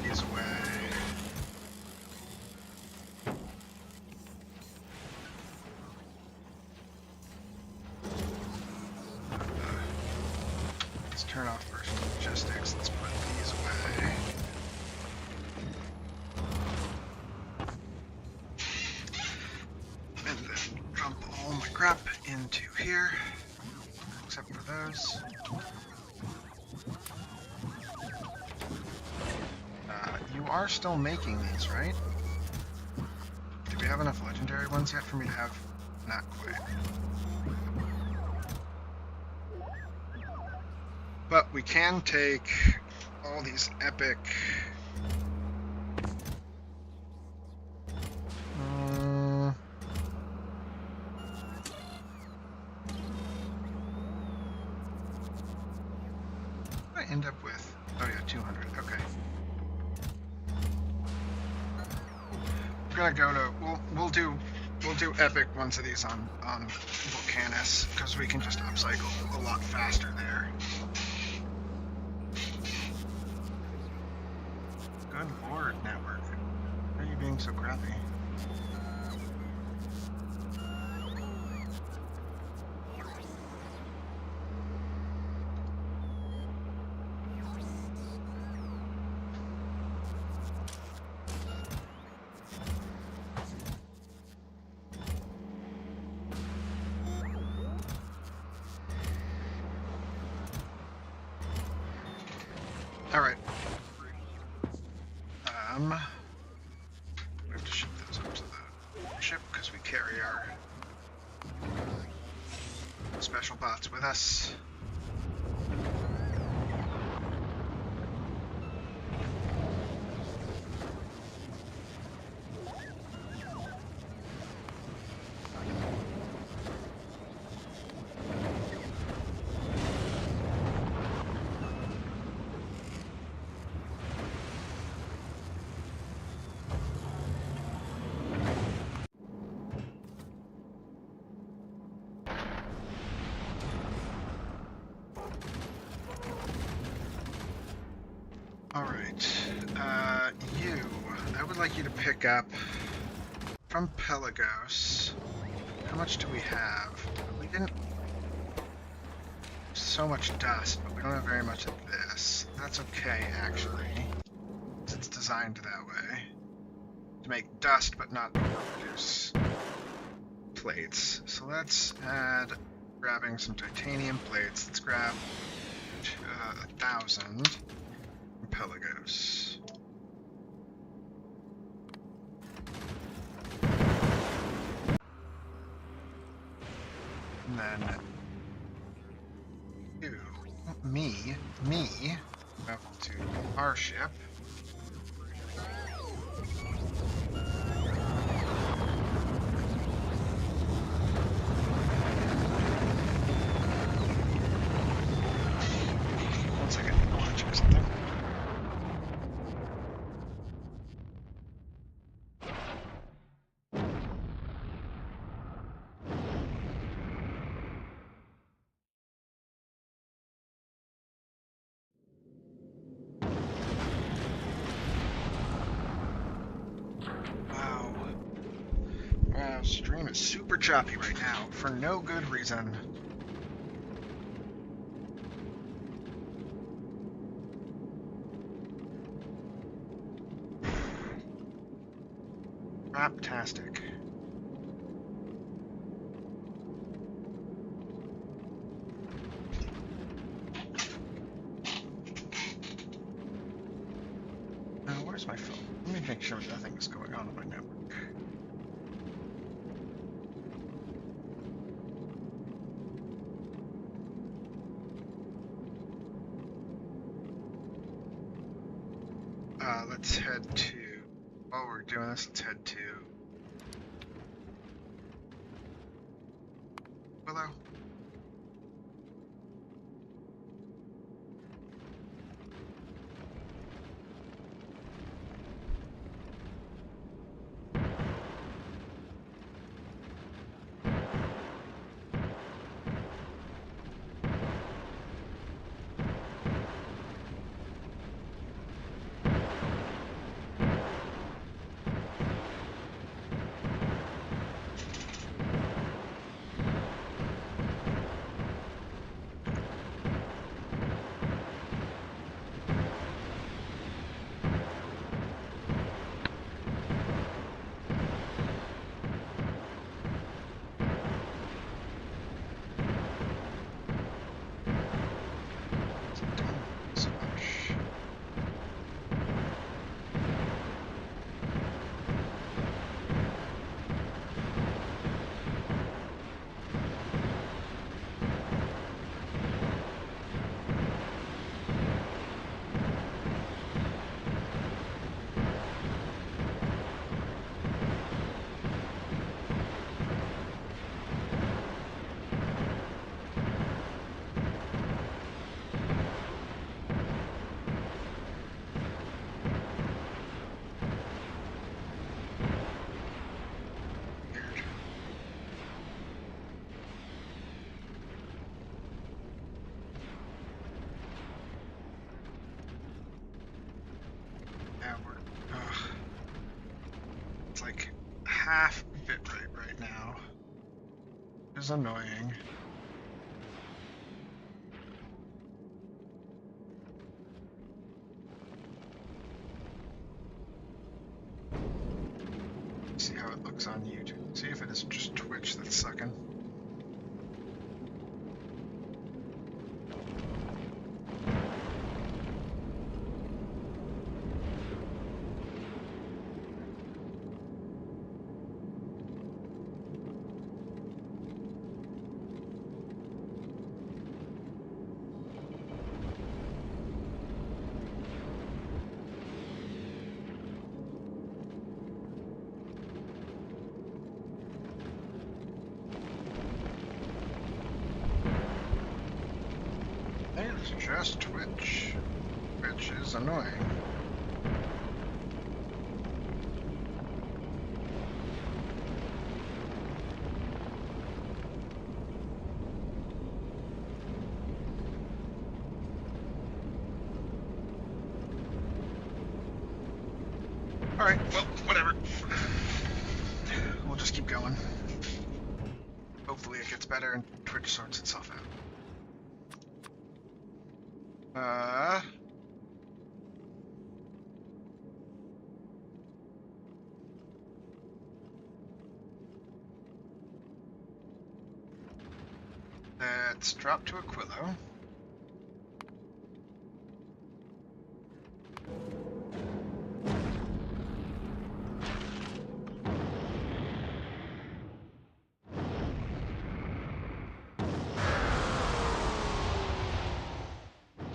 These away. Let's turn off first logistics. Let's put these away. And then dump all my crap into here, except for those. You are still making these, right? Do we have enough legendary ones yet for me to have? Not quite. But we can take all these epic what did I end up with? Oh yeah, 200. Okay. We're gonna go to we'll do epic ones of these on Volcanus because we can just upcycle a lot faster there. Good lord, network. Why are you being so crappy? All right. We have to ship those up to the ship because we carry our special bots with us. Alright, I would like you to pick up from Pelagos. How much do we have? We didn't... So much dust, but we don't have very much of this. That's okay, actually. It's designed that way. To make dust, but not produce plates. So let's add, grabbing some titanium plates. Let's grab 1,000 from Pelagos. And then me, travel to our ship. One second, I want to check something. Wow, stream is super choppy right now for no good reason. Craptastic. Where's my phone? Let me make sure nothing is going on my network. Let's head to, while we're doing this, let's head to Willow. It's like half bitrate right now. It's annoying. See how it looks on YouTube. See if it isn't just Twitch that's sucking. It's just Twitch. Twitch is annoying. Alright, well, whatever. We'll just keep going. Hopefully it gets better and Twitch sorts itself out. let's drop to Aquilo.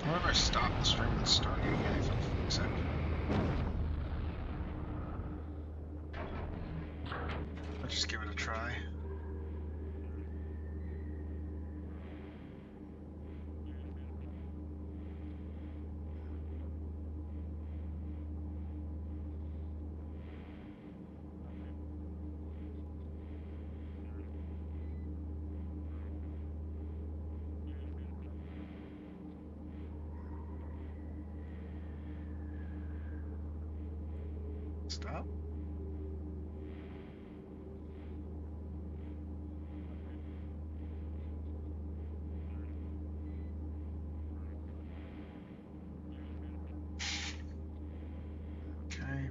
Whenever I stop the stream and start it again, if it fix it. Let's just give it a try. Stop. Okay.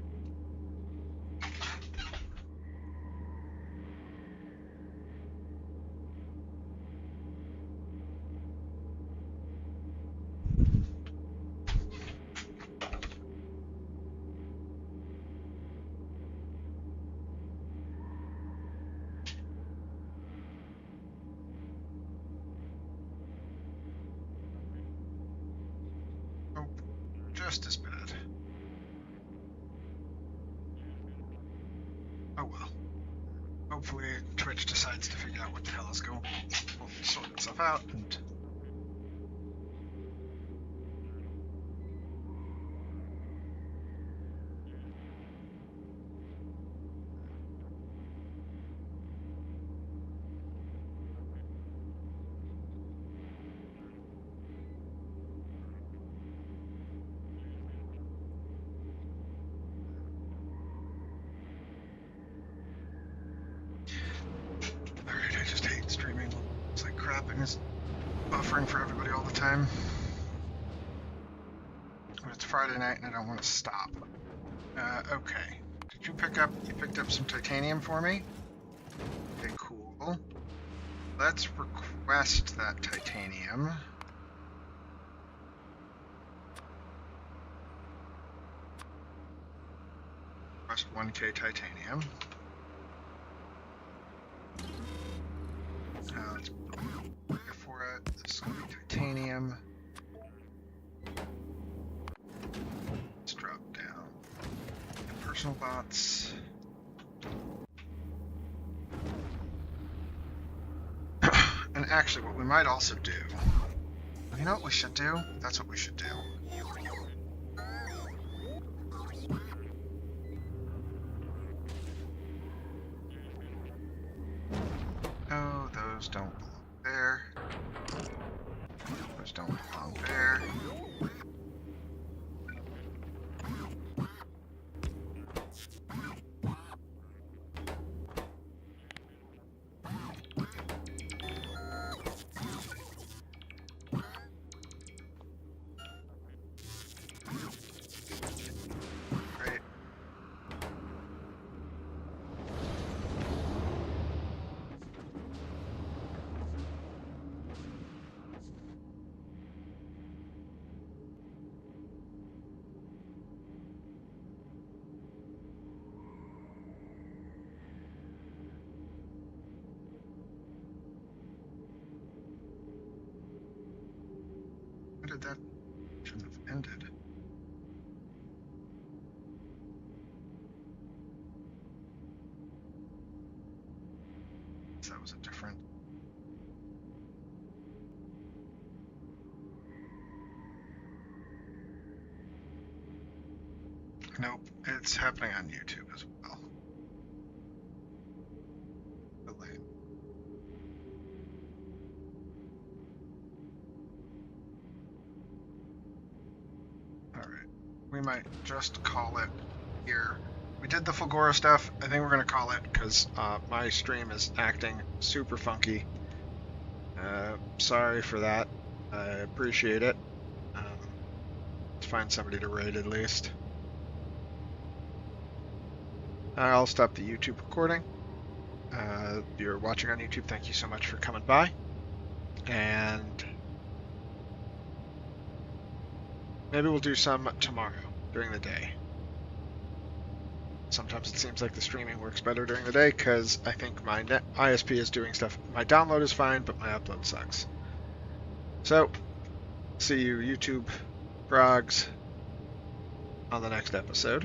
Oh, just as bad. Oh well. Hopefully Twitch decides to figure out what the hell is going on. We'll sort itself out and... Alright, I just hate streaming. It's like crap and it's buffering for everybody all the time. But it's Friday night and I don't want to stop. Okay. Did you picked up some titanium for me? Okay, cool. Let's request that titanium. Request 1K titanium. Let's look for it. This is going to be titanium. Let's drop down. Personal bots. And actually, what we might also do... You know what we should do? That's what we should do. Oh, those don't belong there. Those don't belong there. Great. When did that shouldn't have ended? That was a different... Nope, it's happening on YouTube as well. Delay. Alright, we might just call it here. We did the Fulgora stuff. I think we're going to call it because my stream is acting super funky. Sorry for that. I appreciate it. Let's find somebody to raid at least. I'll stop the YouTube recording. If you're watching on YouTube, thank you so much for coming by. and maybe we'll do some tomorrow during the day. Sometimes it seems like the streaming works better during the day because I think my ISP is doing stuff. My download is fine, but my upload sucks. So, see you YouTube frogs on the next episode.